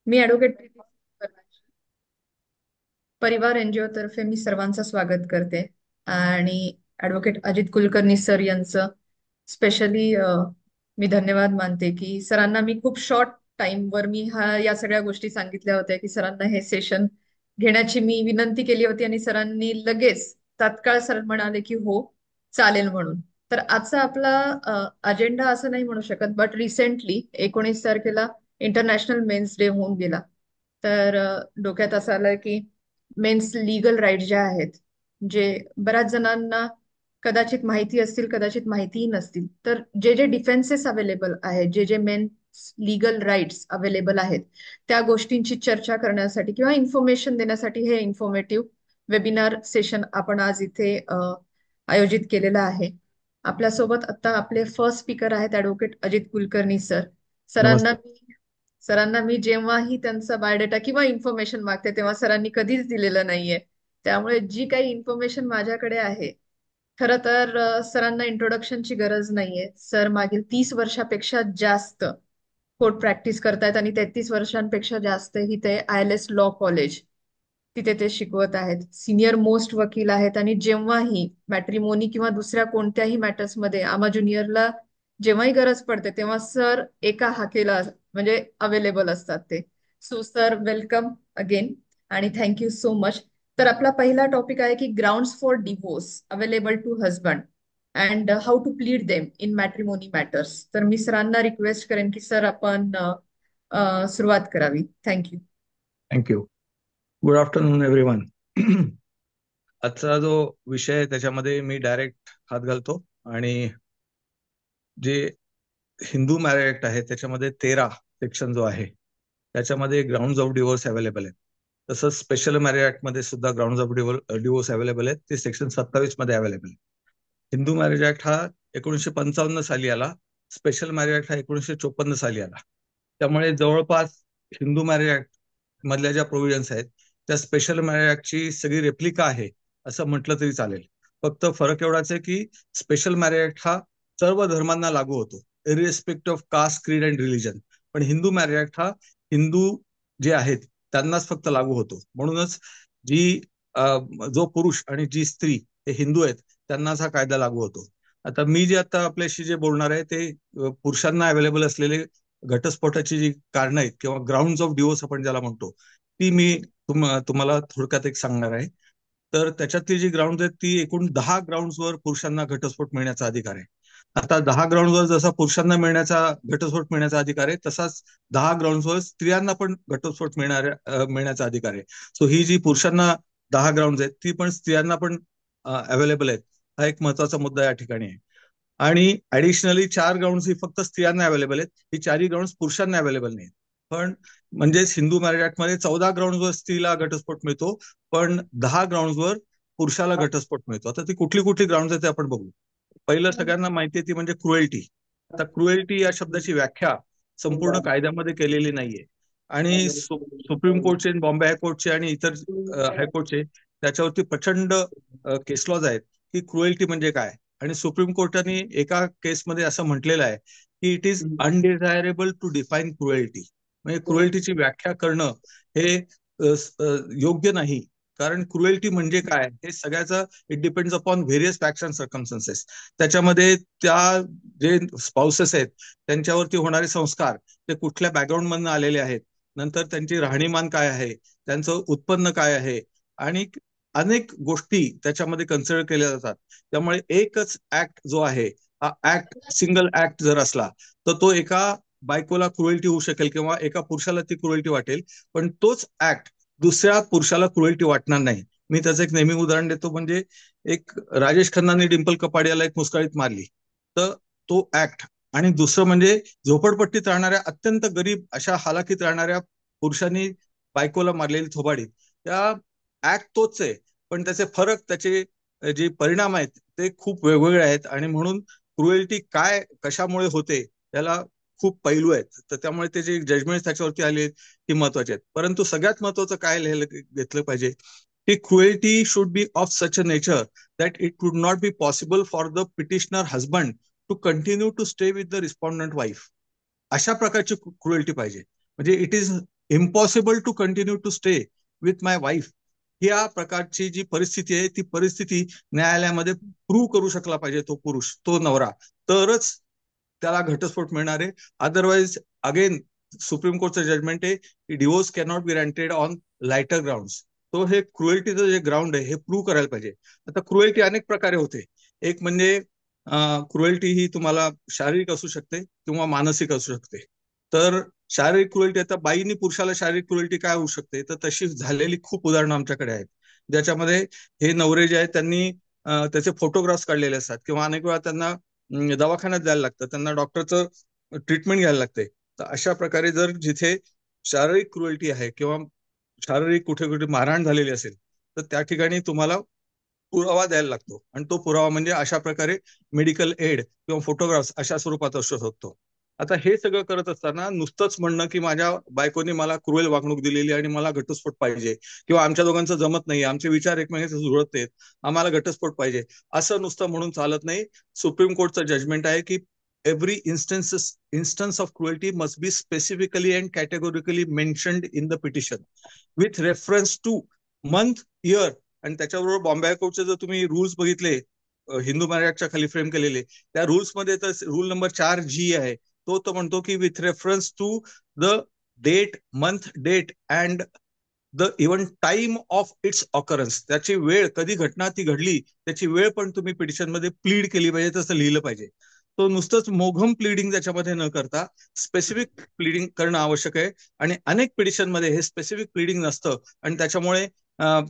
मी advocate परिवार NGO तर्फे मी सर्वांचं स्वागत करते आणि ॲडव्होकेट अजित कुलकर्णी सर यांचं स्पेशली मी धन्यवाद मानते की सरांना मी खूप शॉर्ट टाइमवर मी या सगळ्या गोष्टी सांगितल्या होत्या की सरांना हे सेशन घेण्याची मी विनंती केली होती आणि सरांनी लगेच तात्काळ सर म्हणाले की हो चालेल म्हणून. तर आजचा आपला अजेंडा असं नाही म्हणू शकत, बट रिसेंटली 19 तारखेला इंटरनॅशनल मेन्स डे होऊन गेला. तर डोक्यात असं आलं की मेन्स लीगल राईट ज्या आहेत, जे बऱ्याच जणांना कदाचित माहिती असतील, कदाचित माहितीही नसतील, तर जे जे डिफेन्सेस अवेलेबल आहेत, जे जे मेन्स लीगल राईट्स अवेलेबल आहेत, त्या गोष्टींची चर्चा करण्यासाठी किंवा इन्फॉर्मेशन देण्यासाठी हे इन्फॉर्मेटिव्ह वेबिनार सेशन आपण आज इथे आयोजित केलेलं आहे. आपल्यासोबत आता आपले फर्स्ट स्पीकर आहेत ॲडव्होकेट अजित कुलकर्णी सर. सरांना नमस्ते. सरांना मी जेव्हाही त्यांचा बायोडेटा किंवा इन्फॉर्मेशन मागते तेव्हा सरांनी कधीच दिलेलं नाहीये. त्यामुळे जी काही इन्फॉर्मेशन माझ्याकडे आहे, खरं तर सरांना इंट्रोडक्शनची गरज नाहीये. सर मागील 30 वर्षापेक्षा जास्त कोर्ट प्रॅक्टिस करतायत आणि 33 वर्षांपेक्षा जास्त ही ते ILS लॉ कॉलेज तिथे ते शिकवत आहेत. सिनियर मोस्ट वकील आहेत आणि जेव्हाही मॅट्रिमोनी किंवा दुसऱ्या कोणत्याही मॅटर्समध्ये आम्हा ज्युनियरला जेव्हाही गरज पडते तेव्हा सर एका हाकेला म्हणजे अवेलेबल असतात ते. सो सर वेलकम अगेन आणि थँक्यू सो मच. तर आपला पहिला टॉपिक आहे की grounds for divorce available to husband and how to plead them in matrimony matters. तर मी सरांना रिक्वेस्ट करेन की सर आपण सुरुवात करावी. Thank you. Thank you. Good afternoon everyone. आजचा जो विषय आहे त्याच्यामध्ये मी डायरेक्ट हात घालतो आणि जे हिंदू मॅरेज ऍक्ट आहे त्याच्यामध्ये 13 सेक्शन जो आहे त्याच्यामध्ये ग्राउंड ऑफ डिवोर्स अवेलेबल आहे. तसंच स्पेशल मॅरेज ऍक्ट मध्ये सुद्धा ग्राउंड ऑफ डिवोर्स अवेलेबल आहेत. ते सेक्शन 27 मध्ये अवेलेबल आहे. हिंदू मॅरेज ऍक्ट हा 1955 साली आला. स्पेशल मॅरेज ऍक्ट हा 1954 साली आला. त्यामुळे जवळपास हिंदू मॅरेज ऍक्ट मधल्या ज्या प्रोव्हिजन्स आहेत त्या स्पेशल मॅरेज ऍक्टची सगळी रेप्लिका आहे असं म्हटलं तरी चालेल. फक्त फरक एवढाच आहे की स्पेशल मॅरेज ऍक्ट हा सर्व धर्मांना लागू होतो, इरिस्पेक्ट ऑफ कास्ट, क्रीड अँड रिलिजन. पण हिंदू मॅरेज ऍक्ट हा हिंदू जे आहेत त्यांनाच फक्त लागू होतो. म्हणूनच जी जो पुरुष आणि जी स्त्री हे हिंदू आहेत त्यांनाच हा कायदा लागू होतो. आता मी जे आता आपल्याशी जे बोलणार आहे ते पुरुषांना अवेलेबल असलेले घटस्फोटाची जी कारणं आहेत किंवा ग्राउंड ऑफ डिवोर्स आपण ज्याला म्हणतो ती मी तुम्हाला थोडक्यात एक सांगणार आहे. तर त्याच्यातली जी ग्राउंड आहेत ती एकूण 10 ग्राउंड्सवर पुरुषांना घटस्फोट मिळण्याचा अधिकार आहे. आता 10 ग्राउंडवर जसा पुरुषांना घटस्फोट मिळण्याचा अधिकार आहे तसाच 10 ग्राउंडवर स्त्रियांना पण घटस्फोट मिळण्याचा अधिकार आहे. सो ही जी पुरुषांना 10 ग्राउंड आहेत ती पण स्त्रियांना पण अवेलेबल आहेत. हा एक महत्वाचा मुद्दा या ठिकाणी आहे. आणि ऍडिशनली 4 ग्राउंड ही फक्त स्त्रियांना अवेलेबल आहेत. ही 4ही ग्राउंड पुरुषांना अवेलेबल नाहीत. पण म्हणजेच हिंदू मॅरेज ऍक्ट मध्ये 14 ग्राउंडवर स्त्रीला घटस्फोट मिळतो, पण 10 ग्राउंडवर पुरुषाला घटस्फोट मिळतो. आता ती कुठली कुठली ग्राउंड आहेत ते आपण बघू. पहिलं सगळ्यांना माहिती आहे ती म्हणजे क्रुएल्टी. आता क्रुएल्टी या शब्दाची व्याख्या संपूर्ण कायद्यामध्ये केलेली नाहीये. आणि सुप्रीम कोर्टचे, बॉम्बे हायकोर्टचे आणि इतर हायकोर्टचे त्याच्यावरती प्रचंड केस लॉज आहेत की क्रुएल्टी म्हणजे काय. आणि सुप्रीम कोर्टाने एका केसमध्ये असं म्हटलेलं आहे की it is undesirable to define cruelty. म्हणजे क्रुएल्टीची व्याख्या करणं हे योग्य नाही. कारण क्रुएल्टी म्हणजे काय हे सगळ्याचं it depends upon various facts and circumstances. त्याच्यामध्ये त्या जे स्पाउसेस आहेत त्यांच्यावरती होणारे संस्कार ते कुठल्या बॅकग्राऊंड मधून आलेले आहेत, नंतर त्यांची राहणीमान काय आहे, त्यांचं उत्पन्न काय आहे आणि अनेक गोष्टी त्याच्यामध्ये कन्सिडर केल्या जातात. त्यामुळे एकच ऍक्ट जो आहे हा ऍक्ट सिंगल ऍक्ट जर असला तर तो एका बायकोला क्रुएल्टी होऊ शकेल किंवा एका पुरुषाला ती क्रुएल्टी वाटेल, पण तोच ऍक्ट दुसऱ्या पुरुषाला क्रुएल्टी वाटणार नाही. मी त्याचं एक नेहमी उदाहरण देतो. म्हणजे एक राजेश खन्नाने डिंपल कपाडियाला एक मुस्कळीत मारली तर तो ऍक्ट, आणि दुसरं म्हणजे झोपडपट्टीत राहणाऱ्या अत्यंत गरीब अशा हालाकीत राहणाऱ्या पुरुषांनी बायकोला मारलेली थोबाडी, त्या ऍक्ट तोच आहे, पण त्याचे फरक, त्याचे जे परिणाम आहेत ते खूप वेगवेगळे आहेत. आणि म्हणून क्रुएल्टी काय कशामुळे होते त्याला खूप पैलू आहेत. तर त्यामुळे ते जे जजमेंट त्याच्यावरती आले आहेत ती महत्वाचे आहेत. परंतु सगळ्यात महत्वाचं काय लिहायला घेतलं पाहिजे की cruelty should be of such a nature that it would not be possible for the petitioner husband to continue to stay with the respondent wife. अशा प्रकारची क्रुएल्टी पाहिजे. म्हणजे it is impossible to continue to stay with my wife, या प्रकारची जी परिस्थिती आहे ती परिस्थिती न्यायालयामध्ये प्रूव्ह करू शकला पाहिजे तो पुरुष, तो नवरा, तरच त्याला घटस्फोट मिळणार आहे. अदरवाईज अगेन सुप्रीम कोर्टचं जजमेंट आहे की divorce cannot be granted on lighter ground. तो हे क्रुएल्टीचं जे ग्राउंड आहे हे प्रूव्ह करायला पाहिजे. आता क्रुएल्टी अनेक प्रकारे होते. एक म्हणजे क्रुएल्टी ही तुम्हाला शारीरिक असू शकते किंवा मानसिक असू शकते. तर शारीरिक क्रुएल्टी, आता बाईनी पुरुषाला शारीरिक क्रुएल्टी काय होऊ शकते, तर तशी झालेली खूप उदाहरणं आमच्याकडे आहेत, ज्याच्यामध्ये हे नवरे जे आहेत त्यांनी त्याचे फोटोग्राफ्स काढलेले असतात, किंवा अनेक वेळा त्यांना दवाखान्यात जायला लागतं, त्यांना डॉक्टरचं ट्रीटमेंट घ्यायला लागते. तर अशा प्रकारे जर जिथे शारीरिक क्रुएल्टी आहे किंवा शारीरिक कुठे कुठे मारहाण झालेली असेल, तर त्या ठिकाणी तुम्हाला पुरावा द्यायला लागतो, आणि तो पुरावा म्हणजे अशा प्रकारे मेडिकल एड किंवा फोटोग्राफ्स अशा स्वरूपात असू शकतो. आता हे सगळं करत असताना नुसतंच म्हणणं की माझ्या बायकोने मला क्रुएल वागणूक दिलेली आणि मला घटस्फोट पाहिजे, किंवा आमच्या दोघांचं जमत नाही, आमचे विचार एकमेकांचे जुळत आहेत, आम्हाला घटस्फोट पाहिजे, असं नुसतं म्हणून चालत नाही. सुप्रीम कोर्टचं जजमेंट आहे की every instance of cruelty must be specifically and categorically mentioned in the petition with reference to month, year. आणि त्याच्याबरोबर बॉम्बे हायकोर्टचे जर तुम्ही रूल्स बघितले, हिंदू मॅरेजच्या खाली फ्रेम केलेले, त्या रूल्स मध्ये तर रूल नंबर 4G आहे, तो म्हणतो की with reference to the date, month, date and the even time of its occurrence, त्याची वेळ, कधी घटना ती घडली त्याची वेळ पण तुम्ही पिटिशन मध्ये प्लीड केली पाहिजे, तसं लिहिलं पाहिजे. तो नुसतंच मोघम प्लीडिंग त्याच्यामध्ये न करता स्पेसिफिक प्लीडिंग करणं आवश्यक आहे. आणि अनेक पिटिशन मध्ये हे स्पेसिफिक प्लीडिंग नसतं, आणि त्याच्यामुळे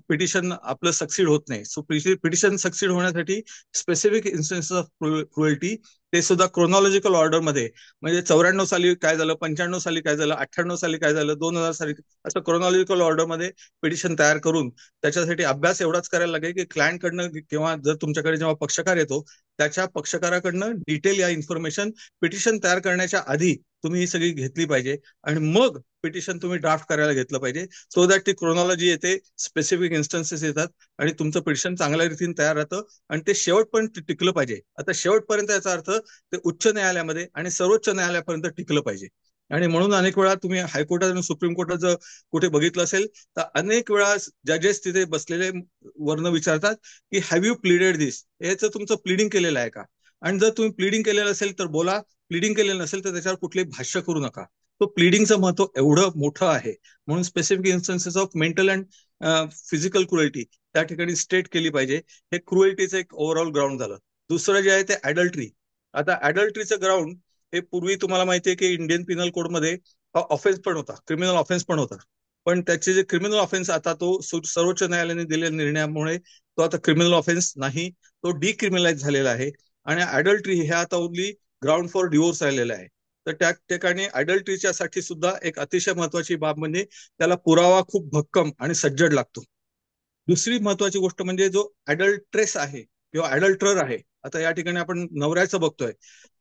पिटिशन आपलं सक्सीड होत नाही. सो पिटिशन सक्सीड होण्यासाठी स्पेसिफिक इन्स्टन्सेस ऑफ क्रुएल्टी, ते सुद्धा क्रोनॉलॉजिकल ऑर्डरमध्ये, म्हणजे 94 साली काय झालं, 95 साली काय झालं, 98 साली काय झालं, 2000 साली, असं क्रोनॉलॉजिकल ऑर्डरमध्ये पिटिशन तयार करून त्याच्यासाठी अभ्यास एवढाच करायला लागेल की क्लायंटकडनं किंवा जर तुमच्याकडे जेव्हा पक्षकार येतो त्याच्या पक्षकाराकडनं डिटेल या इन्फॉर्मेशन पिटिशन तयार करण्याच्या आधी तुम्ही ही सगळी घेतली पाहिजे, आणि मग पिटिशन तुम्ही ड्राफ्ट करायला घेतलं पाहिजे, सो दॅट ती क्रोनॉलॉजी येते, स्पेसिफिक इन्स्टन्सेस येतात, आणि तुमचं पिटिशन चांगल्या रीतीने तयार राहतं, आणि ते शेवटपर्यंत टिकलं पाहिजे. आता शेवटपर्यंत याचा अर्थ ते उच्च न्यायालयामध्ये आणि सर्वोच्च न्यायालयापर्यंत टिकलं पाहिजे. आणि म्हणून अनेक वेळा तुम्ही हायकोर्टात आणि सुप्रीम कोर्टात जर कुठे बघितलं असेल तर अनेक वेळा जजेस तिथे बसलेले वर्ण विचारतात की हॅव यू प्लीडेड दिस, याचं तुमचं प्लीडिंग केलेलं आहे का, आणि जर तुम्ही प्लीडिंग केलेलं असेल तर बोला, प्लीडिंग केलेलं नसेल तर त्याच्यावर कुठलेही भाष्य करू नका. तो प्लीडिंगचं महत्व एवढं मोठं आहे, म्हणून specific instances of mental and physical cruelty त्या ठिकाणी स्टेट केली पाहिजे. हे क्रुएल्टीचं एक ओव्हरऑल ग्राउंड झालं. दुसरं जे आहे ते ऍडल्ट्री. आता ऍडल्ट्रीचं ग्राउंड हे पूर्वी तुम्हाला माहिती आहे की इंडियन पिनल कोडमध्ये ऑफेन्स पण होता, क्रिमिनल ऑफेन्स पण होता, पण त्याचे जे क्रिमिनल ऑफेन्स आता तो सर्वोच्च न्यायालयाने दिलेल्या निर्णयामुळे तो आता क्रिमिनल ऑफेन्स नाही, तो डिक्रिमिनलाइज झालेला आहे. आणि अडल्ट्री हे आता ओनली ग्राउंड फॉर डिवोर्स राहिलेलं आहे. तर त्या ठिकाणी अडल्ट्रीच्या साठी सुद्धा एक अतिशय महत्वाची बाब म्हणजे त्याला पुरावा खूप भक्कम आणि सज्जड लागतो. दुसरी महत्वाची गोष्ट म्हणजे जो अडल्ट्रेस आहे किंवा अडल्ट्रर आहे, आता या ठिकाणी आपण नवऱ्याचं बघतोय,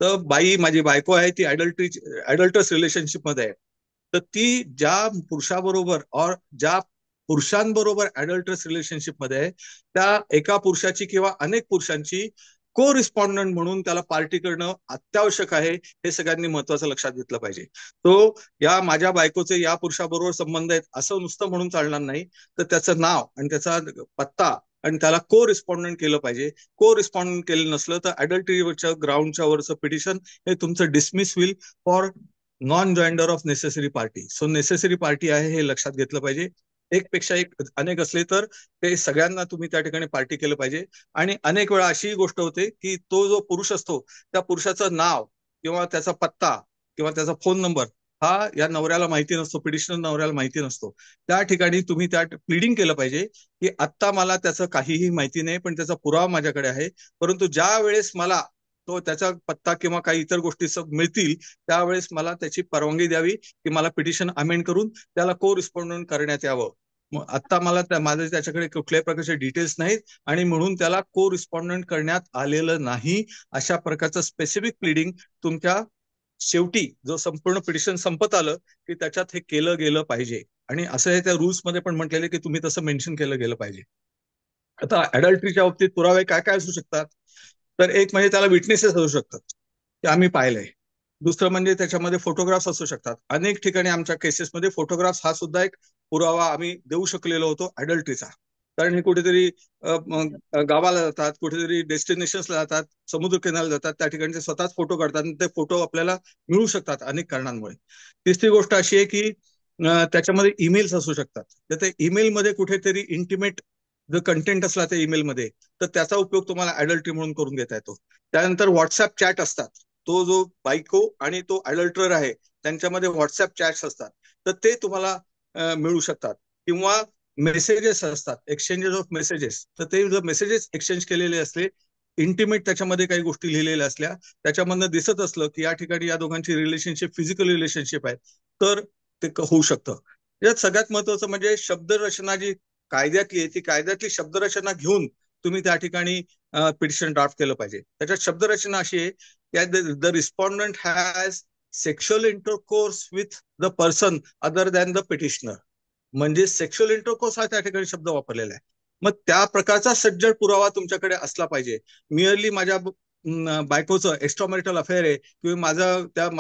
तर बाई माझी बायको आहे ती अडल्टस रिलेशनशिप मध्ये आहे, तर ती ज्या पुरुषाबरोबर और ज्या पुरुषांबरोबर अडल्टस रिलेशनशिप मध्ये आहे त्या एका पुरुषाची किंवा अनेक पुरुषांची को रिस्पॉन्डंट म्हणून त्याला पार्टी करणं अत्यावश्यक आहे, हे सगळ्यांनी महत्वाचं लक्षात घेतलं पाहिजे. तो या माझ्या बायकोचे या पुरुषाबरोबर संबंध आहेत असं नुसतं म्हणून चालणार नाही, तर त्याचं नाव आणि त्याचा पत्ता आणि त्याला को रिस्पॉन्डंट केलं पाहिजे. को रिस्पॉन्डंट केलं नसलं तर अडल्टरीच्या ग्राउंडच्या वरचं पिटिशन हे तुमचं डिसमिस होईल for non joinder of necessary party. So necessary party आहे हे लक्षात घेतलं पाहिजे. एक पेक्षा एक अनेक असले तर ते सगळ्यांना तुम्ही त्या ठिकाणी पार्टी केलं पाहिजे. आणि अनेक वेळा अशी गोष्ट होते की तो जो पुरुष असतो त्या पुरुषाचं नाव किंवा त्याचा पत्ता किंवा त्याचा फोन नंबर हा या नवऱ्याला माहिती नसतो, पिटिशनर नवऱ्याला माहिती नसतो. त्या ठिकाणी तुम्ही त्या प्लीडिंग केलं पाहिजे की आत्ता मला त्याचं काहीही माहिती नाही, पण त्याचा पुरावा माझ्याकडे आहे, परंतु ज्या वेळेस मला तो त्याचा पत्ता किंवा काही इतर गोष्टी मिळतील त्यावेळेस मला त्याची परवानगी द्यावी की मला पिटिशन अमेंड करून त्याला को रिस्पॉन्डंट करण्यात यावं. मग आता मला माझे त्याच्याकडे कुठल्याही प्रकारचे डिटेल्स नाहीत आणि म्हणून त्याला को रिस्पॉन्डंट करण्यात आलेलं नाही, अशा प्रकारचं स्पेसिफिक प्लीडिंग तुमच्या शेवटी जो संपूर्ण पिटिशन संपत आलं की त्याच्यात हे केलं गेलं पाहिजे. आणि असं हे त्या रूल्स मध्ये पण म्हटलेलं की तुम्ही तसं मेन्शन केलं गेलं पाहिजे. आता अडल्ट्रीच्या बाबतीत पुरावे काय काय असू शकतात, तर एक म्हणजे त्याला विटनेसेस असू शकतात की आम्ही पाहिलंय, दुसरं म्हणजे त्याच्यामध्ये फोटोग्राफ्स असू शकतात. अनेक ठिकाणी आमच्या केसेसमध्ये फोटोग्राफ्स हा सुद्धा एक पुरावा आम्ही देऊ शकलेलो होतो अडल्टरीचा. कारण हे कुठेतरी गावाला जातात, कुठेतरी डेस्टिनेशन्सला जातात, समुद्र किनाऱ्याला जातात, त्या ठिकाणी ते स्वतःच फोटो काढतात आणि ते फोटो आपल्याला मिळू शकतात अनेक कारणांमुळे. तिसरी गोष्ट अशी आहे की त्याच्यामध्ये ईमेल्स असू शकतात. तर ते ईमेलमध्ये कुठेतरी इंटिमेट जर कंटेंट असला त्या ईमेलमध्ये, तर त्याचा उपयोग तुम्हाला अडल्टरी म्हणून करून घेता येतो. त्यानंतर व्हॉट्सअप चॅट असतात. तो जो बायको आणि तो अडल्टर आहे त्यांच्यामध्ये व्हॉट्सअप चॅट्स असतात, तर ते तुम्हाला मिळू शकतात. किंवा मेसेजेस असतात, एक्सचेंजेस ऑफ मेसेजेस, तर ते जर मेसेजेस एक्सचेंज केलेले असले, इंटिमेट त्याच्यामध्ये काही गोष्टी लिहिलेल्या असल्या, त्याच्यामधनं दिसत असलं की या ठिकाणी या दोघांची रिलेशनशिप फिजिकल रिलेशनशिप आहे, तर ते होऊ शकतं. यात सगळ्यात महत्वाचं म्हणजे शब्दरचना जी कायद्यातली आहे, ती कायद्यातली शब्दरचना घेऊन तुम्ही त्या ठिकाणी पिटिशन ड्राफ्ट केलं पाहिजे. त्याच्यात शब्दरचना अशी आहे the respondent has sexual intercourse with the person other than the petitioner. म्हणजे सेक्शुअल इंटरकोर्स हा त्या ठिकाणी शब्द वापरलेला आहे. मग त्या प्रकारचा सज्जड पुरावा तुमच्याकडे असला पाहिजे. मियरली माझ्या बायकोचं एक्स्ट्रामॅरिटल अफेअर आहे किंवा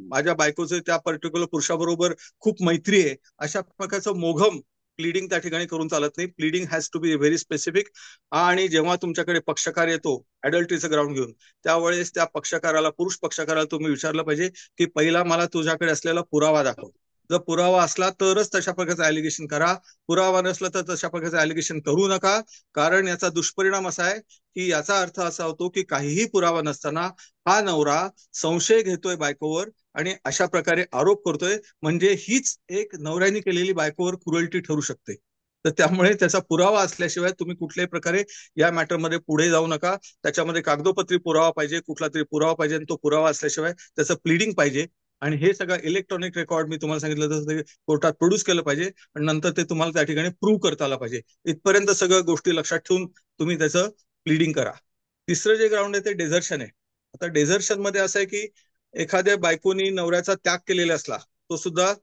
माझ्या बायकोचं त्या पर्टिक्युलर पुरुषाबरोबर खूप मैत्री आहे, अशा प्रकारचं मोघम प्लीडिंग त्या ठिकाणी करून चालत नाही. Pleading has to be very specific. आणि जेव्हा तुमच्याकडे पक्षकार येतो अडल्टरीचं ग्राउंड घेऊन, त्यावेळेस त्या पक्षकाराला, पुरुष पक्षकाराला तुम्ही विचारलं पाहिजे की पहिला मला तुझ्याकडे असलेला पुरावा दाखव. जर पुरावा असला तरच तशा प्रकारचं ॲलिगेशन करा. पुरावा नसला तर तशा प्रकारचं ॲलिगेशन करू नका. कारण याचा दुष्परिणाम असा आहे की याचा अर्थ असा होतो की काहीही पुरावा नसताना हा नवरा संशय घेतोय बायकोवर आणि अशा प्रकारे आरोप करतोय. म्हणजे हीच एक नवऱ्याने केलेली बायकोवर क्रुएल्टी ठरू शकते. तर त्यामुळे त्याचा पुरावा असल्याशिवाय तुम्ही कुठल्याही प्रकारे या मॅटरमध्ये पुढे जाऊ नका. त्याच्यामध्ये कागदोपत्री पुरावा पाहिजे, कुठला तरी पुरावा पाहिजे, आणि तो पुरावा असल्याशिवाय त्याचं प्लीडिंग पाहिजे. आणि हे सगळं इलेक्ट्रॉनिक रेकॉर्ड मी तुम्हाला सांगितलं तसं कोर्टात प्रोड्यूस केलं पाहिजे आणि नंतर ते तुम्हाला त्या ठिकाणी प्रूव्ह करता आलं पाहिजे. इथपर्यंत सगळ्या गोष्टी लक्षात ठेवून तुम्ही त्याचं प्लीडिंग करा. तिसरं जे ग्राउंड आहे ते डेझर्शन आहे. आता डेझर्शन मध्ये असं आहे की एखाद्या बायकोनी नवऱ्याचा त्याग केलेला असला, तो सुद्धा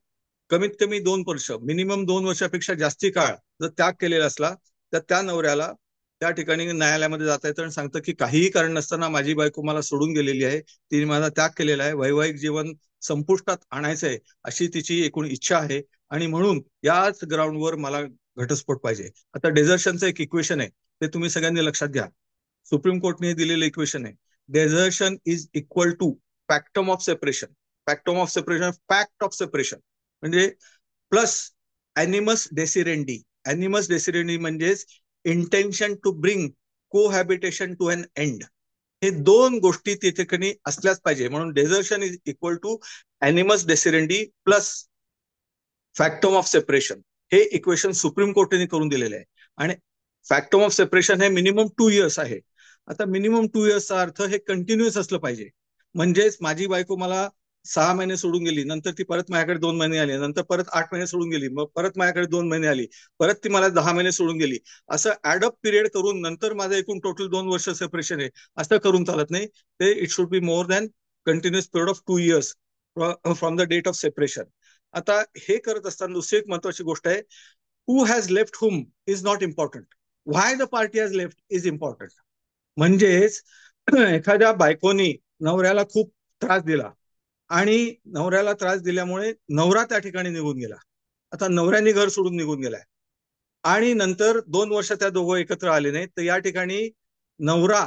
कमीत कमी 2 वर्ष, मिनिमम 2 वर्षापेक्षा जास्ती काळ जर त्याग केलेला असला, तर त्या नवऱ्याला त्या ठिकाणी न्यायालयामध्ये जाता येतं आणि सांगतं की काहीही कारण नसताना माझी बायको मला सोडून गेलेली आहे, तिने माझा त्याग केलेला आहे, वैवाहिक जीवन संपुष्टात आणायचंय अशी तिची एकूण इच्छा आहे आणि म्हणून याच ग्राउंडवर मला घटस्फोट पाहिजे. आता डेझर्शनचं एक इक्वेशन आहे, ते तुम्ही सगळ्यांनी लक्षात घ्या. सुप्रीम कोर्टने दिलेलं इक्वेशन आहे. Desertion is equal to factum of separation. Fact of separation म्हणजे plus animus deserendi. Animus deserendi म्हणजेच intention to bring cohabitation to an end. हे दोन गोष्टी तिथे असल्याच पाहिजे. म्हणून desertion is equal to animus deserendi plus factum of separation. हे इक्वेशन सुप्रीम कोर्टाने करून दिलेले आहे. आणि फॅक्टम ऑफ सेपरेशन हे मिनिमम 2 इयर्स आहे. आता मिनिमम 2 इयर्सचा अर्थ हे कंटिन्युअस असलं पाहिजे. म्हणजेच माझी बायको मला 6 महिने सोडून गेली, नंतर ती परत माझ्याकडे 2 महिने आली, नंतर परत 8 महिने सोडून गेली, मग परत माझ्याकडे 2 महिने आली, परत ती मला 10 महिने सोडून गेली, असं ऍडअप पिरियड करून नंतर माझं एकूण टोटल 2 वर्ष सेपरेशन आहे असं करून चालत नाही. ते it should be more than continuous period of 2 years from the date of separation. आता हे करत असताना दुसरी एक महत्वाची गोष्ट आहे, who has left whom is not important, why the party has left is important. म्हणजेच एखाद्या बायकोनी नवऱ्याला खूप त्रास दिला आणि नवऱ्याला त्रास दिल्यामुळे नवरा त्या ठिकाणी निघून गेला. आता नवऱ्याने घर सोडून निघून गेलाय आणि नंतर 2 वर्ष त्या दोघं एकत्र आले नाहीत, तर या ठिकाणी नवरा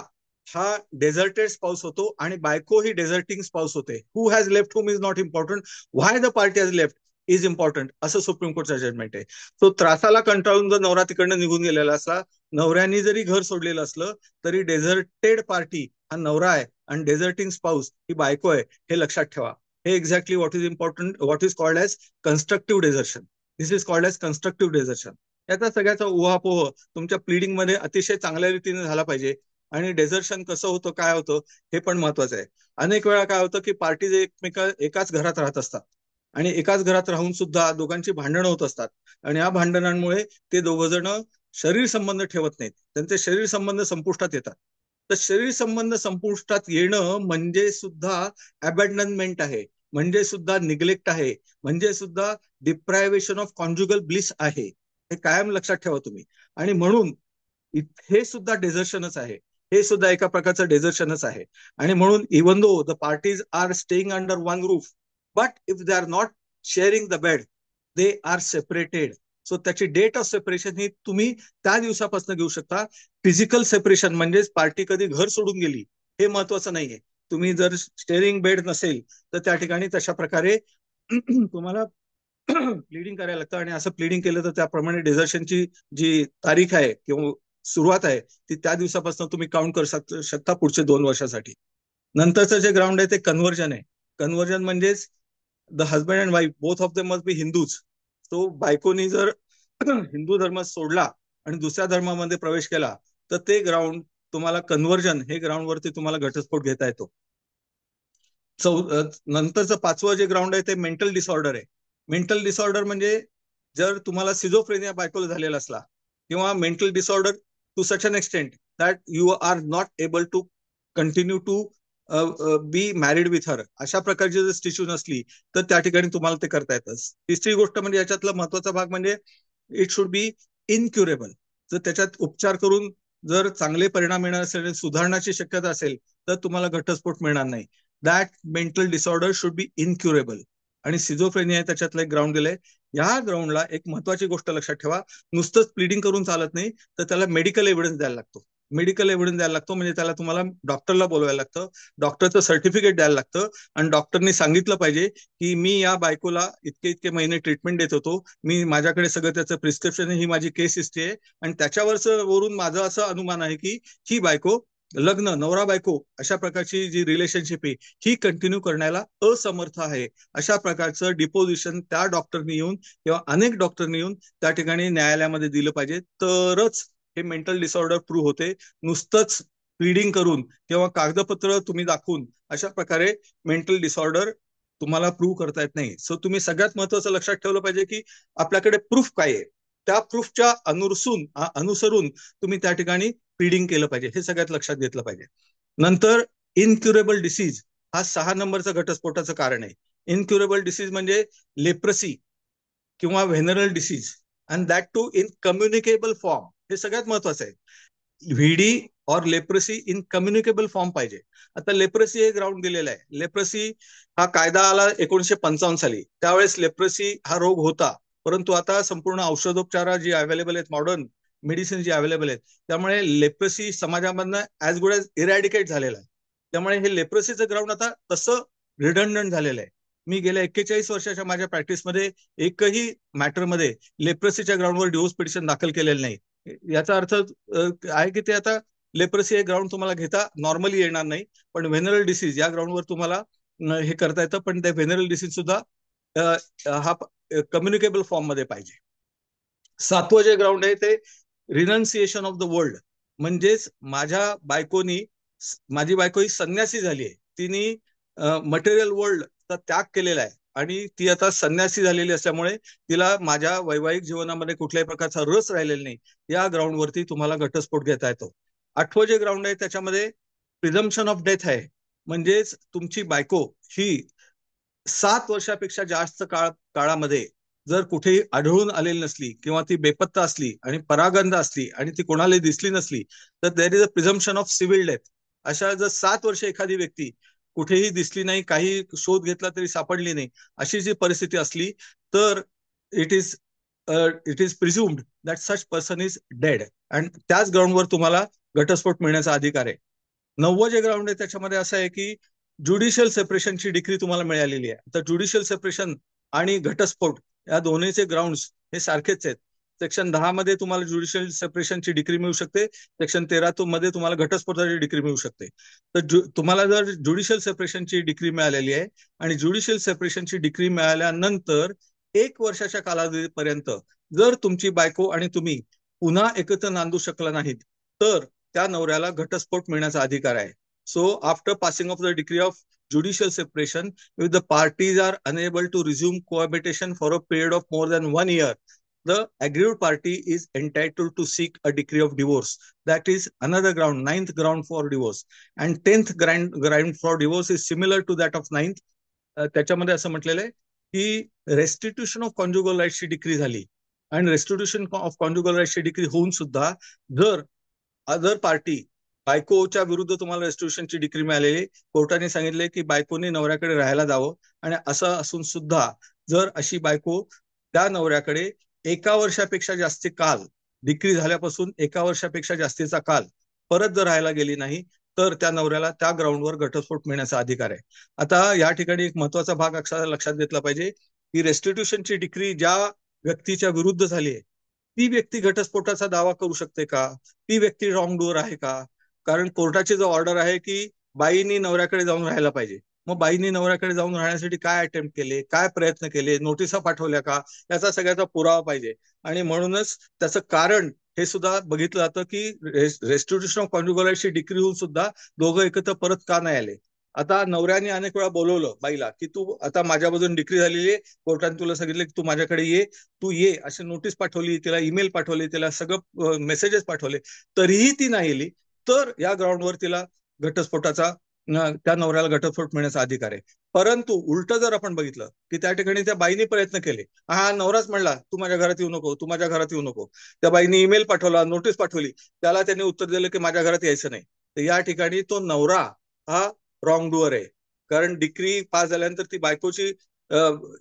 हा डेझर्टेड स्पाउस होतो आणि बायको ही डेझर्टिंग स्पाउस होते. Who has left whom is not important, why the party has left is important, असं सुप्रीम कोर्टचं जजमेंट आहे. तो त्रासाला कंटाळून जर नवरा तिकडनं निघून गेलेला असला, नवऱ्याने जरी घर सोडलेलं असलं, तरी डेझर्टेड पार्टी हा नवरा आहे आणि डेझर्टिंग स्पाउस ही बायको आहे, हे लक्षात ठेवा. हे exactly what is important, what is called as constructive desertion. This is called as constructive desertion. याचा सगळ्याचा उहापोह तुमच्या प्लीडिंग मध्ये अतिशय चांगल्या रीतीने झाला पाहिजे. आणि डेझर्शन कसं होतं, काय होतं, हे पण महत्वाचं आहे. अनेक वेळा काय होतं की पार्टीज एकाच घरात राहत असतात आणि एकाच घरात राहून सुद्धा दोघांची भांडणं होत असतात आणि या भांडणांमुळे ते दोघ जण शरीर संबंध ठेवत नाहीत, त्यांचे शरीर संबंध संपुष्टात येतात. तर शरीर संबंध संपुष्टात येणं म्हणजे सुद्धा अबॅन्डनमेंट आहे, म्हणजे सुद्धा निग्लेक्ट आहे, म्हणजे सुद्धा डिप्रायव्हेशन ऑफ कॉन्ज्युगल ब्लिस आहे. हे कायम लक्षात ठेवा तुम्ही. आणि म्हणून हे सुद्धा डेझर्शनच आहे. हे सुद्धा एका प्रकारचं डेझर्शनच आहे. आणि म्हणून even though the parties are staying under one roof, but if they are not sharing the bed, they are separated. So त्याची डेट ऑफ सेपरेशन ही तुम्ही त्या दिवसापासून घेऊ शकता. फिजिकल सेपरेशन म्हणजेच पार्टी कधी घर सोडून गेली हे महत्वाचं नाहीये. तुम्ही जर स्टेअरिंग बेड नसेल तर त्या ठिकाणी तशा प्रकारे तुम्हाला प्लीडिंग करायला लागतं. आणि असं प्लीडिंग केलं तर त्याप्रमाणे डेझर्शनची जी तारीख आहे किंवा सुरुवात आहे ती त्या दिवसापासून तुम्ही काउंट करू शकता पुढचे 2 वर्षासाठी. नंतरचं जे ग्राउंड आहे ते कन्व्हर्जन आहे. कन्व्हर्जन म्हणजेच the husband and wife both of them must be Hindus. तो बायकोनी जर हिंदू धर्म सोडला आणि दुसऱ्या धर्मामध्ये प्रवेश केला तर ते ग्राउंड तुम्हाला कन्व्हर्जन हे ग्राउंड वरती तुम्हाला घटस्फोट घेता येतो. नंतरचं 5वं जे ग्राउंड आहे ते मेंटल डिसऑर्डर आहे. मेंटल डिसऑर्डर म्हणजे जर तुम्हाला सिझोफ्रेनिया बायकोला झालेला असला किंवा mental disorder to such an extent that you are not able to continue to be married with her, अशा प्रकारची जर सिच्युएशन असली तर त्या ठिकाणी तुम्हाला ते करता येतं. तिसरी गोष्ट म्हणजे याच्यातला महत्वाचा भाग म्हणजे इट शुड बी इनक्युरेबल. जर त्याच्यात उपचार करून जर चांगले परिणाम येणार असेल, सुधारण्याची शक्यता असेल तर तुम्हाला घटस्फोट मिळणार नाही. That mental disorder should be incurable. आणि सिझोफ्रेनिया त्याच्यातलं एक ग्राउंड दिलंय. या ग्राउंडला एक महत्वाची गोष्ट लक्षात ठेवा, नुसतंच प्लीडिंग करून चालत नाही, तर त्याला मेडिकल एव्हिडन्स द्यायला लागतो. मेडिकल एव्हिडन्स द्यायला लागतो म्हणजे त्याला तुम्हाला डॉक्टरला बोलवायला लागतं, डॉक्टरचं सर्टिफिकेट द्यायला लागतं आणि डॉक्टरनी सांगितलं पाहिजे की मी या बायकोला इतके इतके महिने ट्रीटमेंट देत होतो, मी माझ्याकडे सगळं त्याचं प्रिस्क्रिप्शन ही माझी केस हिस्ट्री आहे आणि त्याच्यावरच वरून माझं असं अनुमान आहे की ही बायको लग्न नवरा बायको अशा प्रकारची जी रिलेशनशिप आहे ही कंटिन्यू करण्याला असमर्थ आहे. अशा प्रकारचं डिपोजिशन त्या डॉक्टरनी येऊन किंवा अनेक डॉक्टरनी येऊन त्या ठिकाणी न्यायालयामध्ये दिलं पाहिजे, तरच हे मेंटल डिसऑर्डर प्रूव्ह होते. नुसतंच प्लीडिंग करून किंवा कागदपत्र तुम्ही दाखवून अशा प्रकारे मेंटल डिसऑर्डर तुम्हाला प्रूव्ह करता येत नाही. सो तुम्ही सगळ्यात महत्वाचं लक्षात ठेवलं पाहिजे की आपल्याकडे प्रूफ काय आहे, त्या प्रूफच्या अनुसरून तुम्ही त्या ठिकाणी प्लीडिंग केलं पाहिजे, हे सगळ्यात लक्षात घेतलं पाहिजे. नंतर इनक्युरेबल डिसीज हा 6 नंबरचा घटस्फोटाचं कारण आहे. इनक्युरेबल डिसीज म्हणजे लेप्रसी किंवा venereal disease and that too in communicable form. हे सगळ्यात महत्वाचं आहे. व्हीडी और लेप्रसी इन कम्युनिकेबल फॉर्म पाहिजे. आता लेप्रसी हे ग्राउंड दिलेलं आहे. लेप्रसी हा कायदा आला 1955 साली, त्यावेळेस लेप्रसी हा रोग होता. परंतु आता संपूर्ण औषधोपचार जी अवेलेबल आहेत, मॉडर्न मेडिसिन जी अवेलेबल आहेत, त्यामुळे लेप्रसी समाजामधनं ऍज गुड ऍज इरॅडिकेट झालेला आहे. त्यामुळे हे लेप्रसीचं ग्राउंड आता तसं रिडंडंट झालेलं आहे. मी गेल्या 41 वर्षाच्या माझ्या प्रॅक्टिसमध्ये एकही मॅटरमध्ये लेप्रसीच्या ग्राउंडवर डिवोर्स पिटिशन दाखल केलेलं नाही. याचा अर्थ आहे की ते आता लेप्रसी हे ग्राउंड तुम्हाला घेता नॉर्मली येणार नाही, पण व्हेनरल डिसीज या ग्राउंडवर तुम्हाला हे करता येतं. पण त्या व्हेनरल डिसीज सुद्धा हा कम्युनिकेबल फॉर्म मध्ये पाहिजे. 7वं जे ग्राउंड आहे ते रिनन्सिएशन ऑफ द वर्ल्ड, म्हणजेच माझी बायको ही संन्यासी झाली आहे. तिने मटेरियल वर्ल्डचा त्याग केलेला आहे आणि ती आता संन्यासी झालेली असल्यामुळे तिला माझ्या वैवाहिक जीवनामध्ये कुठल्याही प्रकारचा रस राहिलेला नाही. या ग्राउंडवरती तुम्हाला घटस्फोट घेता येतो. 8वं जे ग्राउंड आहे त्याच्यामध्ये प्रिझम्पशन ऑफ डेथ आहे. म्हणजेच तुमची बायको ही 7 वर्षापेक्षा जास्त काळामध्ये जर कुठेही आढळून आलेली नसली किंवा ती बेपत्ता असली आणि परागंध असली आणि ती कोणालाही दिसली नसली तर there is a presumption of civil death. अशा जर 7 वर्ष एखादी व्यक्ती कुठेही दिसली नाही, काही शोध घेतला तरी सापडली नाही, अशी जी परिस्थिती असली तर it is presumed that such person is dead. आणि त्याच ग्राउंडवर तुम्हाला घटस्फोट मिळण्याचा अधिकार आहे. 9वं जे ग्राउंड आहे त्याच्यामध्ये असं आहे की ज्युडिशियल सेपरेशनची डिग्री तुम्हाला मिळालेली आहे. तर ज्युडिशियल सेपरेशन आणि घटस्फोट या दोन्हीचे ग्राउंड्स हे सारखेच आहेत. सेक्शन 10 मध्ये तुम्हाला ज्युडिशियल सेपरेशनची डिग्री मिळू शकते, सेक्शन 13 मध्ये तुम्हाला घटस्फोटाची डिग्री मिळू शकते. तर तुम्हाला जर ज्युडिशियल सेपरेशनची डिग्री मिळालेली आहे आणि ज्युडिशियल सेपरेशनची डिग्री मिळाल्यानंतर 1 वर्षाच्या कालावधीपर्यंत जर तुमची बायको आणि तुम्ही पुन्हा एकत्र नांदू शकला नाहीत तर त्या नवऱ्याला घटस्फोट मिळण्याचा अधिकार आहे. So after passing of the degree of judicial separation, if the parties are unable to resume cohabitation for a period of more than 1 year, the aggrieved party is entitled to seek a decree of divorce. That is another ground, 9th ground for divorce. And 10th ground for divorce is similar to that of 9th. त्याच्यामध्ये असं म्हटलेलं आहे की restitution of conjugal राईट्सची decree झाली आणि restitution of conjugal राईट्सची decree होऊन सुद्धा जर अदर पार्टी बायकोच्या विरुद्ध तुम्हाला रेस्टिट्यूशनची डिक्री मिळालेली. कोर्टाने सांगितले की बायकोने नवऱ्याकडे राहायला जावं, आणि असं असून सुद्धा जर अशी बायको त्या नवऱ्याकडे 1 वर्षापेक्षा जास्ती काल, डिक्री झाल्यापासून 1 वर्षापेक्षा जास्तीचा काल परत जर राहायला गेली नाही, तर त्या नवऱ्याला त्या ग्राउंडवर घटस्फोट मिळण्याचा अधिकार आहे. आता या ठिकाणी एक महत्वाचा भाग लक्षात घेतला पाहिजे की रेस्टिट्यूशनची डिक्री ज्या व्यक्तीच्या विरुद्ध झाली आहे, ती व्यक्ती घटस्फोटाचा दावा करू शकते का? ती व्यक्ती रॉंग डुअर आहे का? कारण कोर्टाची जो ऑर्डर आहे की बाईनी नवऱ्याकडे जाऊन राहायला पाहिजे. मग बाईनी नवऱ्याकडे जाऊन राहण्यासाठी काय अटेम्प्ट केले, काय प्रयत्न केले, नोटिसा पाठवल्या का, याचा सगळ्याचा पुरावा पाहिजे. आणि म्हणूनच त्याचं कारण हे सुद्धा बघितलं जातं की रेस्टिट्यूशन ऑफ कॉन्जुगल डिक्री होऊन सुद्धा दोघं एकत्र परत का नाही आले. आता नवऱ्याने अनेक वेळा बोलवलं बाईला की तू आता माझ्या बाजून डिक्री झालेली आहे, कोर्टाने तुला सांगितलं की तू माझ्याकडे ये, तू ये, अशी नोटीस पाठवली, तिला ईमेल पाठवले, तिला सगळं मेसेजेस पाठवले, तरीही ती नाही आली. तर या ग्राउंडवर तिला घटस्फोटाचा त्या नवऱ्याला घटस्फोट मिळण्याचा अधिकार आहे. परंतु उलट जर आपण बघितलं की त्या ठिकाणी त्या बाईने प्रयत्न केले, हा नवराच म्हणला तू माझ्या घरात येऊ नको, तू माझ्या घरात येऊ नको, त्या बाईने ईमेल पाठवला, नोटीस पाठवली, त्याला त्यांनी उत्तर दिलं की माझ्या घरात यायचं नाही, तर या ठिकाणी तो नवरा हा रॉंग डुअर आहे. कारण डिक्री पास झाल्यानंतर ती बायकोची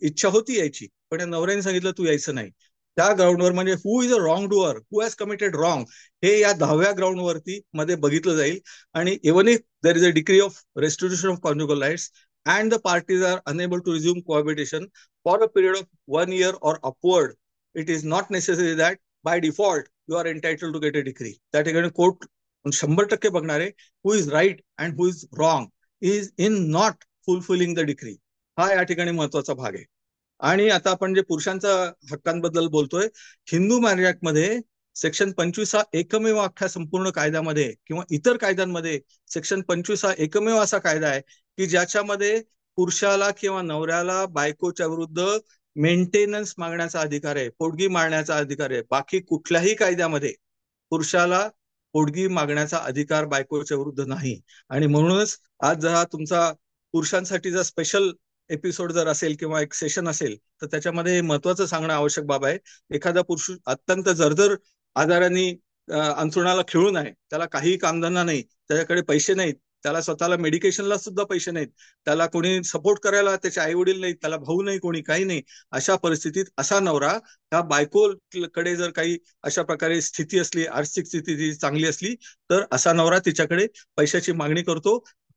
इच्छा होती यायची, पण या नवऱ्याने सांगितलं तू यायचं नाही. त्या ग्राउंडवर म्हणजे who is a wrong doer, who has committed wrong, हे या 10व्या ग्राउंडवरती मध्ये बघितलं जाईल. आणि even if there is a degree of restitution of conjugal rights and the parties are unable to resume cohabitation for a period of 1 year or upward, it is not necessary that by default you are entitled to get a decree. त्या ठिकाणी court 100% बघणार आहे who is right and who is wrong is in not fulfilling the decree. हा या ठिकाणी महत्वाचा भाग आहे. आणि आता आपण जे पुरुषांच्या हक्कांबद्दल बोलतोय, हिंदू मॅरेज ऍक्ट मध्ये सेक्शन 25 हा एकमेव अख्ख्या संपूर्ण कायद्यामध्ये किंवा इतर कायद्यांमध्ये सेक्शन 25 हा एकमेव असा कायदा आहे की ज्याच्यामध्ये पुरुषाला किंवा नवऱ्याला बायकोच्या विरुद्ध मेंटेनन्स मागण्याचा अधिकार आहे, पोटगी मारण्याचा अधिकार आहे. बाकी कुठल्याही कायद्यामध्ये पुरुषाला पोटगी मागण्याचा अधिकार बायकोच्या विरुद्ध नाही. आणि म्हणूनच आज जर तुमचा पुरुषांसाठीचा स्पेशल एपिसोड जर असेल किंवा एक सेशन असेल, तर त्याच्यामध्ये महत्वाचं सांगणं आवश्यक बाब आहे. एखादा पुरुष अत्यंत जर्जर आजाराने अंथरुणाला खिळून आहे, त्याला काही कामधंदा नाही, त्याच्याकडे पैसे नाहीत, त्याला स्वतःला मेडिकेशनला सुद्धा पैसे नाहीत, त्याला कोणी सपोर्ट करायला त्याचे आई वडील नाहीत, त्याला भाऊ नाही, कोणी काही नाही, अशा परिस्थितीत असा नवरा ह्या बायकोकडे जर काही अशा प्रकारे स्थिती असली, आर्थिक स्थिती चांगली असली, तर असा नवरा तिच्याकडे पैशाची मागणी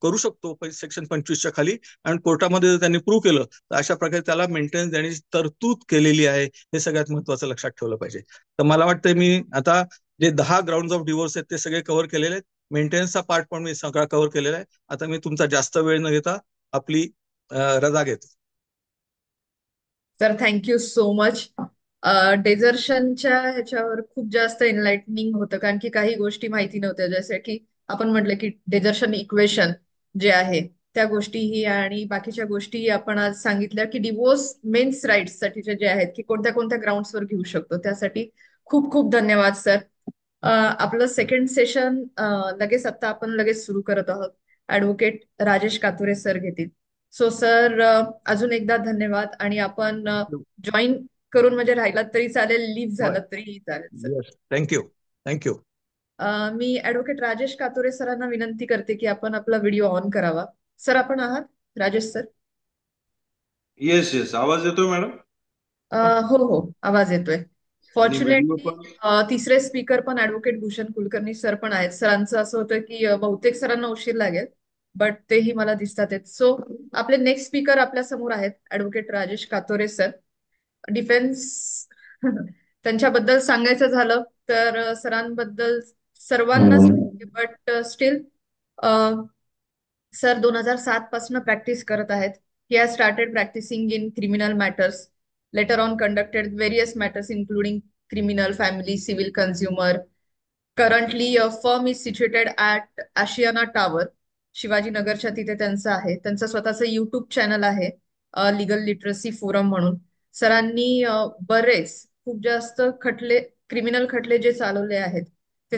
करू शकतो सेक्शन 25च्या खाली. आणि कोर्टामध्ये जर त्यांनी प्रूव्ह केलं तर अशा प्रकारे त्याला मेंटेनन्स देण्याची तरतूद केलेली आहे. हे सगळ्यात महत्वाचं लक्षात ठेवलं पाहिजे. तर मला वाटतं मी आता जे 10 ग्राउंड ऑफ डिवोर्स आहेत ते सगळे कव्हर केलेले आहेत. मेंटेनन्सचा पार्ट पण मी सगळा कव्हर केलेला आहे. आता मी तुमचा जास्त वेळ न घेता आपली रजा घेतो. Sir thank you so much. डेझर्शनच्या ह्याच्यावर खूप जास्त एनलाइटनिंग होतं, कारण की काही गोष्टी माहिती नव्हत्या, जसं की आपण म्हटलं की डेझर्शन इक्वेशन जे आहे त्या गोष्टीही आणि बाकीच्या गोष्टी आपण आज सांगितल्या की डिवोर्स मेन्स राईट्स साठीचे जे आहेत की कोणत्या कोणत्या ग्राउंड्सवर घेऊ शकतो, त्यासाठी खूप खूप धन्यवाद सर. आपलं सेकंड सेशन लगेच आता आपण लगेच सुरू करत आहोत. ऍडव्होकेट राजेश कातुरे सर घेतील. सो सर अजून एकदा धन्यवाद. आणि आपण जॉईन करून म्हणजे राहिलात तरी चालेल, लिव्ह झालं तरी चालेल सर. Yes, thank you. थँक्यू. मी ऍडव्होकेट राजेश कातुरे सरांना विनंती करते की आपण आपला व्हिडिओ ऑन करावा. सर आपण आहात राजेश सर? येस येस, आवाज येतोय मॅडम? हो हो, आवाज येतोय. आणि व्हिडिओ फॉर्च्युनेटली पण? तिसरे स्पीकर पण ऍडव्होकेट भूषण कुलकर्णी सर पण आहेत. सरांचं असं होतं की बहुतेक सरांना उशीर लागेल, बट तेही मला दिसतात आहेत. सो आपले नेक्स्ट स्पीकर आपल्या समोर आहेत advocate Rajesh Katore sir. Defence त्यांच्याबद्दल सांगायचं झालं तर सरांबद्दल सर्वांनाच बट स्टील सर 2007 पासून प्रॅक्टिस करत आहेत. He has started practising in criminal matters, later on conducted various matters including criminal, family, civil, consumer. Currently, a firm is situated at Ashiana Tower, शिवाजीनगरच्या तिथे त्यांचं आहे. त्यांचं स्वतःचं युट्यूब चॅनल आहे legal literacy forum म्हणून. सरांनी बरेच खूप जास्त खटले, क्रिमिनल खटले जे चालवले आहेत ते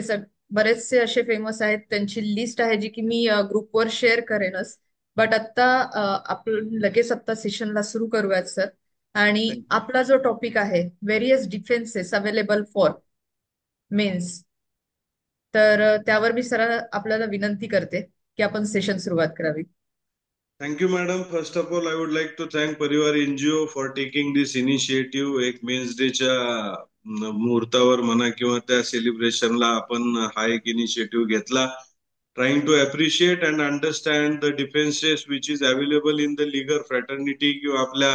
बरेचसे असे फेमस आहेत. त्यांची लिस्ट आहे जी की मी ग्रुपवर शेअर करेनच. बट आता आपण लगेच आता सेशनला सुरू करूयात सर. आणि आपला जो टॉपिक आहे various defences available for men's, तर त्यावर मी सर आपल्याला विनंती करते की आपण सेशन सुरुवात करावी. Thank you, madam. First of all, I would like to thank Parivar NGO for taking this initiative. एक मेन्स डेच्या मुहूर्तावर म्हणा किंवा त्या सेलिब्रेशनला आपण हा एक इनिशिएटिव्ह घेतला. Trying to appreciate and understand the defenses which is available in the legal fraternity किंवा आपल्या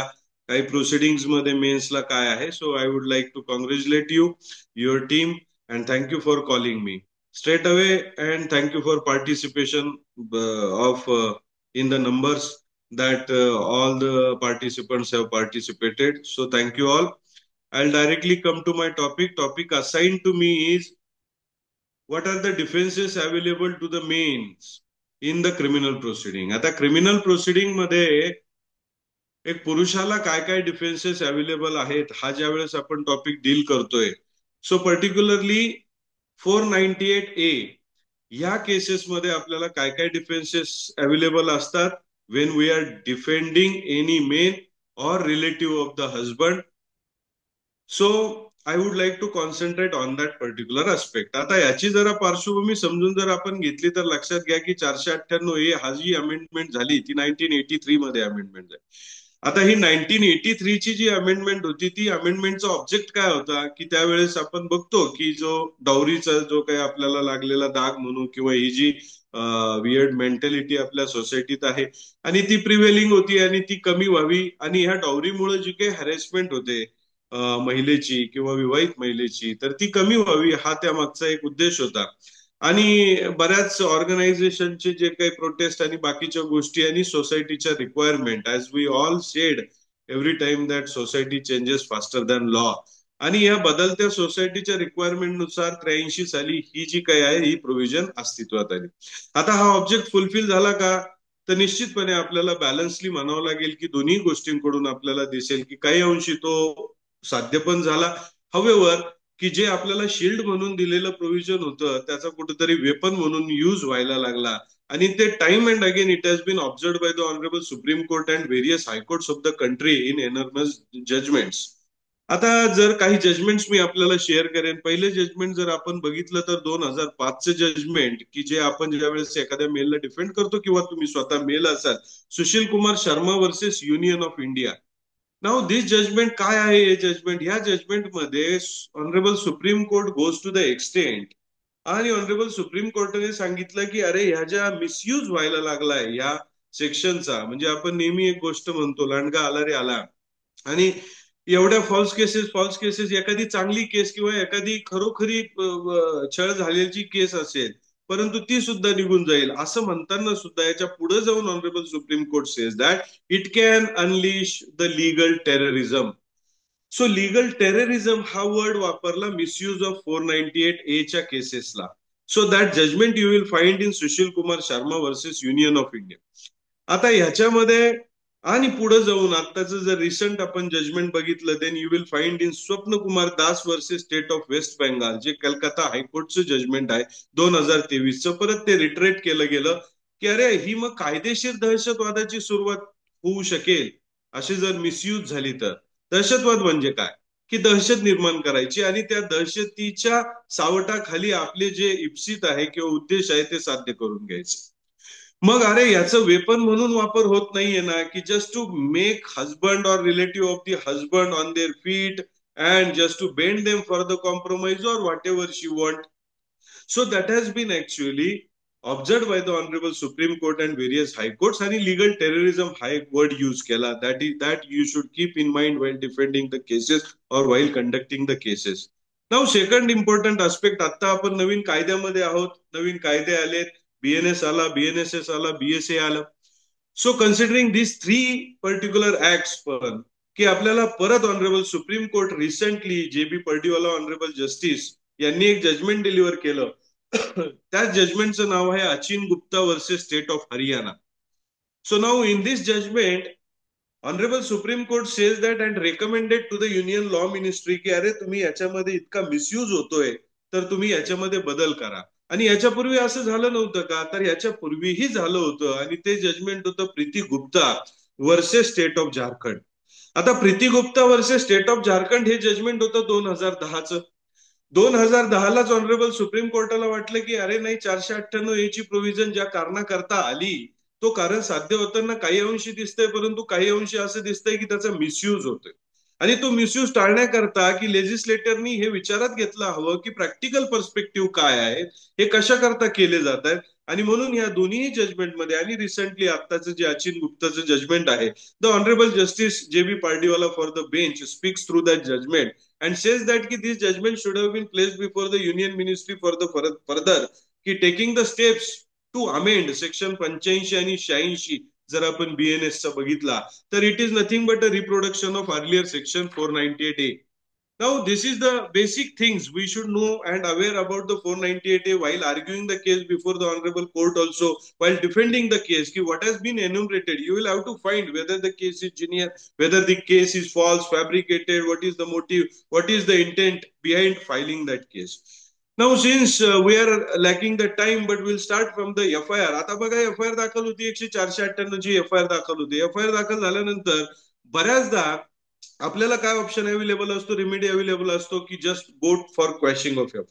काही प्रोसिडिंग्स मध्ये मेन्सला काय आहे. So I would like to congratulate you, your team, and thank you for calling me straight away, and thank you for participation of in the numbers that all the participants have participated. So thank you all. I'll directly come to my topic. Topic assigned to me is what are the defenses available to the mains in the criminal proceeding. आता criminal proceeding मध्ये एक पुरुषाला काय काय defences available आहेत हा ज्या वेळेस आपण टॉपिक डील करतोय. सो पर्टिक्युलरली 498A या केसेसमध्ये आपल्याला काय काय डिफेन्सेस अवेलेबल असतात when we are defending any main or relative of the husband. So I would like to concentrate on that particular aspect. आता याची जरा पार्श्वभूमी समजून जर आपण घेतली तर लक्षात घ्या की 498A हा जी अमेंडमेंट झाली ती 1983 मध्ये अमेंडमेंट झाली. आता ही 1983 ची जी अमेंडमेंट होती ती अमेंडमेंटचा ऑब्जेक्ट काय होता की त्यावेळेस आपण बघतो की जो डॉवरीचा जो काही आपल्याला लागलेला दाग म्हणू किंवा ही जी वियर्ड मेंटॅलिटी आपल्या सोसायटीत आहे आणि ती प्रिव्हेलिंग होती आणि ती कमी व्हावी आणि ह्या डॉवरीमुळे जी काही हॅरेसमेंट होते महिलेची किंवा विवाहित महिलेची तर ती कमी व्हावी हा त्या मागचा एक उद्देश होता. आणि बऱ्याच ऑर्गनायझेशनचे जे काही प्रोटेस्ट आणि बाकीच्या गोष्टी आणि सोसायटीच्या requirement as we all said every time that society changes faster than law आणि या बदलत्या सोसायटीच्या रिक्वायरमेंट नुसार 83 साली ही जी काही आहे ही प्रोव्हिजन अस्तित्वात आली. आता हा ऑब्जेक्ट फुलफिल झाला का तर निश्चितपणे आपल्याला बॅलन्सली म्हणावं लागेल की दोन्ही गोष्टींकडून आपल्याला दिसेल की काही अंशी तो साध्य पण झाला. हवेवर की जे आपल्याला शिल्ड म्हणून दिलेलं प्रोव्हिजन होतं त्याचा कुठेतरी वेपन म्हणून यूज व्हायला लागला आणि ते time and again it has been observed by the honourable supreme court and various high courts of the country in enormous judgments. आता जर काही जजमेंट्स मी आपल्याला शेअर करेन. पहिले जजमेंट जर आपण बघितलं तर 2005चं जजमेंट की जे आपण ज्या वेळेस एखाद्या मेलला डिफेंड करतो किंवा तुम्ही स्वतः मेल असाल, Sushil Kumar Sharma versus union of India. Now this judgment काय आहे हे जजमेंट? ह्या जजमेंटमध्ये honourable supreme court goes to the extent आणि ऑनरेबल सुप्रीम कोर्टाने सांगितलं की अरे ह्या ज्या मिसयूज व्हायला लागलाय या सेक्शनचा, म्हणजे आपण नेहमी एक गोष्ट म्हणतो लांडगा आला रे आला, आणि एवढ्या फॉल्स केसेस एखादी चांगली केस किंवा एखादी खरोखरी छळ झालेली केस असेल परंतु ती सुद्धा निघून जाईल असं म्हणताना सुद्धा याच्या पुढे जाऊन honourable supreme court says that it can unleash the legal terrorism. So legal terrorism हा वर्ड वापरला मिसयूज ऑफ 498A च्या केसेसला. So that judgment you will find in Sushil Kumar Sharma versus union of India. आता ह्याच्यामध्ये आणि पुढे जाऊन आताचं जर रिसेंट आपण जजमेंट बघितलं then you will find in Swapan Kumar Das versus state of West Bengal, जे कलकत्ता हायकोर्टचं जजमेंट आहे 2023चं. परत ते रिट्रेट केलं गेलं की अरे ही मग कायदेशीर दहशतवादाची सुरुवात होऊ शकेल अशी जर मिसयूज झाली तर. दहशतवाद म्हणजे काय की दहशत निर्माण करायची आणि त्या दहशतीच्या सावटाखाली आपले जे इप्सित आहे किंवा उद्देश आहे ते साध्य करून घ्यायचे. मग अरे याचं वेपन म्हणून वापर होत नाहीये ना की just to make husband or relative of the husband on their feet and just to bend them for the compromise or whatever she want. So that has been actually observed by the honourable supreme court and various high courts. आणि legal terrorism हा एक word use केला that you should keep in mind while defending the cases or while conducting the cases. Now second important aspect, आता आपण नवीन कायद्यामध्ये आहोत, नवीन कायदे आलेत, BNS आला, BNSS आला, BSA आलं. So considering this 3 particular acts पण की आपल्याला परत honourable supreme court recently JB Pardiwala honourable justice यांनी एक जजमेंट डिलिव्हर केलं. त्या जजमेंटचं नाव आहे Achin Gupta versus state of Haryana. So now in this judgment honourable supreme court says that and recommended to the union law ministry की अरे तुम्ही याच्यामध्ये इतका मिसयूज होतोय तर तुम्ही याच्यामध्ये बदल करा. आणि याच्यापूर्वी असं झालं नव्हतं का तर याच्यापूर्वीही झालं होतं आणि ते जजमेंट होतं Preeti Gupta versus state of Jharkhand. आता Preeti Gupta versus state of Jharkhand हे जजमेंट होतं 2010चं. 2010लाच ऑनरेबल सुप्रीम कोर्टाला वाटलं की अरे नाही 498 ची प्रोव्हिजन ज्या कारणाकरता आली तो कारण साध्य होताना काही अंशी दिसतंय, परंतु काही अंशी असं दिसतंय की त्याचा मिसयूज होतोय. आणि तो मिसयूज टाळण्याकरता की लेजिस्लेटरनी हे विचारात घेतलं हवं की प्रॅक्टिकल पर्स्पेक्टिव्ह काय आहे, हे कशा करता केले जात आहेत. आणि म्हणून या दोन्ही जजमेंटमध्ये आणि रिसेंटली आत्ताचं जे अचिन गुप्ताचं जजमेंट आहे, the honourable justice JB Pardiwala for the bench speaks through that judgement and says that ki this judgment should have been placed before the union ministry for the further की taking the steps to amend section 85 आणि 86 जर आपण BNS चा बघितला तर it is nothing but a reproduction of earlier section 498A. Now this is the basic things we should know and aware about the 498A while arguing the case before the honorable court, also while defending the case ki what has been enumerated you will have to find whether the case is genuine, whether the case is false, fabricated, what is the motive, what is the intent behind filing that case. Now since we are lacking the time but we'll start from the FIR. आता बघा FIR दाखल होती 498 ची FIR दाखल होती. FIR दाखल झाल्यानंतर बऱ्याचदा आपल्याला काय ऑप्शन अवेलेबल असतो, रेमेडी अवेलेबल असतो की just go for quashing of FIR.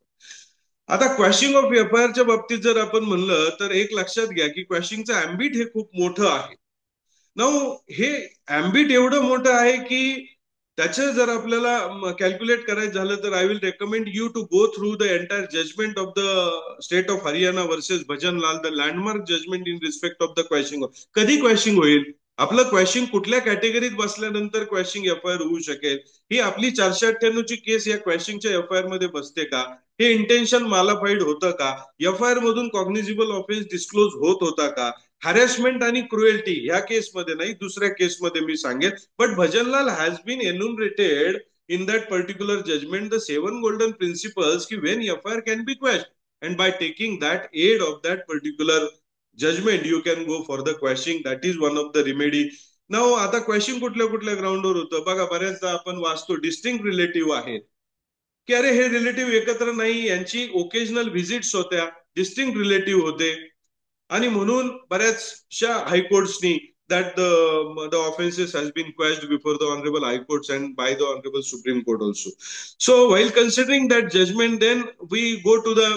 आता क्वॅशिंग ऑफ FIRच्या बाबतीत जर आपण म्हणलं तर एक लक्षात घ्या की क्वॅशिंगचं अँबिट हे खूप मोठं आहे. नाऊ हे अँबिट एवढं मोठं आहे की त्याचं जर आपल्याला कॅल्क्युलेट करायचं झालं तर I will recommend you to go through the entire judgment of the state of Haryana versus Bhajanlal, the landmark judgment in respect of the quashing. कधी क्वॅशिंग होईल, आपलं क्वॅशिंग कुठल्या कॅटेगरीत बसल्यानंतर क्वॅशिंग FIR होऊ शकेल, ही आपली 498 ची केस या क्वॅशिंगच्या FIR मध्ये बसते का, हे इंटेन्शन मालाफाईड होतं का, FIR मधून कॉग्निजिबल ऑफेन्स डिस्क्लोज होत होता का, हॅरेसमेंट आणि क्रुएल्टी ह्या केसमध्ये नाही, दुसऱ्या केसमध्ये मी सांगेन. But Bhajanlal has been enumerated in that particular judgment the 7 golden principles ki when FIR can be quashed, and by taking that aid of that particular judgment you can go for the quashing. That is one of the remedy. Now आता क्वॅशिंग कुठल्या कुठल्या ग्राउंडवर होतं बघा, बऱ्याचदा आपण वाचतो distinct relative आहेत की अरे हे रिलेटिव्ह एकत्र नाही, यांची ओकेजनल व्हिजिट्स होत्या, डिस्टिंक्ट रिलेटिव्ह होते आणि म्हणून बऱ्याचशा हायकोर्ट्सनी that the offenses has been quashed before the honorable high courts and by the honorable supreme court also. So while considering that judgment then we go to the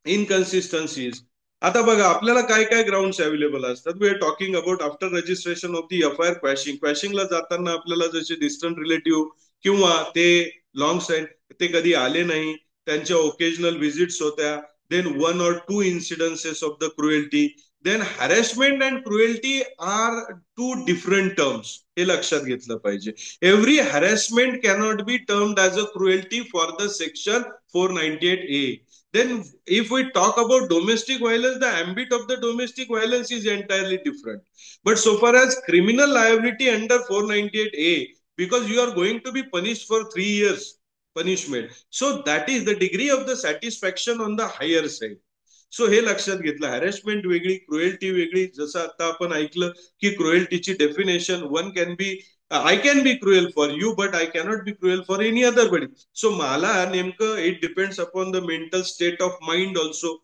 inconsistencies. आता बघा आपल्याला काय काय grounds available असतात. We are talking about after registration of the FIR quashing. क्वॅशिंगला जाताना आपल्याला जसे डिस्टंट रिलेटिव्ह किंवा ते लॉंग साईड ते कधी आले नाही, त्यांच्या ओकेजनल व्हिजिट्स होत्या, then 1 or 2 incidences of the cruelty, then harassment and cruelty are two different terms. हे लक्षात घेतलं पाहिजे. Every harassment cannot be termed as a cruelty for the section 498A. Then if we talk about domestic violence, the ambit of the domestic violence is entirely different. But so far as criminal liability under 498A, because you are going to be punished for 3 years punishment, so that is the degree of the satisfaction on the higher side. So हे लक्षात घेतलं. Harassment वेगळी, cruelty वेगळी. जसं आता आपण ऐकलं की क्रुएल्टीची definition one can be, I can be cruel for you but I cannot be cruel for any other body. So मला नेमकं it depends upon the mental state of mind also.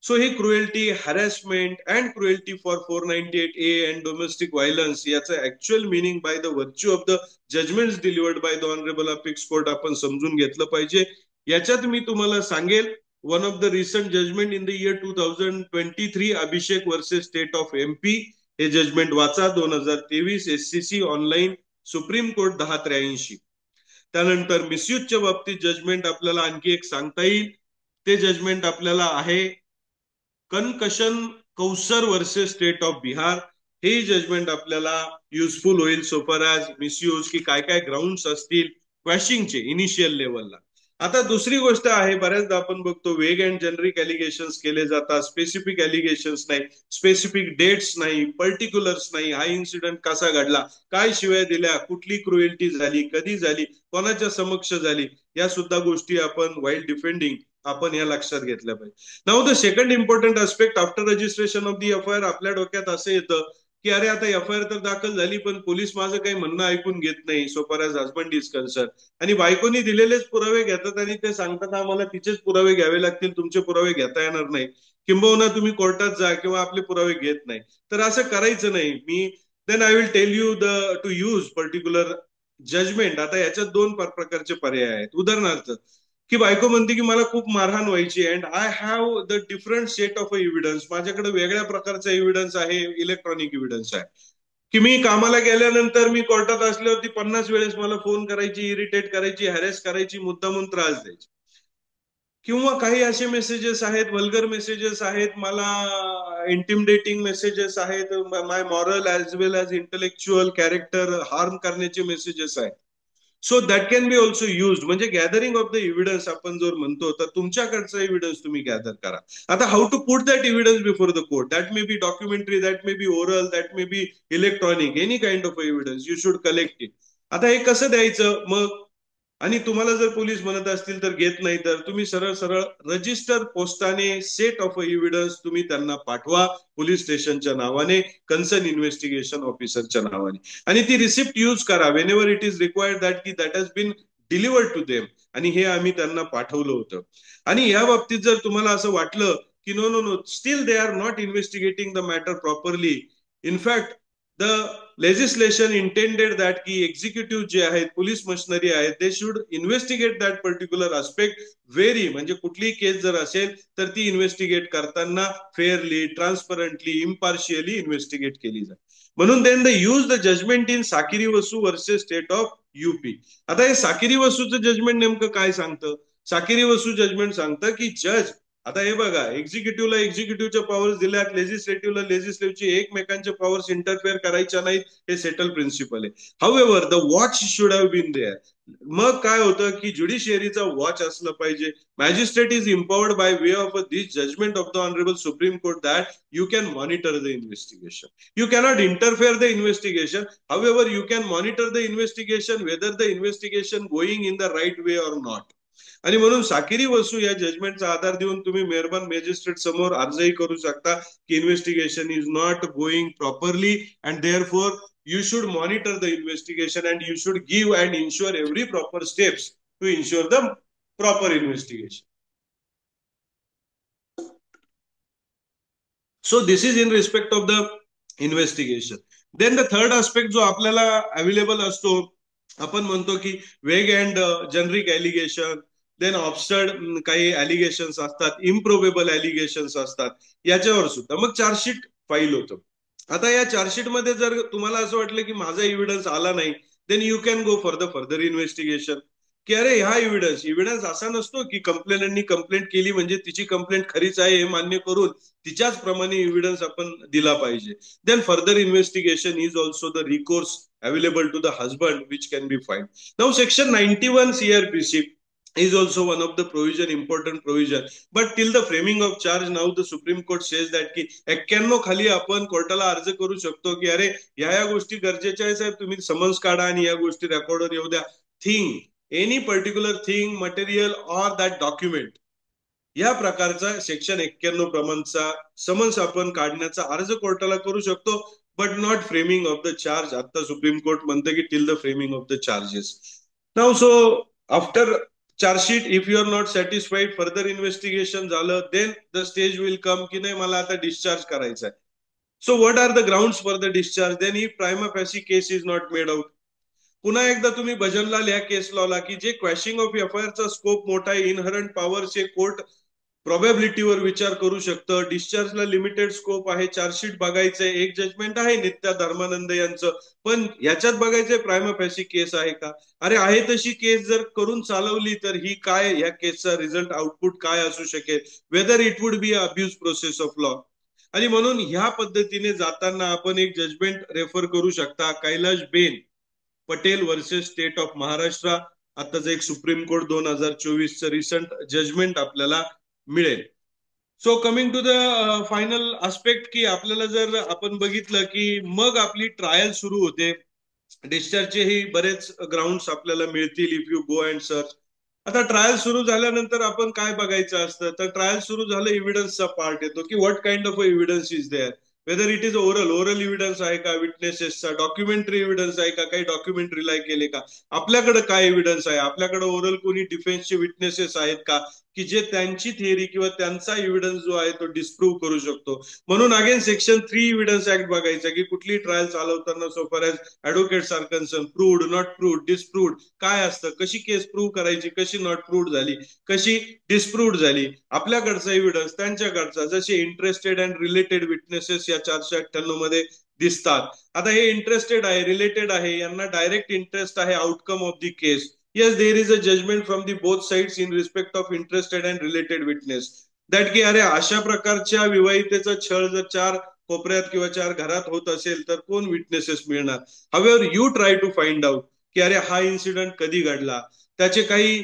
So ही cruelty, harassment and cruelty for 498A and domestic violence याचं actual meaning by the virtue of the judgments delivered by the honourable apex court आपण समजून घेतलं पाहिजे. याच्यात मी तुम्हाला सांगेल one of the recent judgment in the year 2023, Abhishek versus State of MP. हे judgement वाचा, 2023 SCC ऑनलाईन, सुप्रीम कोर्ट 1083. त्यानंतर मिसयूजच्या बाबतीत जजमेंट आपल्याला आणखी एक सांगता येईल. ते जजमेंट आपल्याला आहे concussion Kausar versus state of Bihar. हे जजमेंट आपल्याला युजफुल होईल सो फार ॲज मिसयूज की काय काय ग्राउंड्स असतील क्वॅशिंगचे इनिशियल लेवलला. आता दुसरी गोष्ट आहे, बऱ्याचदा आपण बघतो वेग अँड जेनरिक एलिगेशन्स केले जातात, स्पेसिफिक एलिगेशन्स नाही, स्पेसिफिक डेट्स नाही, पर्टिक्युलर्स नाही. हा इन्सिडेंट कसा घडला, काय शिवाय दिल्या, कुठली क्रुएल्टी झाली, कधी झाली, कोणाच्या समक्ष झाली, या सुद्धा गोष्टी आपण वाईल डिफेंडिंग आपण या लक्षात घेतल्या पाहिजे. Now the second important aspect after registration of the FIR, आपल्या डोक्यात असं येतं की अरे आता FIR तर दाखल झाली पण पोलीस माझं काही म्हणणं ऐकून घेत नाही सो फार ॲज हजबंड इज कन्सर्न, आणि बायकोनी दिलेलेच पुरावे घेतात आणि ते सांगतात आम्हाला तिचेच पुरावे घ्यावे लागतील, तुमचे पुरावे घेता येणार नाही, किंबहुना तुम्ही कोर्टात जा किंवा आपले पुरावे घेत नाही. तर असं करायचं नाही. मी then I will tell you to use particular judgement. आता याच्यात 2 प्रकारचे पर्याय आहेत. उदाहरणार्थ की बायको म्हणते की मला खूप मारहाण व्हायची and I have the different set of evidence, माझ्याकडे वेगळ्या प्रकारचा एव्हिडन्स आहे, इलेक्ट्रॉनिक एव्हिडन्स आहे, की मी कामाला गेल्यानंतर मी कोर्टात असल्यावरती 50 वेळेस मला फोन करायची, इरिटेट करायची, हॅरेस करायची, मुद्दामून त्रास द्यायची. किंवा काही असे मेसेजेस आहेत, वल्गर मेसेजेस आहेत, मला इंटिमिडेटिंग मेसेजेस आहेत, माय मॉरल ऍज वेल ऍज इंटेलेक्च्युअल कॅरेक्टर हार्म करण्याचे मेसेजेस आहेत. So that can be also use, म्हणजे गॅदरिंग ऑफ द एव्हिडन्स आपण जर म्हणतो तर तुमच्याकडचा एव्हिडन्स तुम्ही गॅदर करा. आता how to put that evidence before the court, that may be documentary, that may be oral, that may be electronic, any kind of evidence you should collect it. आता हे कसं द्यायचं मग, आणि तुम्हाला जर पोलीस म्हणत असतील तर घेत नाही तर तुम्ही सरळ सरळ रजिस्टर पोस्टाने सेट ऑफ एव्हिडन्स तुम्ही त्यांना पाठवा पोलीस स्टेशनच्या नावाने, कन्सर्न इन्व्हेस्टिगेशन ऑफिसरच्या नावाने, आणि ती रिसिप्ट यूज करा whenever it is required that की that has been delivered to them, आणि हे आम्ही त्यांना पाठवलं होतं. आणि या बाबतीत जर तुम्हाला असं वाटलं की no no no still they are not investigating the matter properly, in fact the legislation intended that की एक्झिक्युटिव्ह जे आहेत, पोलीस मशिनरी आहेत, they should investigate that particular aspect very, म्हणजे कुठलीही केस जर असेल तर ती इन्व्हेस्टिगेट करताना फेअरली, ट्रान्सपरंटली, इम्पार्शियली इन्व्हेस्टिगेट केली जाते. म्हणून then the use the judgment in Sakiri Vasu versus state of UP. आता हे साकिरी वसूचं जजमेंट नेमकं काय सांगतं? साकिरी वसू जजमेंट सांगतं की जज, आता हे बघा, एक्झिक्युटिव्हला एक्झिक्युटिव्हच्या पॉवर्स दिल्यात, लेजिस्लेटिव्हला लेजिस्लेटिव्हची एकमेकांच्या पॉवर्स इंटरफेअर करायच्या नाहीत, हे सेटल प्रिन्सिपल आहे. However the watch should have been there. मग काय होतं की ज्युडिशियरीचा वॉच असलं पाहिजे. Magistrate is empowered by way of this judgment of the honourable supreme court that you can monitor the investigation. You cannot interfere the investigation, however you can monitor the investigation whether the investigation going in the right way or not. आणि म्हणून साकिरी वसू या जजमेंटचा आधार देऊन तुम्ही मेहरबान magistrate समोर अर्जही करू शकता की investigation is not going properly and therefore you should monitor the investigation and you should give and ensure every proper steps to ensure the proper investigation. So this is in respect of the investigation. Then the third aspect जो आपल्याला available असतो, आपण म्हणतो की वेग and generic allegation, then ऑब्स्टर्ड काही allegations असतात, improbable allegations असतात, याच्यावर सुद्धा मग चार्जशीट फाईल होतं. आता या चार्जशीट मध्ये जर तुम्हाला असं वाटलं की माझा एव्हिडन्स आला नाही, then you can go for the further investigation, की अरे हा एव्हिडन्स असा नसतो की कंप्लेंटनी कंप्लेंट केली म्हणजे तिची कंप्लेंट खरीच आहे हे मान्य करून तिच्याच प्रमाणे एव्हिडन्स आपण दिला पाहिजे. Then further investigation is also the recourse available to the husband which can be find. Now section 91 CRPC is also one of the provision, important provision, but till the framing of charge now the Supreme Court says that की 91 खाली आपण कोर्टाला अर्ज करू शकतो की अरे या गोष्टी गरजेच्या आहे साहेब, तुम्ही समन्स काढा आणि या गोष्टी रेकॉर्डवर येऊ द्या. Thing, any particular thing, material or that document, या प्रकारचा सेक्शन 91 प्रमाणचा समन्स आपण काढण्याचा अर्ज कोर्टाला करू शकतो, but not framing of the charge. आता सुप्रीम कोर्ट म्हणते की till the framing of the charges. Now so after chargesheet if you are not satisfied, further investigation झालं, then the stage will come की नाही मला आता डिस्चार्ज करायचा आहे. So what are the grounds for the discharge? Then if prima facie case is not made out. पुन्हा एकदा तुम्ही भजनलाल या केस लावला की जे क्वॅशिंग ऑफ एफआयआरचा स्कोप मोठा आहे, इनहरंट पॉवरचे कोर्ट प्रोबॅबिलिटीवर विचार करू शकतं, डिस्चार्जला लिमिटेड स्कोप आहे, चार्जशीट बघायचंय, एक जजमेंट आहे नित्या धर्मानंद यांचं, पण याच्यात बघायचंय प्रायमा फॅसी केस आहे का? अरे आहे तशी केस जर करून चालवली तर ही काय, या केसचा रिझल्ट आउटपुट काय असू शकेल, whether it would be abuse process of law. आणि म्हणून ह्या पद्धतीने जाताना आपण एक जजमेंट रेफर करू शकता, Kailash ben Patel versus state of Maharashtra. आताच एक सुप्रीम कोर्ट 2024चं रिसंट जजमेंट आपल्याला मिळेल. So coming to the final aspect, की आपल्याला जर आपण बघितलं की मग आपली ट्रायल सुरू होते. डिस्चार्जचेही बरेच ग्राउंड्स आपल्याला मिळतील if you go and search. आता ट्रायल सुरू झाल्यानंतर आपण काय बघायचं असतं, तर ट्रायल सुरू झालं एव्हिडन्सचा पार्ट येतो की what kind of evidence is there, whether it is oral evidence आहे का विटनेसेसचा, डॉक्युमेंटरी एव्हिडन्स आहे का, काही डॉक्युमेंट रिलाय केले का, आपल्याकडे काय एव्हिडन्स आहे, आपल्याकडे ओरल कोणी डिफेन्सचे विटनेसेस आहेत का की जे त्यांची थिअरी किंवा त्यांचा एव्हिडन्स जो आहे तो डिस्प्रूव्ह करू शकतो. म्हणून अगेन सेक्शन 3 एव्हिडन्स ऍक्ट बघायचा की कुठली ट्रायल चालवताना so far as advocates are concern, proved, not proved, disproved काय असतं, कशी केस प्रूव्ह करायची, कशी नॉट प्रूव्ड झाली, कशी डिस्प्रूव्ड झाली, आपल्याकडचा एव्हिडन्स त्यांच्याकडचा, जसे इंटरेस्टेड अँड रिलेटेड विटनेसेस या 498 मध्ये दिसतात. आता हे इंटरेस्टेड आहे, रिलेटेड आहे, यांना डायरेक्ट इंटरेस्ट आहे outcome of the case. Yes, there is a judgment from the both sides in respect of interested and related witness. That की अरे अशा प्रकारच्या विवाहितेचा छळ जर 4 कोपऱ्यात किंवा 4 घरात होत असेल तर कोण विटनेसेस मिळणार. However you try to find out की अरे हा इन्सिडेंट कधी घडला, त्याचे काही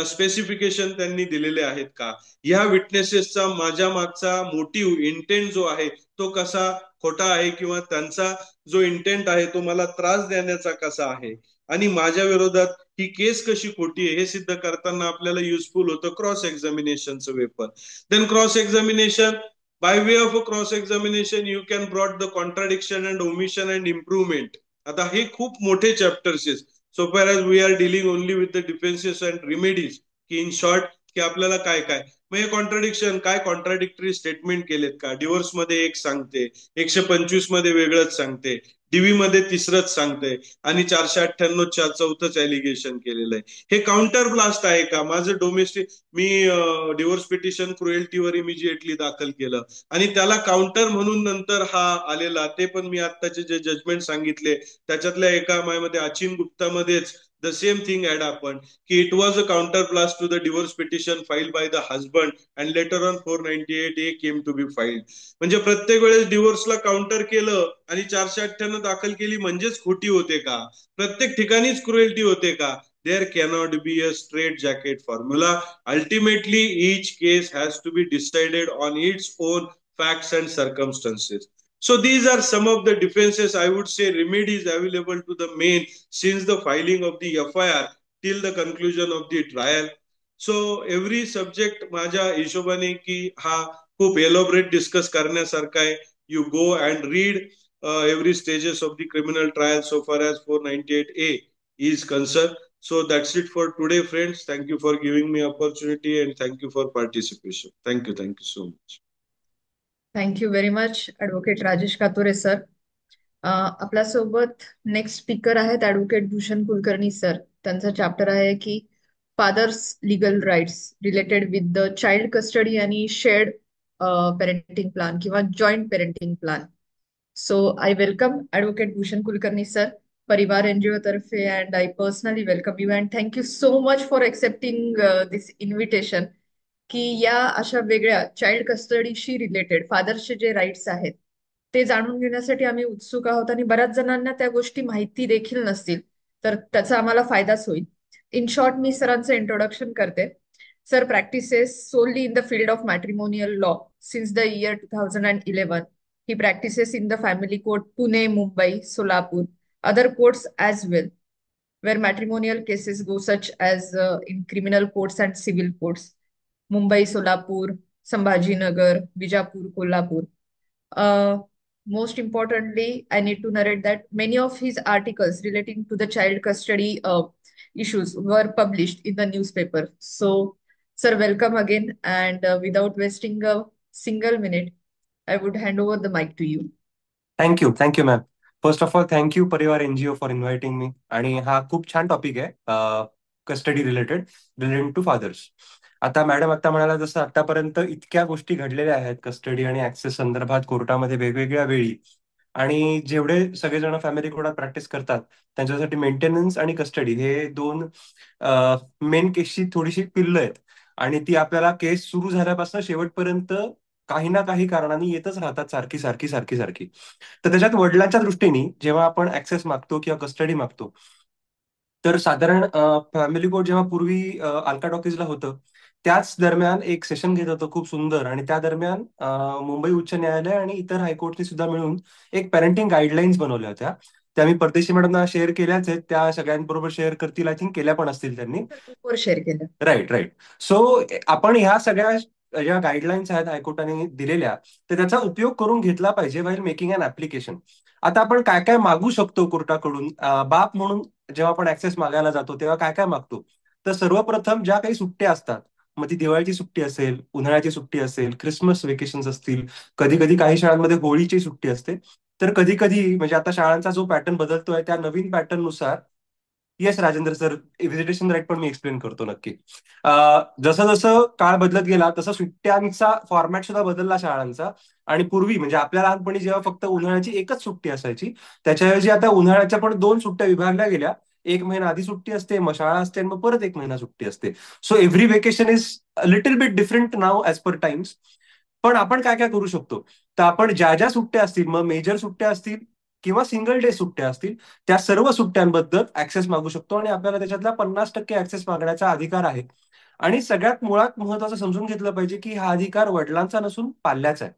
स्पेसिफिकेशन त्यांनी दिलेले आहेत का, ह्या विटनेसेसचा माझ्या मागचा मोटिव्ह इंटेंट जो आहे तो कसा खोटा आहे किंवा त्यांचा जो इंटेंट आहे तो मला त्रास देण्याचा कसा आहे, आणि माझ्या विरोधात ही केस कशी खोटी आहे हे सिद्ध करताना आपल्याला युजफुल होतं क्रॉस एक्झामिनेशनचं weapon. Then cross examination, by way of a cross examination you can brought the contradiction and omission and improvement. आता हे खूप मोठे चॅप्टर्स आहेत so far as we are dealing only with the defences and remedies, की in short की आपल्याला काय काय मग हे कॉन्ट्राडिक्शन काय, कॉन्ट्राडिक्टरी स्टेटमेंट केलेत का, डिव्होर्स मध्ये एक सांगते, 125 मध्ये वेगळंच सांगते, डीव्ही मध्ये तिसरंच सांगते, आणि 498 चौथंच एलिगेशन केलेलं आहे. हे काउंटर ब्लास्ट आहे का, माझं डोमेस्टिक मी डिव्होर्स पिटिशन क्रुएल्टीवर इमिजिएटली दाखल केलं आणि त्याला काउंटर म्हणून नंतर हा आलेला, ते पण मी आत्ताचे जे जजमेंट सांगितले त्याच्यातल्या एका मायामध्ये अचिन गुप्तामध्येच द सेम थिंग ऍड आपण की it was a counter blast to the divorce petition filed by the husband and later on 498A came to be filed. म्हणजे प्रत्येक वेळेस डिव्होर्सला काउंटर केलं आणि 498 दाखल केली म्हणजेच खोटी होते का, प्रत्येक ठिकाणीच क्रुएल्टी होते का. There cannot be a straight jacket formula. Ultimately each case has to be decided on its own facts and circumstances. So these are some of the defenses, I would say, remedies available to the main since the filing of the FIR till the conclusion of the trial. So every subject माझ्या हिशोबाने की हा खूप elaborate discuss करण्यासारखा आहे. You go and read every stages of the criminal trial so far as 498A is concerned. So that's it for today, friends. Thank you for giving me opportunity and thank you for participation. Thank you so much. Thank you very much advocate Rajesh Katore sir. आपल्यासोबत next speaker आहेत advocate Bhushan Kulkarni sir. त्यांचा chapter आहे की fathers legal rights related with the child custody आणि shared parenting plan किंवा joint parenting plan. So I welcome advocate Bhushan Kulkarni sir, Parivar NGO तर्फे, and I personally welcome you and thank you so much for accepting this invitation. की या अशा वेगळ्या child कस्टडीशी related फादर्सचे जे rights आहेत ते जाणून घेण्यासाठी आम्ही उत्सुक आहोत आणि बऱ्याच जणांना त्या गोष्टी माहिती देखील नसतील, तर त्याचा आम्हाला फायदाच होईल. इन शॉर्ट मी सरांचं इंट्रोडक्शन करते. Sir practices solely in the field of matrimonial law since the year 2011. He practices in the family court Pune, Mumbai, Solapur, other courts as well, where matrimonial cases go such as in criminal courts and civil courts. Mumbai, Solapur, Sambhajinagar, Bijapur, Kolhapur. Most importantly, I need to narrate that many of his articles relating to the child custody issues were published in the newspaper. So, sir, welcome again. And without wasting a single minute, I would hand over the mic to you. Thank you ma'am. First of all thank you परिवार NGO for inviting मी. आणि हा खूप छान topic आहे custody related to fathers. आता madam आता म्हणाला जसं आतापर्यंत इतक्या गोष्टी घडलेल्या आहेत कस्टडी आणि ऍक्सेस संदर्भात कोर्टामध्ये वेगवेगळ्या वेळी, आणि जेवढे सगळेजण फॅमिली कोर्टात प्रॅक्टिस करतात त्यांच्यासाठी मेंटेनन्स आणि कस्टडी हे दोन मेन केसची थोडीशी पिल्ल आहेत, आणि ती आपल्याला केस सुरू झाल्यापासून शेवटपर्यंत काही ना काही कारणाने येतच राहतात सारखी सारखी सारखी सारखी. तर त्याच्यात वडिलांच्या दृष्टीने जेव्हा आपण ऍक्सेस मागतो किंवा कस्टडी मागतो, तर साधारण फॅमिली कोर्ट जेव्हा पूर्वी आल्का टॉकीजला होतं त्याच दरम्यान एक सेशन घेत होतं खूप सुंदर, आणि त्या दरम्यान मुंबई उच्च न्यायालय आणि इतर हायकोर्टने सुद्धा मिळून एक पॅरेंटिंग गाईडलाईन्स बनवल्या होत्या. त्या मी परदेशी मॅडमना शेअर केल्याच आहेत, त्या सगळ्यांबरोबर शेअर करतील, आय थिंक केल्या पण असतील त्यांनी. शेअर केलं. राईट. सो आपण ह्या सगळ्या ज्या गाईडलाईन्स आहेत हायकोर्टाने दिलेल्या, तर त्याचा उपयोग करून घेतला पाहिजे वाईल मेकिंग अन ऍप्लिकेशन. आता आपण काय काय मागू शकतो कोर्टाकडून? बाप म्हणून जेव्हा आपण ऍक्सेस मागायला जातो तेव्हा काय काय मागतो? तर सर्वप्रथम ज्या काही सुट्ट्या असतात, मग ती दिवाळीची सुट्टी असेल, उन्हाळ्याची सुट्टी असेल, क्रिसमस वेकेशन असतील, कधी कधी काही शाळांमध्ये होळीची सुट्टी असते, तर कधी कधी म्हणजे आता शाळांचा जो पॅटर्न बदलतोय त्या नवीन पॅटर्न नुसार. Yes Rajendra sir, vegetation right पण मी एक्सप्लेन करतो नक्की. जसं जसं काळ बदलत गेला तसं सुट्ट्यांचा फॉर्मॅट सुद्धा बदलला शाळांचा. आणि पूर्वी म्हणजे आपल्या लहानपणी जेव्हा फक्त उन्हाळ्याची एकच सुट्टी असायची, त्याच्याऐवजी आता उन्हाळ्याच्या पण 2 सुट्ट्या विभागल्या गेल्या. 1 महिना आधी सुट्टी असते, मग शाळा असते, आणि मग परत 1 महिना सुट्टी असते. So every vacation is little bit different now as per times. पण आपण काय काय करू शकतो? तर आपण ज्या ज्या सुट्ट्या असतील, मग मेजर सुट्ट्या असतील किंवा सिंगल डे सुट्ट्या असतील, त्या सर्व सुट्ट्यांबद्दल ऍक्सेस मागू शकतो आणि आपल्याला त्याच्यातला 50% ऍक्सेस मागण्याचा अधिकार आहे. आणि सगळ्यात मुळात महत्वाचं समजून घेतलं पाहिजे की हा अधिकार वडिलांचा नसून पाल्याचा आहे.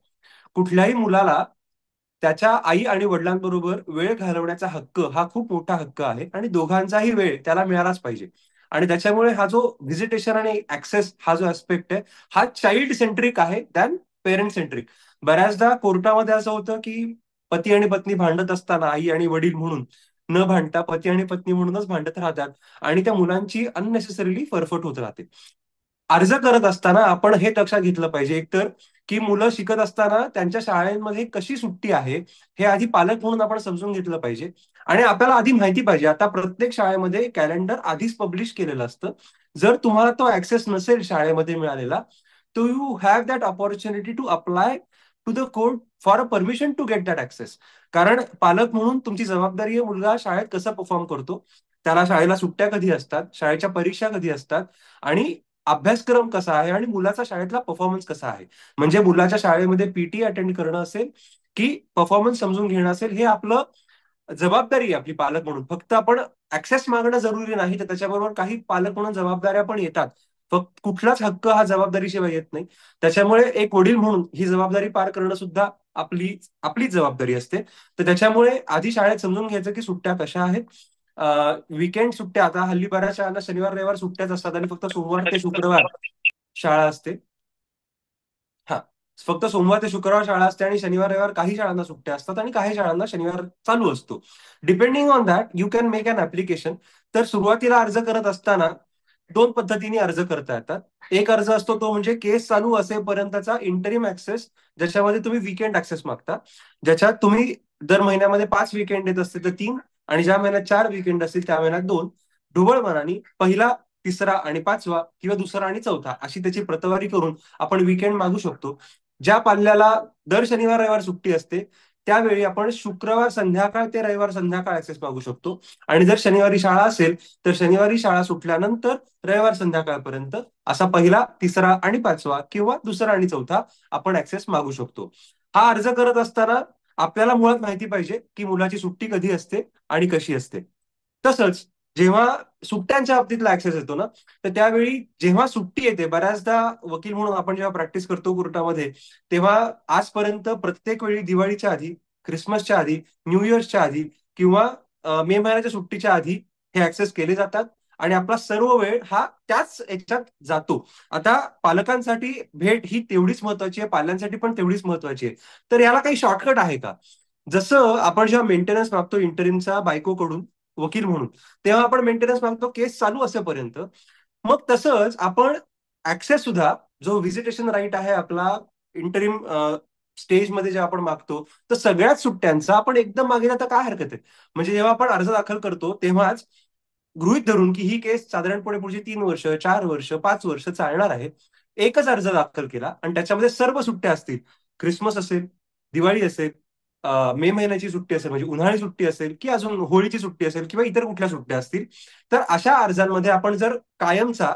कुठल्याही मुलाला त्याच्या आई आणि वडिलांबरोबर वेळ घालवण्याचा हक्क हा खूप मोठा हक्क आहे आणि दोघांचाही वेळ त्याला मिळालाच पाहिजे. आणि त्याच्यामुळे हा जो व्हिजिटेशन आणि ऍक्सेस हा जो ऍस्पेक्ट आहे, हा चाइल्ड सेंट्रिक आहे दॅन पेरेंट सेंट्रिक. बऱ्याचदा कोर्टामध्ये असं होतं की पती आणि पत्नी भांडत असताना आई आणि वडील म्हणून न भांडता पती आणि पत्नी म्हणूनच भांडत राहतात आणि त्या मुलांची अननेसेसरीली फरफट होत राहते. अर्ज करत असताना आपण हे लक्षात घेतलं पाहिजे एकतर की मुलं शिकत असताना त्यांच्या शाळेमध्ये कशी सुट्टी आहे हे आधी पालक म्हणून आपण समजून घेतलं पाहिजे. आणि आपल्याला आधी माहिती पाहिजे, आता प्रत्येक शाळेमध्ये कॅलेंडर आधीच पब्लिश केलेलं असतं. जर तुम्हाला तो ऍक्सेस नसेल शाळेमध्ये मिळालेला, तो you have that opportunity to apply to the court for a permission to get that access. कारण पालक म्हणून तुमची जबाबदारी आहे मुलगा शाळेत कसा परफॉर्म करतो, त्याला शाळेला सुट्ट्या कधी असतात, शाळेच्या परीक्षा कधी असतात, आणि अभ्यासक्रम कसा आहे, आणि मुलाचा शाळेतला परफॉर्मन्स कसा आहे. म्हणजे मुलाच्या शाळेमध्ये पीटी अटेंड करणं असेल की परफॉर्मन्स समजून घेणं असेल, हे आपलं जबाबदारी आहे आपली पालक म्हणून. फक्त आपण ऍक्सेस मागणं जरुरी नाही, तर त्याच्याबरोबर काही पालक म्हणून जबाबदाऱ्या पण येतात. फक्त कुठलाच हक्क हा जबाबदारीशिवाय येत नाही. त्याच्यामुळे एक वडील म्हणून ही जबाबदारी पार करणं सुद्धा आपलीच जबाबदारी असते. तर त्याच्यामुळे आधी शाळेत समजून घ्यायचं की सुट्ट्या कशा आहेत. विकेंड सुट्ट्या, आता हल्ली बऱ्याच शाळांना शनिवार रविवार सुट्ट्याच असतात आणि फक्त सोमवार ते शुक्रवार शाळा असते. हा, फक्त सोमवार ते शुक्रवार शाळा असते आणि शनिवार रविवार काही शाळांना सुट्ट्या असतात आणि काही शाळांना शनिवार चालू असतो. Depending on that you can make an application. तर सुरुवातीला अर्ज करत असताना 2 पद्धतीने अर्ज करता येतात. एक अर्ज असतो तो म्हणजे केस चालू असेपर्यंतचा इंटरिम ऍक्सेस, ज्याच्यामध्ये तुम्ही विकेंड ऍक्सेस मागता, ज्याच्यात तुम्ही दर महिन्यामध्ये 5 विकेंड येत असते तर 3, आणि ज्या महिन्यात 4 विकेंड असतील त्या महिन्यात 2, ढोबळ मनानी पहिला, तिसरा आणि 5वा किंवा दुसरा आणि चौथा अशी त्याची प्रतवारी करून आपण विकेंड मागू शकतो. ज्या पाल्याला दर शनिवार रविवार सुट्टी असते त्यावेळी आपण शुक्रवार संध्याकाळ ते रविवार संध्याकाळ ऍक्सेस मागू शकतो. आणि जर शनिवारी शाळा असेल तर शनिवारी शाळा सुटल्यानंतर रविवार संध्याकाळपर्यंत असा पहिला, तिसरा आणि 5वा किंवा दुसरा आणि चौथा आपण ऍक्सेस मागू शकतो. हा अर्ज करत असताना आपल्याला मुळात माहिती पाहिजे की मुलाची सुट्टी कधी असते आणि कशी असते. तसंच जेव्हा सुट्ट्यांच्या बाबतीतला ऍक्सेस येतो ना, तर त्यावेळी जेव्हा सुट्टी येते, बऱ्याचदा वकील म्हणून आपण जेव्हा प्रॅक्टिस करतो कोर्टामध्ये, तेव्हा आजपर्यंत प्रत्येक वेळी दिवाळीच्या आधी, क्रिसमसच्या आधी, न्यू इयर्सच्या आधी किंवा मे महिन्याच्या सुट्टीच्या आधी हे ऍक्सेस केले जातात आणि आपला सर्व वेळ हा त्याच याच्यात जातो. आता पालकांसाठी भेट ही तेवढीच महत्वाची आहे, पाल्यांसाठी पण तेवढीच महत्वाची आहे. तर याला काही शॉर्टकट आहे का? जसं आपण जेव्हा मेंटेनन्स मागतो इंटरिमचा बायकोकडून वकील म्हणून, तेव्हा आपण मेंटेनन्स मागतो केस चालू असेपर्यंत. मग तसंच आपण ऍक्सेस सुद्धा, जो व्हिजिटेशन राईट आहे आपला इंटरिम स्टेजमध्ये जे आपण मागतो, तर सगळ्याच सुट्ट्यांचा आपण एकदम मागितलं तर काय हरकत आहे? म्हणजे जेव्हा आपण अर्ज दाखल करतो तेव्हाच गृहीत धरून की ही केस साधारणपणे पुढची 3 वर्ष, 4 वर्ष, 5 वर्ष चालणार आहे, एकच अर्ज दाखल केला आणि त्याच्यामध्ये सर्व सुट्ट्या असतील, क्रिसमस असेल, दिवाळी असेल, मे महिन्याची सुट्टी असेल म्हणजे उन्हाळी सुट्टी असेल, की अजून होळीची सुट्टी असेल किंवा इतर कुठल्या सुट्ट्या असतील, तर अशा अर्जांमध्ये आपण जर कायमचा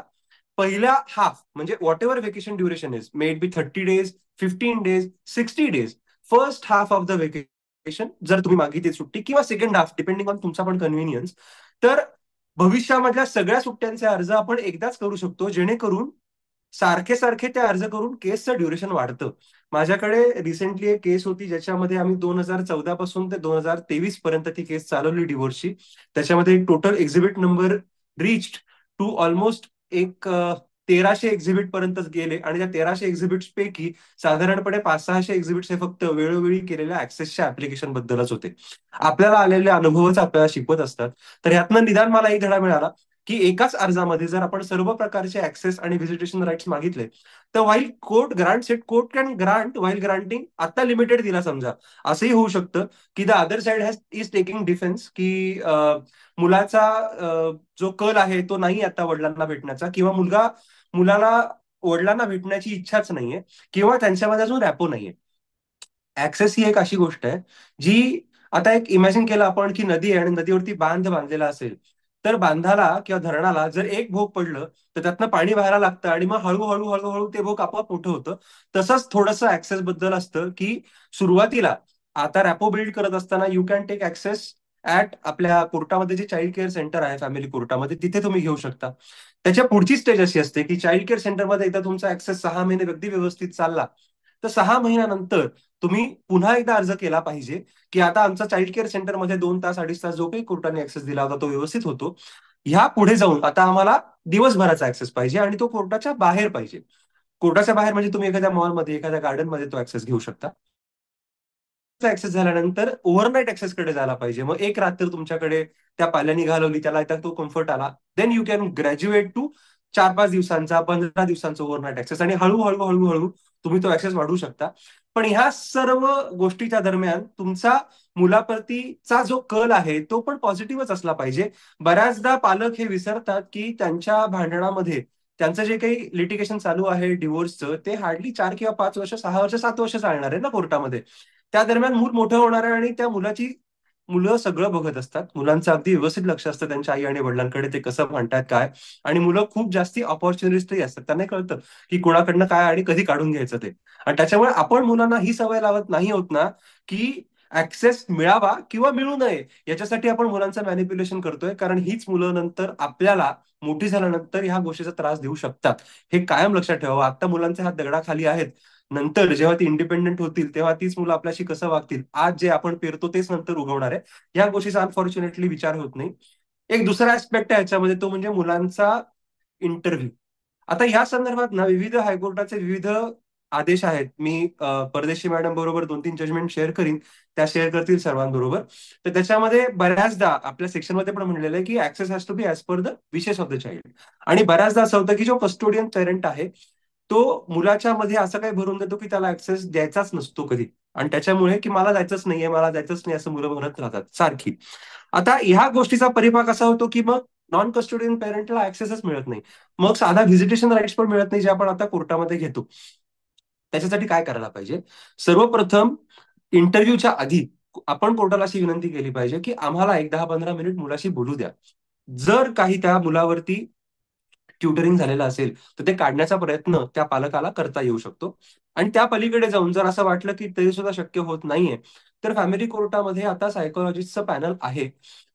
पहिल्या हाफ म्हणजे what ever vacation duration is, may it be 30 days, 15 days, 60 days, first half of the vacation जर तुम्ही मागितली सुट्टी किंवा सेकंड हाफ डिपेंडिंग ऑन तुमचा पण कन्व्हिनियन्स, तर भविष्यामधल्या सगळ्या सुट्ट्यांचे अर्ज आपण एकदाच करू शकतो, जेणेकरून सारखे सारखे ते अर्ज करून केसचं ड्युरेशन वाढतं. माझ्याकडे रिसेंटली एक केस होती ज्याच्यामध्ये आम्ही 2014 पासून ते 2023 पर्यंत ती केस चालवली डिवोर्सची. त्याच्यामध्ये total exhibit number reached to almost एक 1300 एक्झिबिट पर्यंत गेले आणि त्या 1300 एक्झिबिट्स पैकी साधारणपणे 500-600 एक्झिबिट्स हे फक्त वेळोवेळी केलेल्या ऍक्सेसच्या ऍप्लिकेशन बद्दलच होते. आपल्याला आलेले अनुभवच आपल्याला शिकवत असतात. तर ह्यातनं निदान मला एक धडा मिळाला की एकाच अर्जामध्ये जर आपण सर्व प्रकारचे ऍक्सेस आणि व्हिजिटेशन राईट्स मागितले तर while court grant set court can grant while granting आता लिमिटेड दिला समजा, असंही होऊ शकतं की the other side has is taking defence की मुलाचा जो कल आहे तो नाही आता वडिलांना भेटण्याचा, किंवा मुलाला वडिलांना भेटण्याची इच्छाच नाहीये, किंवा त्यांच्यामध्ये अजून रॅपो नाहीये. ऍक्सेस ही एक अशी गोष्ट आहे जी, आता एक इमॅजिन केलं आपण की नदी आहे आणि नदीवरती बांध बांधलेला असेल, तर बांधाला किंवा धरणाला जर एक भोग पडलं तर त्यातनं पाणी व्हायला लागतं आणि मग हळूहळू हळूहळू ते भोग आपोआप मोठं होतं. तसंच थोडंसं ऍक्सेस बद्दल असतं की सुरुवातीला आता रॅपो बिल्ड करत असताना you can take access at आपल्या कोर्टामध्ये जे चाइल्ड केअर सेंटर आहे फॅमिली कोर्टामध्ये, तिथे तुम्ही घेऊ शकता. त्याच्या पुढची स्टेज अशी असते की चाइल्ड केअर सेंटरमध्ये एकदा तुमचा ऍक्सेस 6 महिने अगदी व्यवस्थित चालला तर 6 महिन्यानंतर तुम्ही पुन्हा एकदा अर्ज केला पाहिजे की आता आमचा चाइल्ड केअर सेंटरमध्ये 2 तास 2.5 तास जो काही कोर्टाने ऍक्सेस दिला होता तो व्यवस्थित होतो. ह्या पुढे जाऊन आता आम्हाला दिवसभराचा ऍक्सेस पाहिजे आणि तो कोर्टाच्या बाहेर पाहिजे. कोर्टाच्या बाहेर म्हणजे तुम्ही एखाद्या मॉलमध्ये एखाद्या गार्डनमध्ये तो ऍक्सेस घेऊ शकता. ऍक्सेस झाल्यानंतर ओव्हरनाईट ऍक्सेसकडे जायला पाहिजे. मग एक रात्र तुमच्याकडे त्या पाल्याने घालवली, त्याला एकदा तो कम्फर्ट आला, then you can graduate to 4-5 दिवसांचा 15 दिवसांचा ओव्हरनाईट ऍक्सेस, आणि हळूहळू हळूहळू तुम्ही तो ऍक्सेस वाढवू शकता. पण ह्या सर्व गोष्टीच्या दरम्यान तुमचा मुलाप्रतीचा जो कल आहे तो पण पॉझिटिव्हच असला पाहिजे. बऱ्याचदा पालक हे विसरतात की त्यांच्या भांडणामध्ये त्यांचं जे काही लिटिगेशन चालू आहे डिव्होर्सचं, ते हार्डली 4 किंवा 5 वर्ष 6 वर्ष 7 वर्ष चालणार आहे ना कोर्टामध्ये. त्या दरम्यान मूल मोठं होणार आहे आणि त्या मुलं सगळं बघत असतात. मुलांचं अगदी व्यवस्थित लक्ष असतं त्यांच्या आई आणि वडिलांकडे, ते कसं म्हणतात काय. आणि मुलं खूप जास्ती ऑपॉर्च्युनिस्टही असतात, त्यांना कळतं की कोणाकडनं काय आणि कधी काढून घ्यायचं ते. आणि त्याच्यामुळे आपण मुलांना ही सवय लावत नाही होत ना की ऍक्सेस मिळावा किंवा मिळू नये, याच्यासाठी आपण मुलांचं मॅनिप्युलेशन करतोय. कारण हीच मुलं नंतर आपल्याला मोठी झाल्यानंतर ह्या गोष्टीचा त्रास देऊ शकतात. हे कायम लक्षात ठेवा. आता मुलांचे हात दगडाखाली आहेत, नंतर जेव्हा ती इंडिपेंडेंट होतील तेव्हा तीच मुलं आपल्याशी कसं वागतील, आज जे आपण पेरतो तेच नंतर उगवणार आहे. या गोष्टीचा अनफॉर्च्युनेटली विचार होत नाही. एक दुसरा ऍस्पेक्ट आहे याच्यामध्ये, तो म्हणजे मुलांचा इंटरव्ह्यू. आता या संदर्भात ना विविध हायकोर्टाचे विविध आदेश आहेत. मी परदेशी मॅडम बरोबर 2-3 जजमेंट शेअर करीन, त्या शेअर करतील सर्वांबरोबर. तर त्याच्यामध्ये बऱ्याचदा आपल्या सेक्शनमध्ये पण म्हणलेलं आहे की access has to be as per the wishes of the child. आणि बऱ्याचदा असं होतं की जो कस्टोडियन पेरेंट आहे तो मुलाच्या मध्ये असं काही भरून देतो की त्याला ऍक्सेस द्यायचाच नसतो कधी, आणि त्याच्यामुळे की मला जायचंच नाहीये मला जायचंच नाही असं मुलं म्हणत राहतात सारखी. आता ह्या गोष्टीचा परिपाक असा होतो की मग नॉन कस्टोडियन पेरेंटला ऍक्सेसच मिळत नाही, मग साधा व्हिजिटेशन राईट्स पण मिळत नाही जे आपण आता कोर्टामध्ये घेतो. त्याच्यासाठी काय करायला पाहिजे, सर्वप्रथम इंटरव्ह्यूच्या आधी आपण कोर्टाला अशी विनंती केली पाहिजे की आम्हाला एक 10-15 मिनिट मुलाशी बोलू द्या. जर काही त्या मुलावरती ट्युटरिंग झालेलं असेल तर ते काढण्याचा प्रयत्न त्या पालकाला करता येऊ शकतो. आणि त्या पलीकडे जाऊन जर असं वाटलं की तरी सुद्धा शक्य होत नाहीये तर फॅमिली कोर्टामध्ये आता सायकोलॉजिस्टचं पॅनल आहे.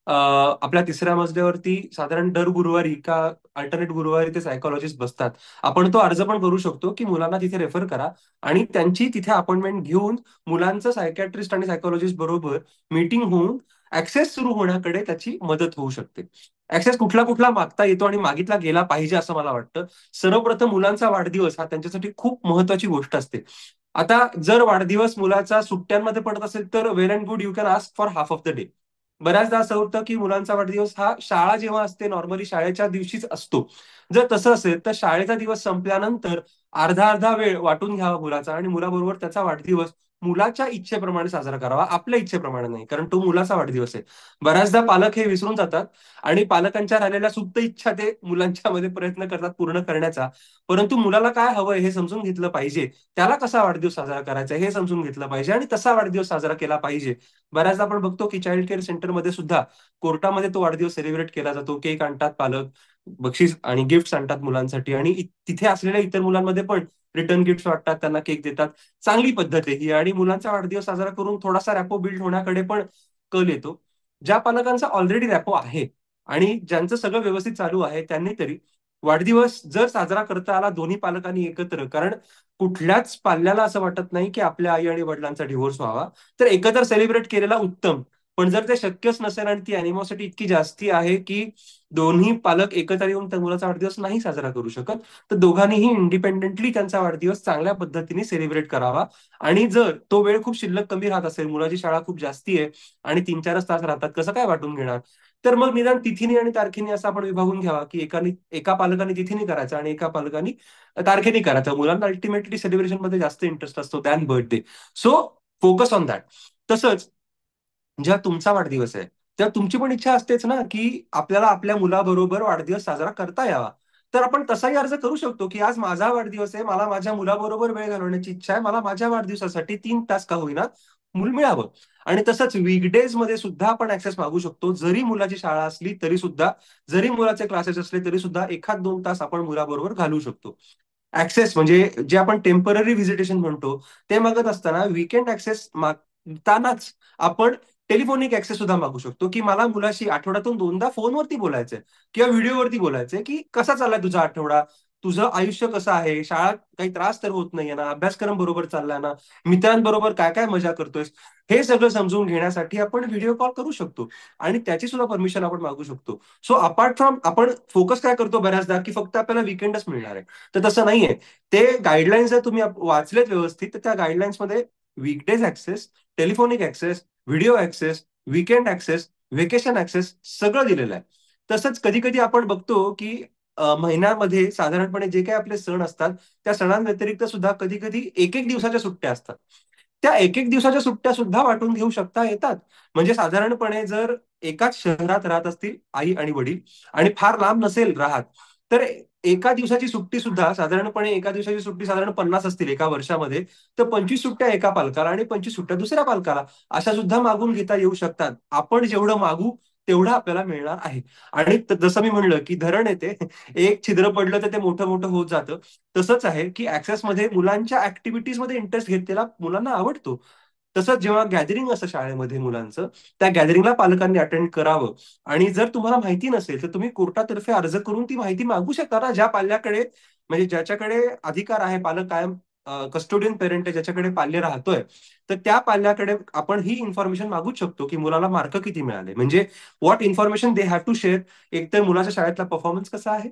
आपल्या 3ऱ्या मजल्यावरती साधारण दर गुरुवारी का अल्टरनेट गुरुवारी ते सायकोलॉजिस्ट बसतात. आपण तो अर्ज पण करू शकतो की मुलांना तिथे रेफर करा आणि त्यांची तिथे अपॉइंटमेंट घेऊन मुलांचं सायकॅट्रिस्ट आणि सायकोलॉजिस्ट बरोबर मीटिंग होऊन ऍक्सेस सुरू होण्याकडे त्याची मदत होऊ शकते. ऍक्सेस कुठला कुठला मागता येतो आणि मागितला गेला पाहिजे असं मला वाटतं. सर्वप्रथम मुलांचा वाढदिवस हा त्यांच्यासाठी खूप महत्वाची गोष्ट असते. आता जर वाढदिवस मुलाचा सुट्ट्यांमध्ये पडत असेल तर well and good, you can ask for half of the day. बऱ्याचदा असं होतं की मुलांचा वाढदिवस हा शाळा जेव्हा असते नॉर्मली शाळेच्या दिवशीच असतो. जर तसं असेल तर शाळेचा दिवस संपल्यानंतर अर्धा अर्धा वेळ वाटून घ्यावा मुलाचा आणि मुलाबरोबर त्याचा वाढदिवस मुलाच्या इच्छेप्रमाणे साजरा करावा, आपल्या इच्छेप्रमाणे नाही, कारण तो मुलाचा वाढदिवस आहे. बऱ्याचदा पालक हे विसरून जातात आणि पालकांच्या राहिलेल्या सुप्त इच्छा ते मुलांच्या मध्ये प्रयत्न करतात पूर्ण करण्याचा. परंतु मुलाला काय हवंय हे समजून घेतलं पाहिजे, त्याला कसा वाढदिवस साजरा करायचा हे समजून घेतलं पाहिजे आणि तसा वाढदिवस साजरा केला पाहिजे. बऱ्याचदा आपण बघतो की चाइल्ड केअर सेंटरमध्ये सुद्धा कोर्टामध्ये तो वाढदिवस सेलिब्रेट केला जातो. केक आणतात पालक, बक्षीस आणि गिफ्ट आणतात मुलांसाठी, आणि तिथे असलेल्या इतर मुलांमध्ये पण रिटर्न गिफ्ट वाटतात, त्यांना केक देतात. चांगली पद्धत आहे ही, आणि मुलांचा वाढदिवस साजरा करून थोडासा रॅपो बिल्ड होण्याकडे पण कल येतो. ज्या पालकांचा ऑलरेडी रॅपो आहे आणि ज्यांचं सगळं व्यवस्थित चालू आहे त्यांनी तरी वाढदिवस जर साजरा करता आला दोन्ही पालकांनी एकत्र, कारण कुठल्याच पाल्याला असं वाटत नाही की आपल्या आई आणि वडिलांचा डिव्होर्स व्हावा, तर एकत्र सेलिब्रेट केलेला उत्तम. पण जर ते शक्यच नसेल आणि ती अॅनिमॉसिटी इतकी जास्ती आहे की दोन्ही पालक एकत्र येऊन त्या मुलाचा वाढदिवस नाही साजरा करू शकत, तर दोघांनीही इंडिपेंडेंटली त्यांचा वाढदिवस चांगल्या पद्धतीने सेलिब्रेट करावा. आणि जर तो वेळ खूप शिल्लक कमी राहत असेल, मुलाची शाळा खूप जास्ती आहे आणि 3-4 तास राहतात, कसं काय वाटून घेणार, तर मग निदान तिथीने आणि तारखेने असं आपण विभागून घ्यावा की एका पालकाने तिथीने करायचं आणि एका पालकाने तारखेने करायचं. मुलांना अल्टिमेटली सेलिब्रेशन मध्ये जास्त इंटरेस्ट असतो than birthday. So focus on that. तसंच जेव्हा तुमचा वाढदिवस आहे तेव्हा तुमची पण इच्छा असतेच ना की आपल्याला आपल्या मुलाबरोबर वाढदिवस साजरा करता यावा. तर आपण तसाही अर्ज करू शकतो की आज माझा वाढदिवस आहे, मला माझ्या मुलाबरोबर वेळ घालवण्याची इच्छा आहे, मला माझ्या वाढदिवसासाठी 3 तास का होईना मूल मिळावं. आणि तसंच वीकडेज मध्ये सुद्धा आपण ऍक्सेस मागू शकतो. जरी मुलाची शाळा असली तरी सुद्धा, जरी मुलाचे क्लासेस असले तरी सुद्धा 1-2 तास आपण मुलाबरोबर घालवू शकतो. ऍक्सेस म्हणजे जे आपण टेम्पररी व्हिजिटेशन म्हणतो ते मागत असताना वीकेंड ऍक्सेस मागतानाच आपण टेलिफोनिक ऍक्सेस सुद्धा मागू शकतो की मला मुलाशी आठवड्यातून 2दा फोनवरती बोलायचंय किंवा व्हिडिओवरती बोलायचंय की कसा चाललाय तुझा आठवडा, तुझं आयुष्य कसं आहे, शाळा काही त्रास तर होत नाहीये ना, अभ्यासक्रम बरोबर चाललाय ना, मित्रांबरोबर काय काय मजा करतोयस, हे सगळं समजून घेण्यासाठी आपण व्हिडिओ कॉल करू शकतो आणि त्याची सुद्धा परमिशन आपण मागू शकतो. सो अपार्ट फ्रॉम आपण फोकस काय करतो बऱ्याचदा की फक्त आपल्याला वीकेंडच मिळणार आहे, तर तसं नाहीये. ते गाईडलाईन्स जर तुम्ही वाचलेत व्यवस्थित तर त्या गाईडलाईन्स मध्ये weekdays access, telephonic access, video access, weekend access, vacation access सगळं दिलेलं आहे. तसंच कधी कधी आपण बघतो की महिन्यामध्ये साधारणपणे जे काही आपले सण असतात त्या सणांव्यतिरिक्त सुद्धा कधी कधी एक एक दिवसाच्या सुट्ट्या असतात. त्या एक एक दिवसाच्या सुट्ट्या सुद्धा वाटून घेऊ शकता येतात. म्हणजे साधारणपणे जर एकाच शहरात राहत असतील आई आणि वडील आणि फार लांब नसेल राहत, तर एका दिवसाची सुट्टी सुद्धा साधारणपणे एका दिवसाची सुट्टी साधारण 50 असतील एका वर्षामध्ये, तर 25 सुट्ट्या एका पालकाला आणि 25 सुट्ट्या दुसऱ्या पालकाला अशा सुद्धा मागून घेता येऊ शकतात. आपण जेवढं मागू तेवढं आपल्याला मिळणार आहे. आणि जसं मी म्हणलं की धरण येते, एक छिद्र पडलं तर ते मोठं मोठं होत जातं. तसंच आहे की ऍक्सेसमध्ये मुलांच्या ऍक्टिव्हिटीजमध्ये इंटरेस्ट घेतलेला मुलांना आवडतो. तसंच जेव्हा गॅदरिंग असतं शाळेमध्ये मुलांचं, त्या गॅदरिंगला पालकांनी अटेंड करावं. आणि जर तुम्हाला माहिती नसेल तर तुम्ही कोर्टातर्फे अर्ज करून ती माहिती मागू शकता ना, ज्या पाल्याकडे म्हणजे ज्याच्याकडे अधिकार आहे, पालक कायम कस्टोडियन पेरेंट आहे ज्याच्याकडे पाल्य राहतोय, तर त्या पाल्याकडे आपण ही इन्फॉर्मेशन मागूच शकतो की मुलाला मार्क किती मिळाले, म्हणजे what information they have to share. एकतर मुलाच्या शाळेतला परफॉर्मन्स कसा आहे,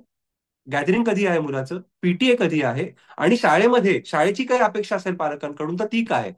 गॅदरिंग कधी आहे मुलाचं, पीटीए कधी आहे, आणि शाळेमध्ये शाळेची काही अपेक्षा असेल पालकांकडून तर ती काय.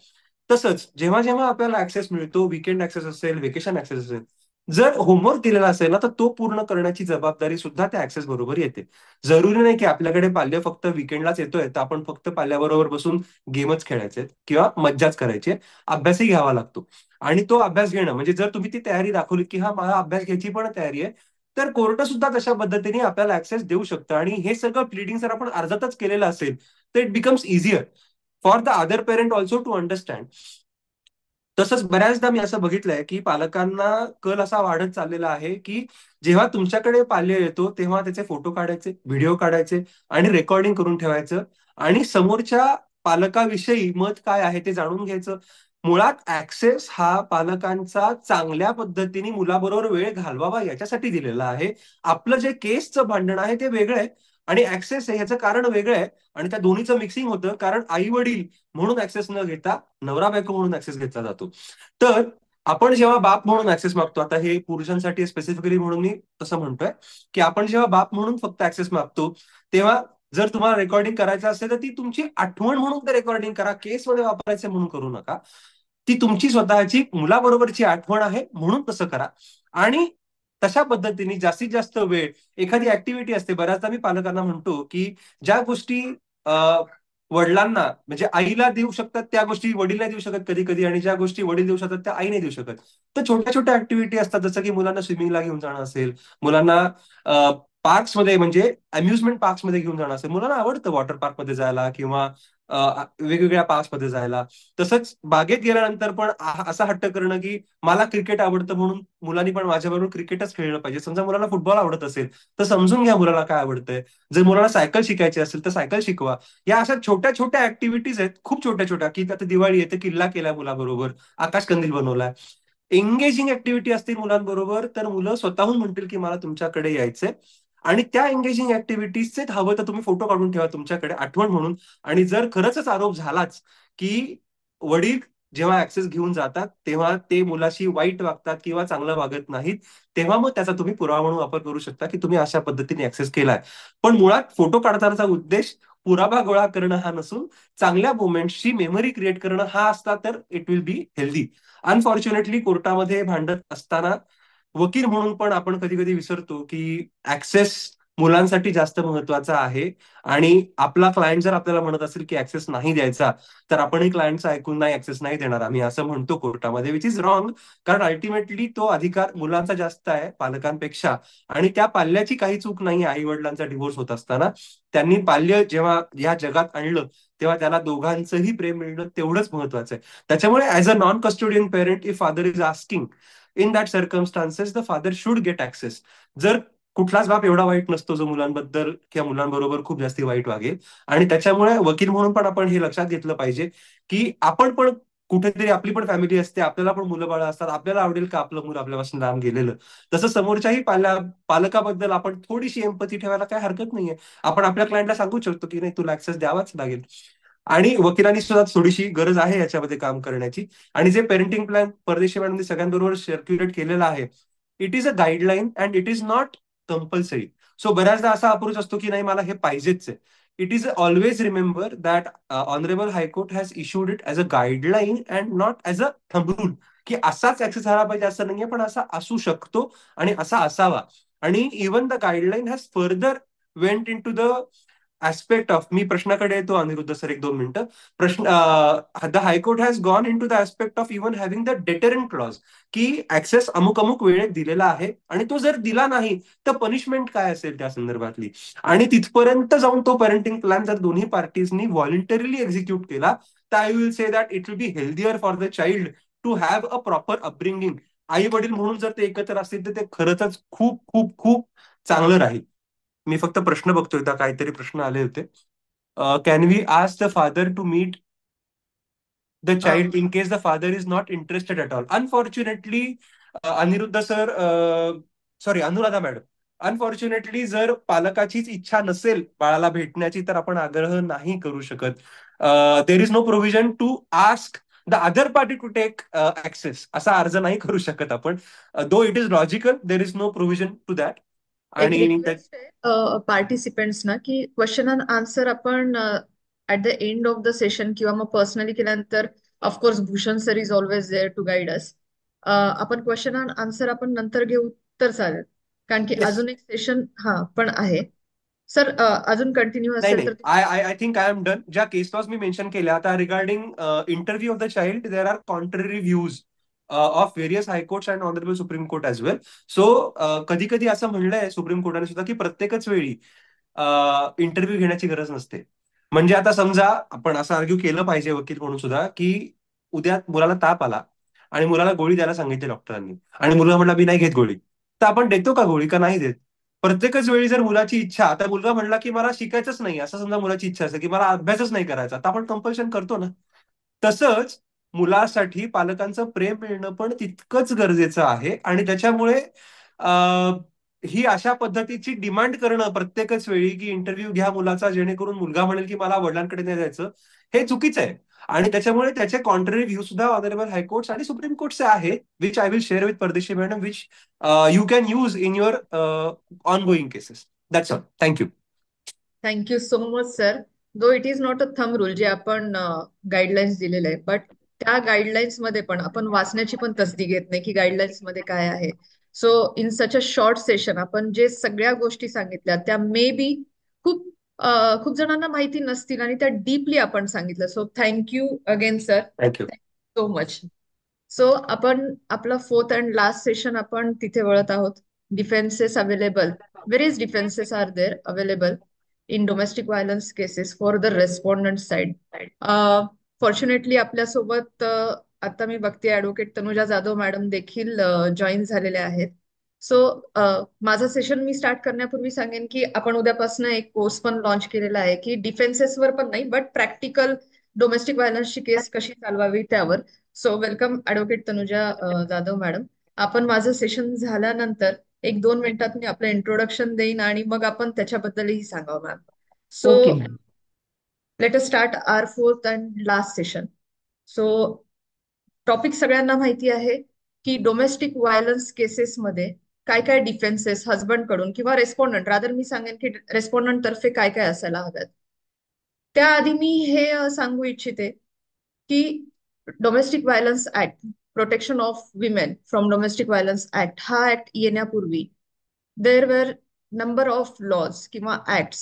तसंच जेव्हा जेव्हा आपल्याला ऍक्सेस मिळतो, वीकेंड ऍक्सेस असेल, व्हेकेशन ऍक्सेस असेल, जर होमवर्क दिलेला असेल ना तर तो पूर्ण करण्याची जबाबदारी सुद्धा त्या ऍक्सेस बरोबर येते. जरुरी नाही की आपल्याकडे पाल्य फक्त विकेंडलाच येतोय तर आपण फक्त पाल्याबरोबर बसून गेमच खेळायचे किंवा मज्जाच करायची. अभ्यासही घ्यावा लागतो. आणि तो अभ्यास घेणं म्हणजे जर तुम्ही ती तयारी दाखवली की हा मला अभ्यास घ्यायची पण तयारी आहे, तर कोर्ट सुद्धा तशा पद्धतीने आपल्याला ऍक्सेस देऊ शकतं. आणि हे सगळं प्लिडिंग जर आपण अर्जातच केलेलं असेल तर it becomes easier for the other parent also to understand. तसंच बऱ्याचदा मी असं बघितलंय की पालकांना कल असा वाढत चाललेला आहे की जेव्हा तुमच्याकडे पाल्य येतो तेव्हा त्याचे फोटो काढायचे, व्हिडिओ काढायचे आणि रेकॉर्डिंग करून ठेवायचं आणि समोरच्या पालकाविषयी मत काय आहे ते जाणून घ्यायचं. मुळात ऍक्सेस हा पालकांचा चांगल्या पद्धतीने मुलाबरोबर वेळ घालवावा याच्यासाठी दिलेला आहे. आपलं जे केसचं भांडण आहे ते वेगळं आहे आणि ऍक्सेस आहे ह्याचं कारण वेगळं आहे. आणि त्या दोन्हीचं मिक्सिंग होतं कारण आई वडील म्हणून ऍक्सेस न घेता नवरा बायको म्हणून ऍक्सेस घेतला जातो. तर आपण जेव्हा बाप म्हणून ऍक्सेस मागतो, आता हे पुरुषांसाठी स्पेसिफिकली म्हणून मी तसं म्हणतोय की आपण जेव्हा बाप म्हणून फक्त ऍक्सेस मागतो तेव्हा जर तुम्हाला रेकॉर्डिंग करायचं असेल तर ती तुमची आठवण म्हणून ते रेकॉर्डिंग करा, केसमध्ये वापरायचं म्हणून करू नका. ती तुमची स्वतःची मुलाबरोबरची आठवण आहे म्हणून तसं करा. आणि तशा पद्धतीने जास्तीत जास्त वेळ एखादी ऍक्टिव्हिटी असते. बऱ्याचदा मी पालकांना म्हणतो की ज्या गोष्टी वडिलांना म्हणजे आईला देऊ शकतात त्या गोष्टी वडील नाही देऊ शकत कधी कधी, आणि ज्या गोष्टी वडील देऊ शकतात त्या आई नाही देऊ शकत. तर छोट्या छोट्या ऍक्टिव्हिटी असतात, जसं की मुलांना स्विमिंगला घेऊन जाणं असेल, मुलांना पार्क्समध्ये म्हणजे अम्युजमेंट पार्क्समध्ये घेऊन जाणं असेल, मुलांना आवडतं वॉटर पार्कमध्ये जायला किंवा वेगवेगळ्या पार्क्समध्ये जायला. तसंच बागेत गेल्यानंतर पण असा हट्ट करणं की मला क्रिकेट आवडतं म्हणून मुलांनी पण माझ्याबरोबर क्रिकेटच खेळलं पाहिजे. समजा मुलाला फुटबॉल आवडत असेल तर समजून घ्या मुलाला काय आवडतंय. जर मुलाला सायकल शिकायची असेल तर सायकल शिकवा. या अशा छोट्या छोट्या ऍक्टिव्हिटीज आहेत, खूप छोट्या छोट्या, की आता दिवाळी येते, किल्ला केलाय मुलाबरोबर, आकाश कंदील बनवलाय. एंगेजिंग ऍक्टिव्हिटी असतील मुलांबरोबर तर मुलं स्वतःहून म्हणतील की मला तुमच्याकडे यायचंय. आणि त्या एंगेजिंग ऍक्टिव्हिटीजचे हवं तर तुम्ही फोटो काढून ठेवा तुमच्याकडे आठवण म्हणून. आणि जर खरंच आरोप झालाच की वडील जेव्हा ऍक्सेस घेऊन जातात तेव्हा ते मुलाशी वाईट वागतात किंवा चांगलं वागत नाहीत, तेव्हा मग त्याचा तुम्ही पुरावा म्हणून वापर करू शकता की तुम्ही अशा पद्धतीने ऍक्सेस केलाय. पण मुळात फोटो काढतानाचा उद्देश पुरावा गोळा करणं हा नसून चांगल्या मोमेंट्सची मेमरी क्रिएट करणं हा असता तर it will be healthy. Unfortunately कोर्टामध्ये भांडत असताना वकील म्हणून पण आपण कधी कधी विसरतो की ऍक्सेस मुलांसाठी जास्त महत्वाचा आहे. आणि आपला क्लायंट जर आपल्याला म्हणत असेल की ऍक्सेस नाही द्यायचा, तर आपणही क्लायंटचं ऐकून नाही ऍक्सेस नाही देणार आम्ही असं म्हणतो कोर्टामध्ये, विच इज रॉंग. कारण अल्टिमेटली तो अधिकार मुलांचा जास्त आहे पालकांपेक्षा. आणि त्या पाल्याची काही चूक नाही आई वडिलांचा डिव्होर्स होत असताना. त्यांनी पाल्य जेव्हा या जगात आणलं तेव्हा त्याला दोघांचंही प्रेम मिळणं तेवढंच महत्वाचं आहे. त्याच्यामुळे as a non custodian parent if father is asking, in that circumstances the father should get access. जर कुठलाच बाप एवढा वाईट नसतो जो मुलांबद्दल किंवा मुलांबरोबर खूप जास्ती वाईट वागेल. आणि त्याच्यामुळे वकील म्हणून पण आपण हे लक्षात घेतलं पाहिजे की आपण पण कुठेतरी आपली पण फॅमिली असते, आपल्याला पण मुलं बाळ असतात, आपल्याला आवडेल का आपलं मुलं आपल्यापासून लांब गेलेलं. तसं समोरच्याही पालकाबद्दल आपण थोडीशी एम्पथी ठेवायला काय हरकत नाहीये. आपण आपल्या क्लायंटला सांगू शकतो की नाही तुला ऍक्सेस द्यावाच लागेल. आणि वकिलांनी सुद्धा थोडीशी गरज आहे याच्यामध्ये काम करण्याची. आणि जे पेरेंटिंग प्लॅन परदेशी मॅडमने सगळ्यांबरोबर सर्क्युलेट केलेला आहे, it is a guideline and it is not compulsory. So बऱ्याचदा असा अप्रोच असतो की नाही मला हे पाहिजेच आहे. It is always remember that honourable high court has issued it as a guideline and not as a thumb rule, की असाच ऍक्सेस झाला पाहिजे असं नाहीये, पण असा असू शकतो आणि असा असावा. आणि even the guideline has further went into the aspect of, मी प्रश्नाकडे येतो अनिरुद्ध सर एक दोन मिनिटं. The high court has gone into the aspect of even having the deterrent clause, की ऍक्सेस अमुक अमुक वेळेत दिलेला आहे आणि तो जर दिला नाही तर पनिशमेंट काय असेल त्या संदर्भातली. आणि तिथपर्यंत जाऊन तो पेरेंटिंग प्लॅन जर दोन्ही पार्टीजनी व्हॉलंटरीली एक्झिक्यूट केला तर I will say that it will be healthier for the child to have a proper upbringing. आई वडील म्हणून जर ते एकत्र असतील तर ते खरंच खूप खूप खूप चांगलं राहील. मी फक्त प्रश्न बघतोय, तर काहीतरी प्रश्न आले होते. Can we ask the father to meet the child in case the father is not interested at all? Unfortunately Aniruddha sir, sorry Anuradha madam, unfortunately जर पालकाचीच इच्छा नसेल बाळाला भेटण्याची तर आपण आग्रह नाही करू शकत. There is no provision to ask the other party to take access, असा अर्ज नाही करू शकत आपण. Though it is logical, there is no provision to that. एक आणि रिक्वेस्ट आहे पार्टिसिपेंट्स ना, की क्वेश्चन अँड आन्सर आपण at the end of the session किंवा मग पर्सनली केल्यानंतर, of course Bhushan sir is always there to guide us. आपण क्वेश्चन अँड आन्सर आपण नंतर घेऊ तर चालेल, कारण की येस, अजून एक सेशन हा पण आहे. सर अजून कंटिन्यू नाही असेल नाही, तर I I I think I am done. ज्या केस लॉज मी मेन्शन केल्या आता regarding interview of the child, there are contrary views of various high courts and honourable supreme court as well. So कधी कधी असं म्हणलंय सुप्रीम कोर्टाने सुद्धा की प्रत्येकच वेळी इंटरव्ह्यू घेण्याची गरज नसते. म्हणजे आता समजा आपण असं आर्ग्यू केलं पाहिजे वकील म्हणून सुद्धा की उद्या मुलाला ताप आला आणि मुलाला गोळी द्यायला सांगितली डॉक्टरांनी आणि मुलगा म्हणला मी नाही घेत गोळी, तर आपण देतो का गोळी का नाही देत? प्रत्येकच वेळी जर मुलाची इच्छा, आता मुलगा म्हणला की मला शिकायचंच नाही, असं समजा मुलाची इच्छा असेल की मला अभ्यासच नाही करायचा, तर आपण कंपल्शन करतो ना. तसंच मुलासाठी पालकांचं प्रेम मिळणं पण तितकंच गरजेचं आहे. आणि त्याच्यामुळे ही अशा पद्धतीची डिमांड करणं प्रत्येकच वेळी की इंटरव्ह्यू घ्या मुलाचा जेणेकरून मुलगा म्हणेल की मला वडिलांकडे नाही जायचं, हे चुकीचं आहे. आणि त्याच्यामुळे त्याचे कॉन्ट्ररी व्ह्यू सुद्धा ऑनरेबल हायकोर्ट्स आणि सुप्रीम कोर्टचे आहे, which I will share with Pardeshi madam, which you can use in your ongoing cases. That's all. Thank you. Thank you so much sir. Though it is not a thumb rule जे आपण guidelines दिलेले आहे, but त्या guidelines मध्ये पण आपण वाचण्याची पण तसदी घेत नाही की गाईडलाईन्स मध्ये काय आहे. So in such a short session आपण जे सगळ्या गोष्टी सांगितल्या त्या मे बी खूप खूप जणांना माहिती नसतील आणि त्या डीपली आपण सांगितलं. So thank you again sir, thank you. So much. So आपण आपला फोर्थ अँड लास्ट सेशन आपण तिथे वळत आहोत. Defences available, various defences are there available in domestic violence cases for the respondent side. Fortunately आपल्यासोबत आता मी बघते ऍडव्होकेट तनुजा जाधव मॅडम देखील जॉईन झालेले आहेत. सो माझं सेशन मी स्टार्ट करण्यापूर्वी सांगेन की आपण उद्यापासून एक कोर्स पण लॉन्च केलेला आहे की डिफेन्सेसवर पण नाही बट प्रॅक्टिकल डोमेस्टिक व्हायलन्सची केस कशी चालवावी त्यावर. So welcome advocate Tanuja Jadhav madam. आपण माझं सेशन झाल्यानंतर एक दोन मिनिटात मी आपलं इंट्रोडक्शन देईन आणि मग आपण त्याच्याबद्दलही सांगावं ma'am. So okay. let us start our fourth and last session. So topic सगळ्यांना माहिती आहे की डोमेस्टिक व्हायलन्स केसेसमध्ये काय काय डिफेन्सेस हजबंड कडून किंवा रेस्पॉन्डंट, रादर मी सांगेन की रेस्पॉन्डंट तर्फे काय काय असायला हव्यात. त्याआधी मी हे सांगू इच्छिते की domestic violence act, protection of women from domestic violence act, हा ऍक्ट येण्यापूर्वी there were number of laws किंवा acts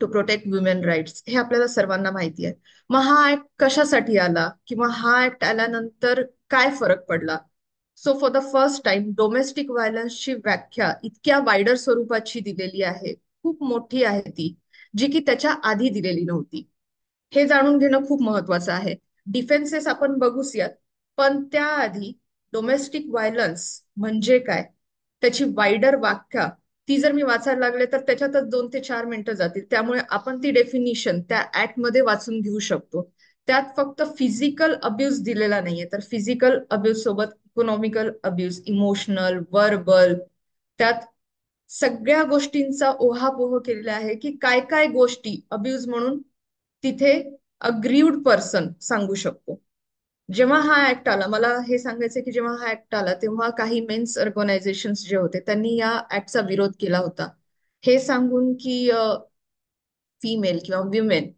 to protect women rights, हे आपल्याला सर्वांना माहिती आहे. मग हा ऍक्ट कशासाठी आला किंवा हा ऍक्ट आल्यानंतर काय फरक पडला? So for the first time domestic व्हायलन्सची व्याख्या इतक्या वायडर स्वरूपाची दिलेली आहे, खूप मोठी आहे ती, जी की त्याच्या आधी दिलेली नव्हती. हे जाणून घेणं खूप महत्वाचं आहे. डिफेन्सेस आपण बघूच यात, पण त्याआधी डोमेस्टिक व्हायलन्स म्हणजे काय, त्याची वायडर व्याख्या, ती जर मी वाचायला लागले तर त्याच्यातच 2 ते 4 मिनिटं जातील. त्यामुळे आपण ती डेफिनिशन त्या ऍक्ट मध्ये वाचून घेऊ शकतो. त्यात फक्त फिजिकल अब्यूज दिलेला नाहीये, तर फिजिकल अब्यूज सोबत इकॉनॉमिकल अब्यूज, इमोशनल, वर्बल, त्यात सगळ्या गोष्टींचा ओहापोह केलेला आहे की काय काय गोष्टी अब्यूज म्हणून तिथे अग्रीव्ड पर्सन सांगू शकतो. जेव्हा हा ऍक्ट आला, मला हे सांगायचं की जेव्हा हा ऍक्ट आला तेव्हा काही मेन्स ऑर्गनायझेशन जे होते त्यांनी या ऍक्टचा विरोध केला होता, हे सांगून की फिमेल किंवा विमेन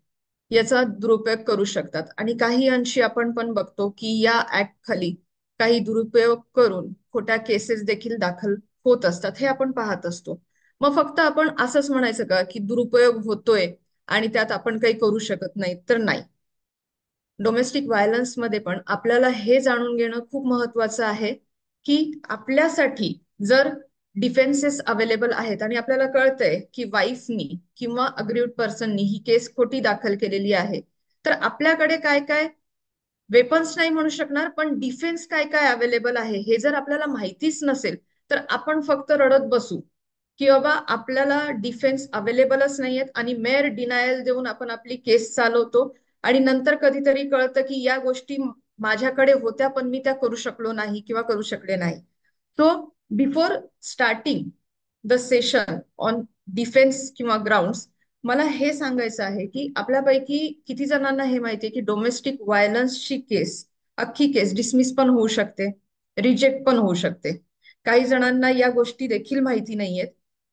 याचा दुरुपयोग करू शकतात. आणि काही अंशी आपण पण बघतो की या ऍक्ट खाली काही दुरुपयोग करून खोट्या केसेस देखील दाखल होत असतात, हे आपण पाहत असतो. मग फक्त आपण असंच म्हणायचं का की दुरुपयोग होतोय आणि त्यात आपण काही करू शकत नाही? तर नाही. डोमेस्टिक व्हायलन्स मध्ये पण आपल्याला हे जाणून घेणं खूप महत्वाचं आहे की आपल्यासाठी जर डिफेन्सेस अवेलेबल आहेत आणि आपल्याला कळतंय की वाईफनी किंवा अग्रीव्ड पर्सननी ही केस खोटी दाखल केलेली आहे, तर आपल्याकडे काय काय वेपन्स नाही म्हणू शकणार, पण डिफेन्स काय काय अवेलेबल आहे हे जर आपल्याला माहितीच नसेल, तर आपण फक्त रडत बसू की बाबा आपल्याला डिफेन्स अवेलेबलच नाहीयेत आणि मेअर डिनायल देऊन आपण आपली केस चालवतो. आणि नंतर कधीतरी कळतं की या गोष्टी माझ्याकडे होत्या पण मी त्या करू शकलो नाही किंवा करू शकले नाही. So before starting the session on defence किंवा ग्राउंड्स, मला हे सांगायचं आहे की आपल्यापैकी किती जणांना हे माहितीये की डोमेस्टिक व्हायलन्सची केस, अख्खी केस डिसमिस पण होऊ शकते, रिजेक्ट पण होऊ शकते. काही जणांना या गोष्टी देखील माहिती नाहीयेत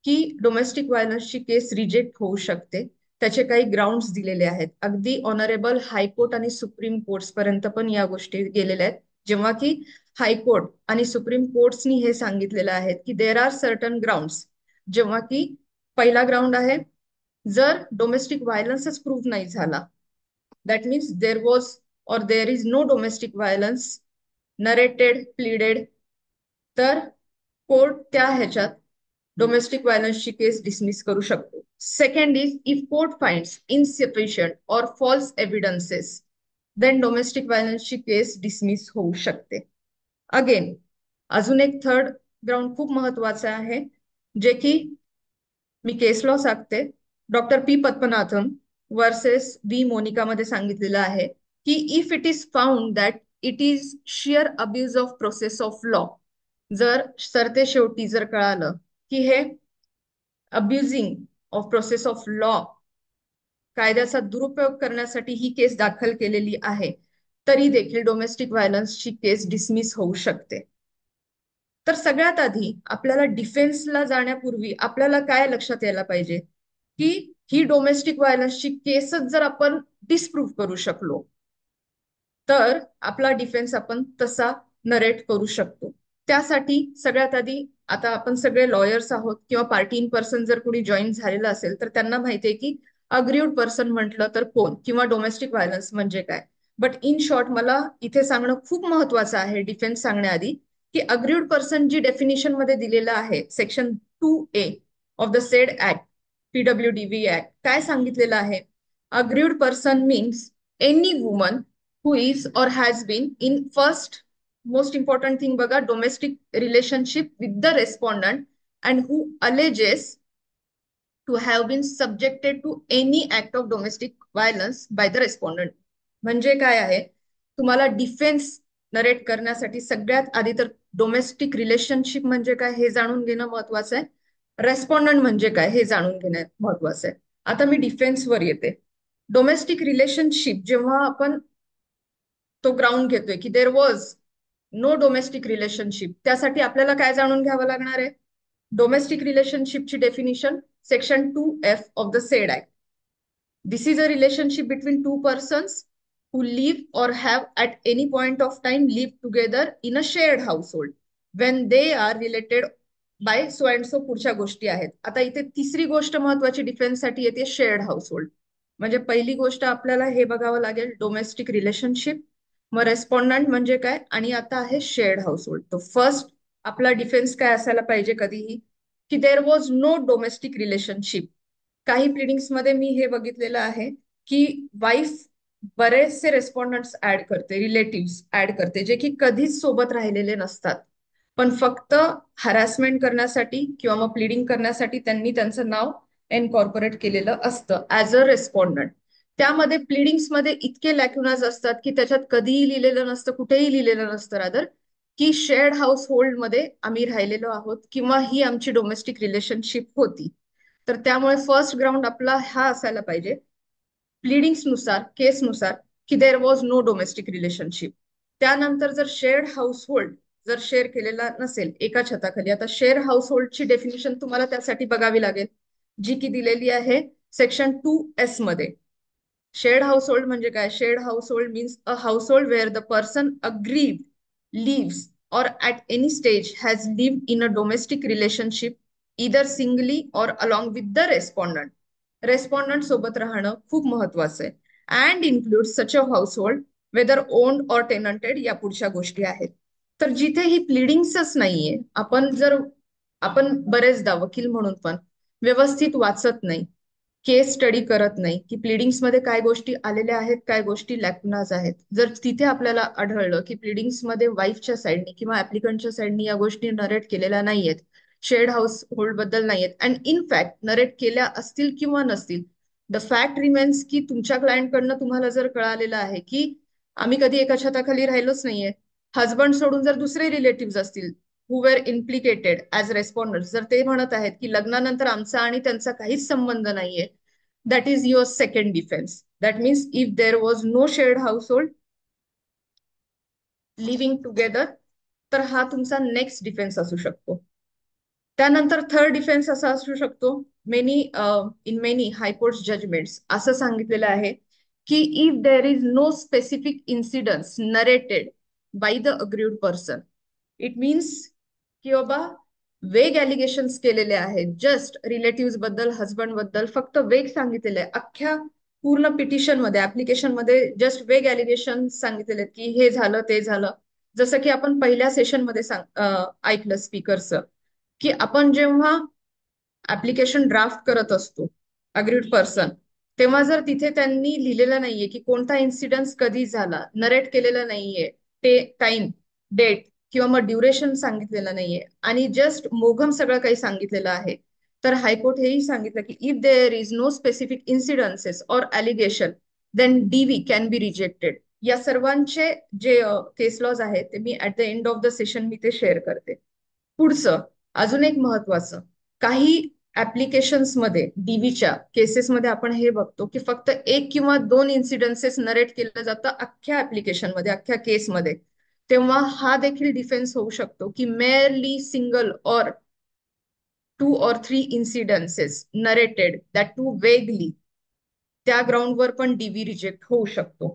की डोमेस्टिक व्हायलन्सची केस रिजेक्ट होऊ शकते, त्याचे काही ग्राउंड्स दिलेले आहेत. अगदी ऑनरेबल हायकोर्ट आणि सुप्रीम कोर्ट्स पर्यंत पण या गोष्टी गेलेल्या आहेत, जेव्हा की हायकोर्ट आणि सुप्रीम कोर्ट्सनी हे सांगितलेलं आहे की देर आर सर्टन ग्राउंड्स, जेव्हा की पहिला ग्राउंड आहे, जर डोमेस्टिक व्हायलन्सच प्रूव्ह नाही झाला, that means there was or there is no domestic violence narrated pleaded, तर कोर्ट त्या ह्याच्यात डोमेस्टिक व्हायलन्सची केस डिसमिस करू शकतो. Second is if court finds insufficient or false evidences, then domestic व्हायलन्सची केस डिसमिस होऊ शकते. अगेन अजून एक थर्ड ग्राउंड खूप महत्वाचं आहे, जे की मी केस लॉ सांगते, doctor P Padmanathan versus V Monica मध्ये सांगितलेलं आहे की if it is found that it is sheer abuse of process of law, जर सरते शेवटी जर कळालं की हे abusing of process of law, कायद्याचा दुरुपयोग करण्यासाठी ही केस दाखल केलेली आहे, तरी देखील डोमेस्टिक व्हायलन्सची केस डिसमिस होऊ शकते. तर सगळ्यात आधी आपल्याला डिफेन्सला जाण्यापूर्वी आपल्याला काय लक्षात यायला पाहिजे की ही डोमेस्टिक व्हायलन्सची केसच जर आपण डिस्प्रूव्ह करू शकलो, तर आपला डिफेन्स आपण तसा नरेट करू शकतो. त्यासाठी सगळ्यात आधी, आता आपण सगळे लॉयर्स आहोत किंवा पार्टी इन पर्सन जर कोणी जॉईन झालेलं असेल तर त्यांना माहितीये की अग्रीव्ड पर्सन म्हटलं तर कोण किंवा डोमेस्टिक व्हायलन्स म्हणजे काय. बट इन शॉर्ट मला इथे सांगणं खूप महत्वाचं आहे डिफेन्स सांगण्याआधी की अग्रीव्ड पर्सन जी डेफिनिशन मध्ये दिलेलं आहे section 2A of the said act, PWDV act, काय सांगितलेलं आहे? Aggrieved person means any woman who is or has been in first most important thing बघा, domestic relationship with the respondent and who alleges to have been subjected to any act of domestic violence by the respondent. म्हणजे काय आहे, तुम्हाला defence narrate करण्यासाठी सगळ्यात आधी तर domestic relationship म्हणजे काय हे जाणून घेणं महत्वाचं आहे, रेस्पॉन्डंट म्हणजे काय हे जाणून घेणं महत्वाचं आहे. आता मी डिफेन्सवर येते. डोमेस्टिक रिलेशनशिप जेव्हा आपण तो ग्राउंड घेतोय की there was no domestic relationship, त्यासाठी आपल्याला काय जाणून घ्यावं लागणार आहे? डोमेस्टिक रिलेशनशिपची definition section 2F of the said act. This is a relationship between two persons who live or have at any point of time lived together in a shared household when they are related by so and so पुढच्या गोष्टी आहेत. आता इथे तिसरी गोष्ट महत्वाची डिफेन्ससाठी येते, shared household. म्हणजे पहिली गोष्ट आपल्याला हे बघावं लागेल डोमेस्टिक रिलेशनशिप, मग रेस्पॉन्डंट म्हणजे काय, आणि आता आहे शेअर्ड हाऊसहोल्ड. तर फर्स्ट आपला डिफेन्स काय असायला पाहिजे कधीही, की there was no domestic relationship. काही प्लिडिंग्स मध्ये मी हे बघितलेलं आहे की वाईफ बरेचसे रेस्पॉन्डंट्स ऍड करते, रिलेटिव्ह ऍड करते, जे की कधीच सोबत राहिलेले नसतात, पण फक्त हॅरॅसमेंट करण्यासाठी किंवा मग प्लिडिंग करण्यासाठी त्यांनी त्यांचं नाव एनकॉर्पोरेट केलेलं असतं ऍज अ रेस्पॉन्डंट. त्यामध्ये प्लिडिंग्स मध्ये इतके लॅक्युनाज असतात की त्याच्यात कधीही लिहिलेलं नसतं, कुठेही लिहिलेलं नसतं रादर, की शेअर्ड हाऊस होल्ड मध्ये आम्ही राहिलेलो आहोत किंवा ही आमची डोमेस्टिक रिलेशनशिप होती. तर त्यामुळे फर्स्ट ग्राउंड आपला हा असायला पाहिजे प्लिडिंग्सनुसार, केसनुसार, की there was no domestic relationship. त्यानंतर जर शेअर्ड हाऊसहोल्ड जर शेअर केलेला नसेल एका छताखाली, आता शेअर हाऊसहोल्डची डेफिनेशन तुम्हाला त्यासाठी बघावी लागेल, जी की दिलेली आहे सेक्शन 2S मध्ये. शेअर्ड हाऊसहोल्ड म्हणजे काय? Shared household means a household where the person aggrieved lives or at any stage has lived in a domestic relationship either singly or along with the respondent. Respondent सोबत राहणं खूप महत्वाचं आहे and include such a household whether owned or tenanted, या पुढच्या गोष्टी आहेत. तर जिथे ही प्लिडिंग्सच नाहीये, आपण बरेचदा वकील म्हणून पण व्यवस्थित वाचत नाही, केस स्टडी करत नाही की प्लिडिंग्स मध्ये काय गोष्टी आलेल्या आहेत, काय गोष्टी लॅक्युनाज आहेत. जर तिथे आपल्याला आढळलं की प्लिडिंग्स मध्ये वाईफच्या साईडनी किंवा ऍप्लिकंटच्या साईडनी या गोष्टी नरेट केलेल्या नाहीयेत, शेअर्ड हाऊस होल्ड बद्दल नाहीयेत, अँड इन फॅक्ट नरेट केल्या असतील किंवा नसतील, द फॅक्ट रिमेन्स की तुमच्या क्लायंटकडनं तुम्हाला जर कळालेलं आहे की आम्ही कधी एका छताखाली राहिलोच नाहीये, हजबंड सोडून जर दुसरे रिलेटिव्ह असतील हु वेर इम्प्लिकेटेड ऍज रेस्पॉन्डंट, जर ते म्हणत आहेत की लग्नानंतर आमचा आणि त्यांचा काहीच संबंध नाहीये, that is your second defense. That means if there was no shared household living together, तर हा तुमचा नेक्स्ट डिफेन्स असू शकतो. त्यानंतर थर्ड डिफेन्स असा असू शकतो, इन मेनी हायकोर्ट जजमेंट्स असं सांगितलेलं आहे की if there is no specific incidence narrated by the aggrieved person, it means की बाबा वेग ॲलिगेशन्स केलेले आहेत, जस्ट रिलेटिव्ह बद्दल, हजबंड बद्दल फक्त वेग सांगितलेले आहे, अख्ख्या पूर्ण पिटिशन मध्ये, ऍप्लिकेशन मध्ये जस्ट वेग ॲलिगेशन सांगितलेले आहेत की हे झालं ते झालं. जसं की आपण पहिल्या सेशन मध्ये ऐकलं स्पीकरचं, की आपण जेव्हा ऍप्लिकेशन ड्राफ्ट करत असतो अग्रीड पर्सन, तेव्हा जर तिथे त्यांनी लिहिलेलं नाहीये की कोणता इन्सिडन्स कधी झाला, नरेट केलेलं नाहीये, ते टाइम, डेट किंवा मग ड्युरेशन सांगितलेलं नाहीये, आणि जस्ट मोघम सगळं काही सांगितलेलं आहे, तर हायकोर्ट हेही सांगितलं की if there is no specific incidences or allegation then DV can be rejected. या सर्वांचे जे केस लॉज आहेत ते मी at the end of the session मी ते शेअर करते. पुढचं अजून एक महत्वाचं, काही ऍप्लिकेशन्स मध्ये डीव्हीच्या केसेसमध्ये आपण हे बघतो की फक्त एक किंवा दोन इन्सिडन्सेस नरेट केलं जातं अख्ख्या ऍप्लिकेशन मध्ये, अख्ख्या केसमध्ये. तेव्हा हा देखील डिफेन्स होऊ शकतो की मेअरली सिंगल और 2 or 3 इन्सिडन्सेस नरेटेड, दॅट टू वेगली, त्या ग्राउंडवर पण डीव्ही रिजेक्ट होऊ शकतो.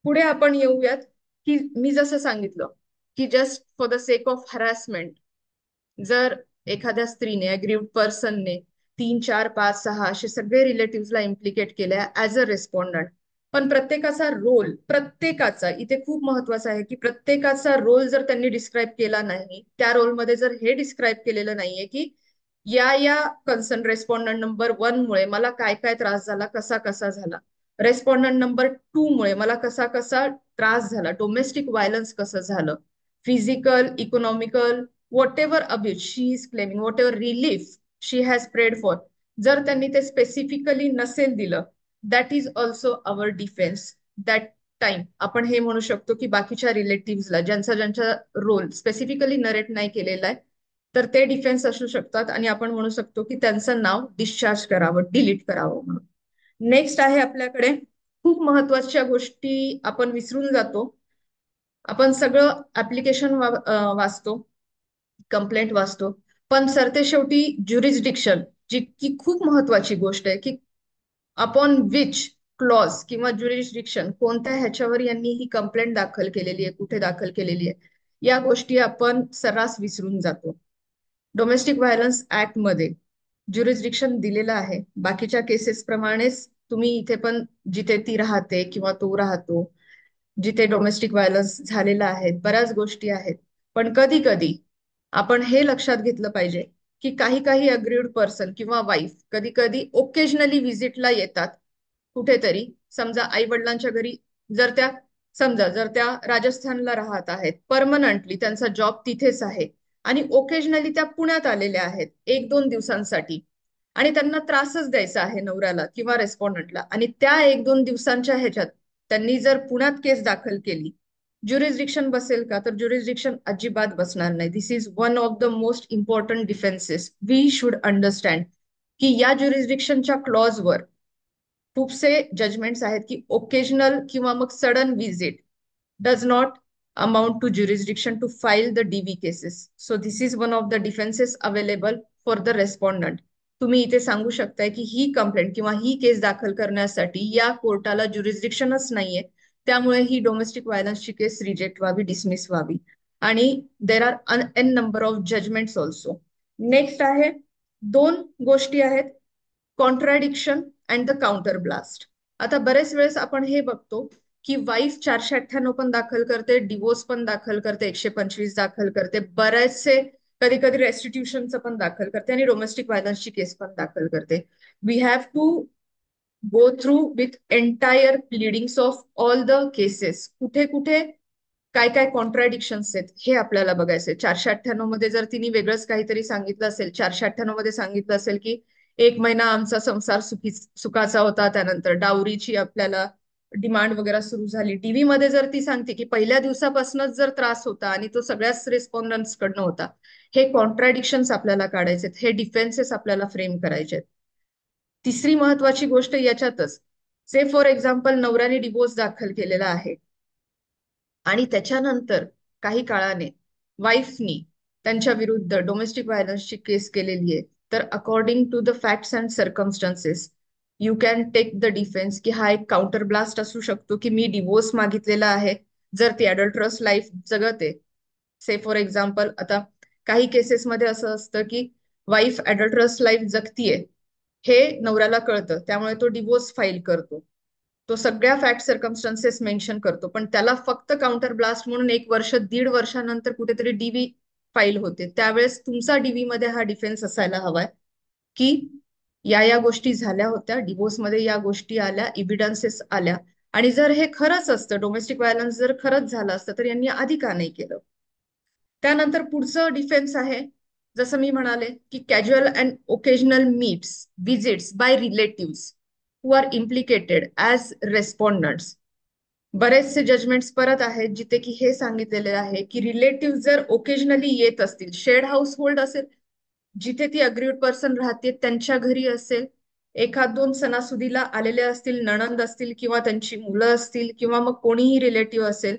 पुढे आपण येऊयात की मी जसं सांगितलं की just for the sake of harassment, जर एखाद्या स्त्रीने, अग्रीड पर्सनने 3, 4, 5, 6 असे सगळे रिलेटिव्हला इम्प्लिकेट केल्या ऍज अ रेस्पॉन्डंट, पण प्रत्येकाचा रोल, प्रत्येकाचा इथे खूप महत्वाचा आहे की प्रत्येकाचा रोल जर त्यांनी डिस्क्राईब केला नाही, त्या रोलमध्ये जर हे डिस्क्राईब केलेलं नाहीये की या कन्सर्न रेस्पॉन्डंट नंबर 1 मुळे मला काय काय त्रास झाला, कसा कसा झाला, रेस्पॉन्डंट नंबर 2 मुळे मला कसा कसा त्रास झाला, डोमेस्टिक व्हायलन्स कसं झालं, physical, economical, whatever abuse she is claiming, whatever relief she has prayed for, जर त्यांनी ते स्पेसिफिकली नसेल दिलं, that is also our defence. That time आपण हे म्हणू शकतो की बाकीच्या रिलेटिव्हला ज्यांचा ज्यांचा रोल स्पेसिफिकली नरेट नाही केलेला आहे, तर ते डिफेन्स असू शकतात आणि आपण म्हणू शकतो की त्यांचं नाव डिस्चार्ज करावं, डिलीट करावं म्हणून. नेक्स्ट आहे आपल्याकडे खूप महत्वाच्या गोष्टी आपण विसरून जातो, आपण सगळं ऍप्लिकेशन वाचतो, कंप्लेंट वाचतो, पण सरते शेवटी ज्युरिस्डिक्शन, जी की खूप महत्वाची गोष्ट आहे, की अपॉन विच क्लॉज किंवा ज्युरिस्डिक्शन, कोणत्या ह्याच्यावर यांनी ही कंप्लेंट दाखल केलेली आहे, कुठे दाखल केलेली आहे, या गोष्टी आपण सर्रास विसरून जातो. डोमेस्टिक व्हायलन्स ऍक्ट मध्ये ज्युरिस्डिक्शन दिलेलं आहे. बाकीच्या केसेस प्रमाणेच तुम्ही इथे पण, जिथे ती राहते किंवा तो राहतो, जिथे डोमेस्टिक व्हायलन्स झालेला आहे, बऱ्याच गोष्टी आहेत. पण कधी कधी आपण हे लक्षात घेतलं पाहिजे की काही काही अग्रीड पर्सन किंवा वाईफ कधी कधी ओकेजनली व्हिजिटला येतात कुठेतरी. समजा आई वडिलांच्या घरी, जर त्या समजा जर त्या राजस्थानला राहत आहेत, परमनंटली त्यांचा जॉब तिथेच आहे, आणि ओकेजनली त्या पुण्यात आलेल्या आहेत 1-2 दिवसांसाठी, आणि त्यांना त्रासच द्यायचा आहे नवऱ्याला किंवा रेस्पॉन्डंटला, आणि त्या 1-2 दिवसांच्या ह्याच्यात त्यांनी जर पुण्यात केस दाखल केली, ज्युरिस्डिक्शन बसेल का? तर ज्युरिस्डिक्शन अजिबात बसणार नाही. This is one of the most important defences we should understand, की या ज्युरिस्डिक्शनच्या क्लॉजवर खूपसे जजमेंट्स आहेत की ओकेजनल किंवा मग sudden visit does not amount to jurisdiction to file the DV cases. So this is one of the defences available for the respondent. तुम्ही इथे सांगू शकताय की ही कंप्लेंट किंवा ही केस दाखल करण्यासाठी या कोर्टाला ज्युरिस्डिक्शनच नाहीये, त्यामुळे ही डोमेस्टिक व्हायलन्सची केस रिजेक्ट व्हावी, डिसमिस व्हावी. आणि there are n number of judgements also. Next आहे, दोन गोष्टी आहेत, contradiction and the counter blast. आता बरेच वेळेस आपण हे बघतो की वाईफ 498 पण दाखल करते, डिवोर्स पण दाखल करते, 125 दाखल करते, बरेचसे कधी कधी रेस्टिट्यूशनचं पण दाखल करते, आणि डोमेस्टिक व्हायलन्सची केस पण दाखल करते. We have to go through with entire pleadings of all the cases. कुठे कुठे काय काय कॉन्ट्राडिक्शन्स आहेत हे आपल्याला बघायचंय. 498 मध्ये जर तिने वेगळंच काहीतरी सांगितलं असेल, 498 मध्ये सांगितलं असेल की 1 महिना आमचा संसार सुखाचा होता, त्यानंतर डावरीची आपल्याला डिमांड वगैरे सुरू झाली. डीव्ही मध्ये जर ती सांगते की पहिल्या दिवसापासूनच जर त्रास होता आणि तो सगळ्याच रेस्पॉन्डंट्स कडनं होता, हे कॉन्ट्राडिक्शन्स आपल्याला काढायचे, हे डिफेन्सेस आपल्याला फ्रेम करायचे. तिसरी महत्वाची गोष्ट याच्यातच, से फॉर एक्झाम्पल नवऱ्याने डिवोर्स दाखल केलेला आहे आणि त्याच्यानंतर काही काळाने वाईफनी त्यांच्या विरुद्ध डोमेस्टिक व्हायलन्सची केस केलेली आहे, तर according to the facts and circumstances you can take the defence, की हा एक काउंटर ब्लास्ट असू शकतो की मी डिवोर्स मागितलेला आहे, जर ती अडल्टरस लाईफ जगते. से फॉर एक्झाम्पल, आता काही केसेसमध्ये असं असतं की वाईफ अडल्टरस लाईफ जगतीये हे नवऱ्याला कळतं, त्यामुळे तो डिवोर्स फाईल करतो, तो सगळ्या फॅक्ट सर्कमस्टन्सेस मेन्शन करतो, पण त्याला फक्त काउंटर ब्लास्ट म्हणून 1 वर्ष 1.5 वर्षानंतर कुठेतरी डीव्ही फाईल होते. त्यावेळेस तुमचा डीव्ही मध्ये हा डिफेन्स असायला हवाय की या गोष्टी झाल्या होत्या, डिवोर्समध्ये या गोष्टी आल्या, इव्हिडन्सेस आल्या, आणि जर हे खरंच असतं, डोमेस्टिक व्हायलन्स जर खरंच झालं असतं, तर यांनी आधी का नाही केलं. त्यानंतर पुढचं डिफेन्स आहे, जसं मी म्हणाले की casual and occasional meets visits by relative who are implicated as respondents. बरेचसे जजमेंट्स परत आहेत जिथे की हे सांगितलेले आहे की रिलेटिव्ह जर ओकेजनली येत असतील, शेड हाऊस होल्ड असेल, जिथे ती अग्रीड पर्सन राहते त्यांच्या घरी असेल, 1-2 सणासुदीला आलेले असतील, नणंद असतील किंवा त्यांची मुलं असतील किंवा मग कोणीही रिलेटिव्ह असेल,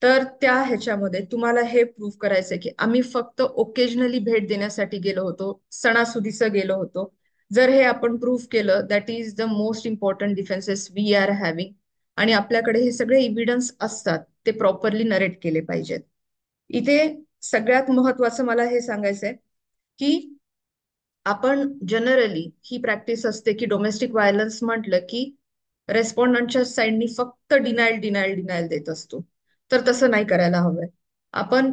तर त्या ह्याच्यामध्ये तुम्हाला हे प्रूव्ह करायचंय की आम्ही फक्त ओकेजनली भेट देण्यासाठी गेलो होतो, सणासुदीचं गेलो होतो. जर हे आपण प्रूव्ह केलं, that is the most important defences we are having, आणि आपल्याकडे हे सगळे इव्हिडन्स असतात, ते प्रॉपरली नरेट केले पाहिजेत. इथे सगळ्यात महत्वाचं मला हे सांगायचंय की आपण जनरली ही प्रॅक्टिस असते की डोमेस्टिक व्हायलन्स म्हटलं की रेस्पॉन्डंटच्या साईडनी फक्त डिनायल डिनायल डिनायल देत असतो, तर तसं नाही करायला हवंय. आपण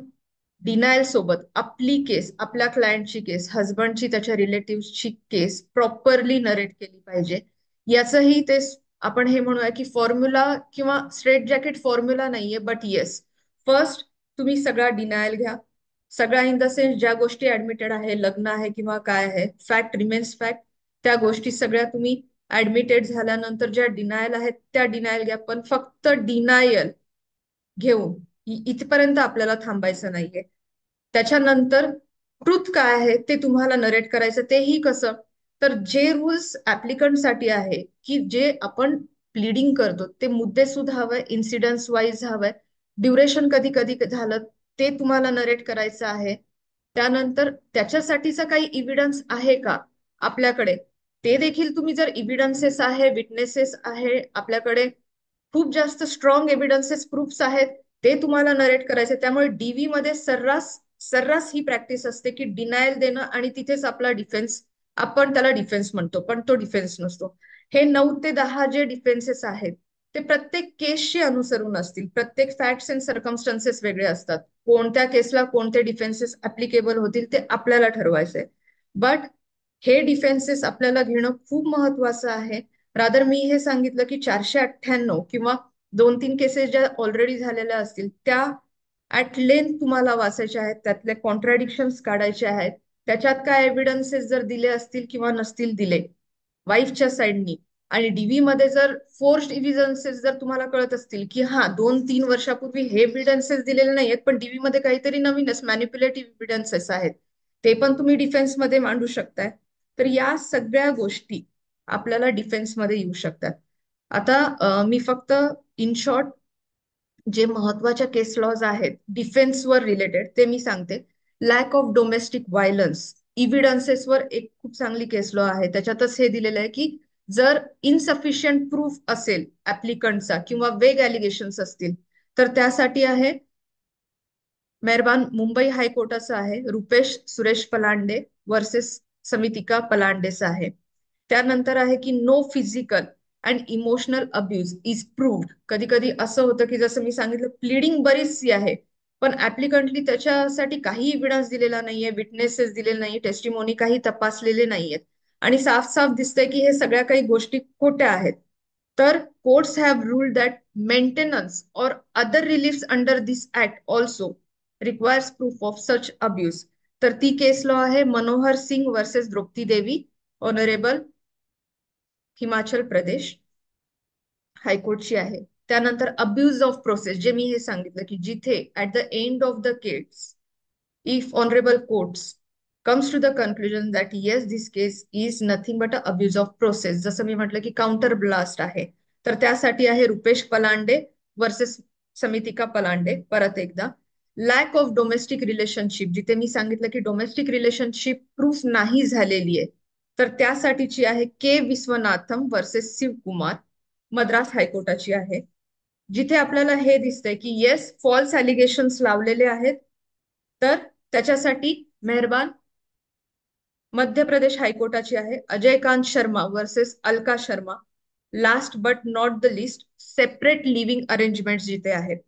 डिनायल सोबत आपली केस, आपल्या क्लायंटची केस, हजबंडची, त्याच्या रिलेटिव्हची केस प्रॉपरली नरेट केली पाहिजे. याचंही ते आपण हे म्हणूया की फॉर्म्युला किंवा स्ट्रेट जॅकेट फॉर्म्युला नाहीये, बट येस, फर्स्ट तुम्ही सगळा डिनायल घ्या, सगळा इन द सेन्स ज्या गोष्टी ऍडमिटेड आहे, लग्न आहे किंवा काय आहे, फॅक्ट रिमेन्स फॅक्ट, त्या गोष्टी सगळ्या तुम्ही ऍडमिटेड झाल्यानंतर ज्या डिनायल आहेत त्या डिनायल घ्या, पण फक्त डिनायल घेऊन इथपर्यंत आपल्याला थांबायचं नाहीये. त्याच्यानंतर ट्रुथ काय आहे ते तुम्हाला नरेट करायचं. तेही कसं, तर जे रूल्स ऍप्लिकंटसाठी आहे की जे आपण प्लीडिंग करतो ते मुद्दे सुद्धा हवंय, इन्सिडन्स वाईज हवंय, ड्युरेशन कधी कधी झालं ते तुम्हाला नरेट करायचं आहे. त्यानंतर त्याच्यासाठीचा काही इव्हिडन्स आहे का आपल्याकडे, ते देखील तुम्ही, जर इव्हिडन्सेस आहे, विटनेसेस आहे आपल्याकडे, खूप जास्त स्ट्रॉंग एव्हिडन्सेस, प्रूफ्स आहेत, ते तुम्हाला नरेट करायचे. त्यामुळे डीव्ही मध्ये सर्रास सर्रास ही प्रॅक्टिस असते की डिनायल देणं आणि तिथेच आपला डिफेन्स, आपण त्याला डिफेन्स म्हणतो पण तो डिफेन्स नसतो. हे 9 ते 10 जे डिफेन्सेस आहेत ते प्रत्येक केसशी अनुसरून असतील, प्रत्येक फॅक्ट्स अँड सर्कमस्टन्सेस वेगळे असतात. कोणत्या केसला कोणते डिफेन्सेस ऍप्लिकेबल होतील ते आपल्याला ठरवायचंय. बट हे डिफेन्सेस आपल्याला घेणं खूप महत्वाचं आहे. रादर मी हे सांगितलं की 498 किंवा 2-3 केसेस ज्या ऑलरेडी झालेल्या असतील त्या ऍट लेंथ तुम्हाला वाचायच्या आहेत, त्यातले कॉन्ट्राडिक्शन्स काढायचे आहेत, त्याच्यात काय एव्हिडन्सेस जर दिले असतील किंवा नसतील दिले वाईफच्या साईडनी, आणि डीव्ही मध्ये जर फोर्स्ड एव्हिडन्सेस जर तुम्हाला कळत असतील की हा 2-3 वर्षापूर्वी हे एव्हिडन्सेस दिलेले नाहीयेत पण डीव्ही मध्ये काहीतरी नवीनच मॅनिप्युलेटिव्ह एव्हिडन्सेस आहेत, ते पण तुम्ही डिफेन्स मध्ये मांडू शकताय. तर या सगळ्या गोष्टी आपल्याला डिफेन्स मध्ये येऊ शकतात. आता मी फक्त इन शॉर्ट जे महत्वाच्या केस लॉज आहेत डिफेन्सवर रिलेटेड ते मी सांगते. लॅक ऑफ डोमेस्टिक व्हायलन्स इव्हिडन्सेसवर एक खूप चांगली केस लॉ आहे, त्याच्यातच हे दिलेलं आहे की जर इनसफिशियंट प्रूफ असेल ऍप्लिकंटचा किंवा वेग ॲलिगेशन्स असतील तर त्यासाठी आहे मेहरबान मुंबई हायकोर्टाचं आहे रुपेश सुरेश पलांडे वर्सेस समितिका पलांडेचा आहे. त्यानंतर आहे की no physical and emotional abuse is proved. कधी कधी असं होतं की जसं मी सांगितलं प्लीडिंग बरीचशी आहे पण ऍप्लिकंटली त्याच्यासाठी काही इव्हिडन्स दिलेला नाहीये, विटनेसेस दिलेले नाहीये, टेस्टिमोनी काही तपासलेले नाहीयेत आणि साफ साफ दिसतंय की हे सगळ्या काही गोष्टी खोट्या आहेत. तर courts have ruled that maintenance or other reliefs under this act also requires proof of such abuse. तर ती केस लॉ आहे मनोहर सिंग वर्सेस द्रौपदी देवी, ऑनरेबल हिमाचल प्रदेश हायकोर्टची आहे. त्यानंतर अब्युज ऑफ प्रोसेस, जे मी हे सांगितलं की जिथे at the end of the case if honorable courts comes to the conclusion that yes this case is nothing but a abuse of process, जसं मी म्हटलं की काउंटर ब्लास्ट आहे, तर त्यासाठी आहे रुपेश पलांडे वर्सेस समितिका पलांडे. परत एकदा लॅक ऑफ डोमेस्टिक रिलेशनशिप, जिथे मी सांगितलं की डोमेस्टिक रिलेशनशिप प्रूफ नाही झालेली आहे तर त्यासाठीची आहे के विश्वनाथम वर्सेस शिवकुमार, मद्रास हायकोर्टाची आहे. जिथे आपल्याला हे दिसतंय की येस फॉल्स अलिगेशन्स लावलेले आहेत तर त्याच्यासाठी मेहरबान मध्य प्रदेश हायकोर्टाची आहे Ajaykant Sharma versus Alka Sharma. Last but not the least separate living arrangement जिथे आहेत,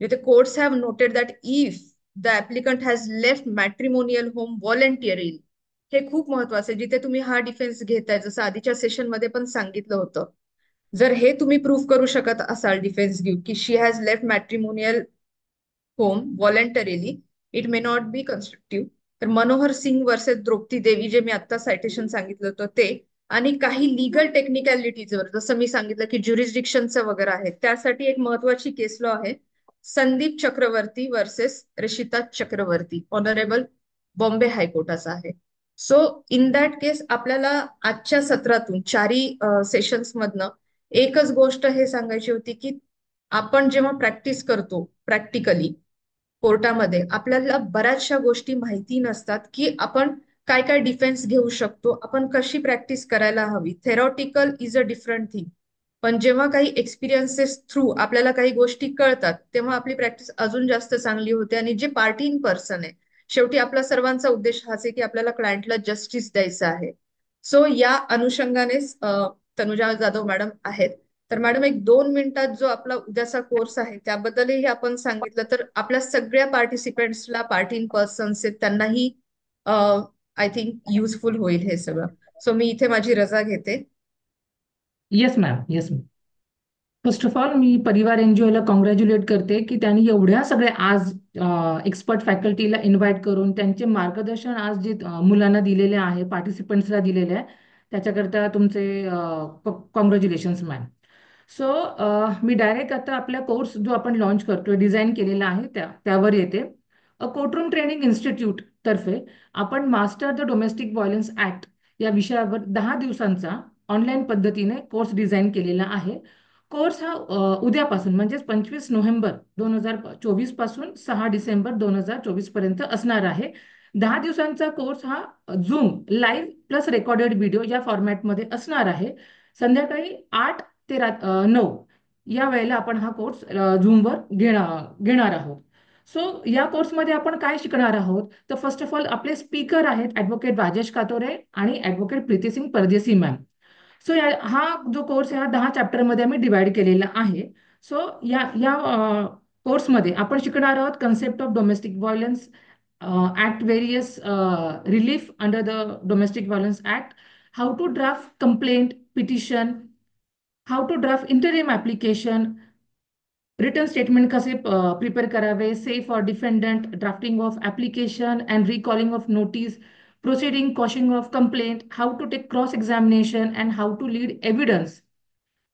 जिथे courts have noted that if the applicant has left matrimonial home voluntarily, हे खूप महत्वाचं आहे. जिथे तुम्ही हा डिफेन्स घेताय जसं आधीच्या सेशन मध्ये पण सांगितलं होतं, जर हे तुम्ही प्रूव्ह करू शकत असाल डिफेन्स घेऊन की she has left matrimonial home voluntarily it may not be constructive. तर मनोहर सिंग वर्सेस द्रौपदी देवी जे मी आता सायटेशन सांगितलं होतं ते, आणि काही लिगल टेक्निकॅलिटीजवर जसं मी सांगितलं की ज्युरिस्डिक्शनचं वगैरे आहे त्यासाठी एक महत्वाची केस लॉ आहे संदीप चक्रवर्ती वर्सेस रशिता चक्रवर्ती, ऑनरेबल बॉम्बे हायकोर्टाचा आहे. सो इन दॅट केस आपल्याला आजच्या सत्रातून चारही सेशन्स मधनं एकच गोष्ट हे सांगायची होती की आपण जेव्हा प्रॅक्टिस करतो प्रॅक्टिकली कोर्टामध्ये आपल्याला बऱ्याचशा गोष्टी माहिती नसतात की आपण काय काय डिफेन्स घेऊ शकतो, आपण कशी प्रॅक्टिस करायला हवी. Theoretical is a different thing, पण जेव्हा काही एक्सपिरियन्सेस थ्रू आपल्याला काही गोष्टी कळतात तेव्हा आपली प्रॅक्टिस अजून जास्त चांगली होते. आणि जे पार्टी इन पर्सन आहे, शेवटी आपला सर्वांचा उद्देश हाच आहे की आपल्याला क्लायंटला जस्टिस द्यायचं आहे. सो या अनुषंगानेच तनुजा जाधव मॅडम आहेत. तर मॅडम एक 2 मिनिटात जो आपला उद्याचा कोर्स आहे त्याबद्दलही आपण सांगितलं तर आपल्या सगळ्या पार्टिसिपेंट्सला, पार्टी इन पर्सन्स आहेत त्यांनाही आय थिंक युजफुल होईल हे सगळं. सो मी इथे माझी रजा घेते. Yes ma'am, yes ma'am. First of all मी परिवार एनजीओला कॉंग्रॅच्युलेट करते की त्यांनी एवढ्या सगळ्या आज एक्सपर्ट फॅकल्टीला इन्व्हाइट करून त्यांचे मार्गदर्शन आज जे मुलांना दिलेले आहे, पार्टिसिपंट्सला दिलेले आहे, त्याच्याकरता तुमचे कॉंग्रॅच्युलेशन्स मॅम. सो मी डायरेक्ट आता आपला कोर्स जो आपण लॉन्च करतोय, डिझाईन केलेला आहे त्यावर येते. कोर्टरूम ट्रेनिंग इन्स्टिट्यूट तर्फे आपण master the domestic violence act या विषयावर 10 दिवसांचा ऑनलाईन पद्धतीने कोर्स डिझाईन केलेला आहे. कोर्स हा उद्यापासून म्हणजेच 25 नोव्हेंबर 2024 पासून 6 डिसेंबर 2024 पर्यंत असणार आहे. 10 दिवसांचा कोर्स हा zoom live plus recorded video या फॉर्मॅटमध्ये असणार आहे. संध्याकाळी 8 ते 9 या वेळेला आपण हा कोर्स झूमवर घेणार आहोत. सो या कोर्समध्ये आपण काय शिकणार आहोत, तर फर्स्ट ऑफ ऑल आपले स्पीकर आहेत ॲडव्होकेट राजेश कातोरे आणि ॲडव्होकेट प्रीतीसिंग परदेसी मॅम. सो हा जो कोर्स आहे हा 10 चॅप्टरमध्ये आम्ही डिवाइड केलेला आहे. सो या या कोर्समध्ये आपण शिकणार आहोत concept of domestic violence act, various relief under the domestic violence act, how to draft complaint petition, how to draft interim application, return statement कसे प्रिपेअर करावे, safe for defendant, drafting of application and recalling of notice, proceeding, quashing of complaint, how to take cross examination and how to lead evidence,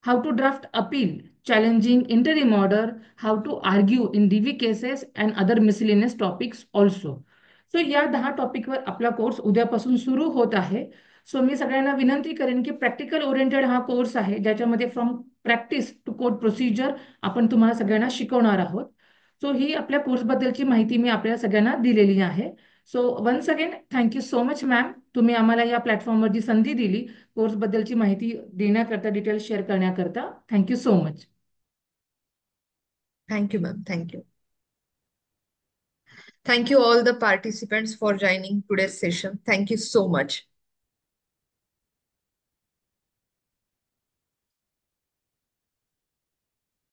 how to draft appeal, challenging interim order, how to argue in DV cases and other miscellaneous topics also. So या 10 टॉपिकवर आपला course उद्यापासून सुरू होत आहे. So मी सगळ्यांना विनंती करेन की प्रॅक्टिकल ओरिएंटेड हा कोर्स आहे, ज्याच्यामध्ये from practice to court procedure आपण तुम्हाला सगळ्यांना शिकवणार आहोत. सो ही आपल्या कोर्सबद्दलची माहिती मी आपल्याला सगळ्यांना दिलेली आहे. So once again thank you so much ma'am, तुम्ही आम्हाला या प्लॅटफॉर्मवर जी संधी दिली कोर्सबद्दलची माहिती देण्याकरता, डिटेल्स शेअर करण्याकरता. Thank you so much. Thank you ma'am. Thank you. Thank you all the participants for joining today's session. Thank you so much.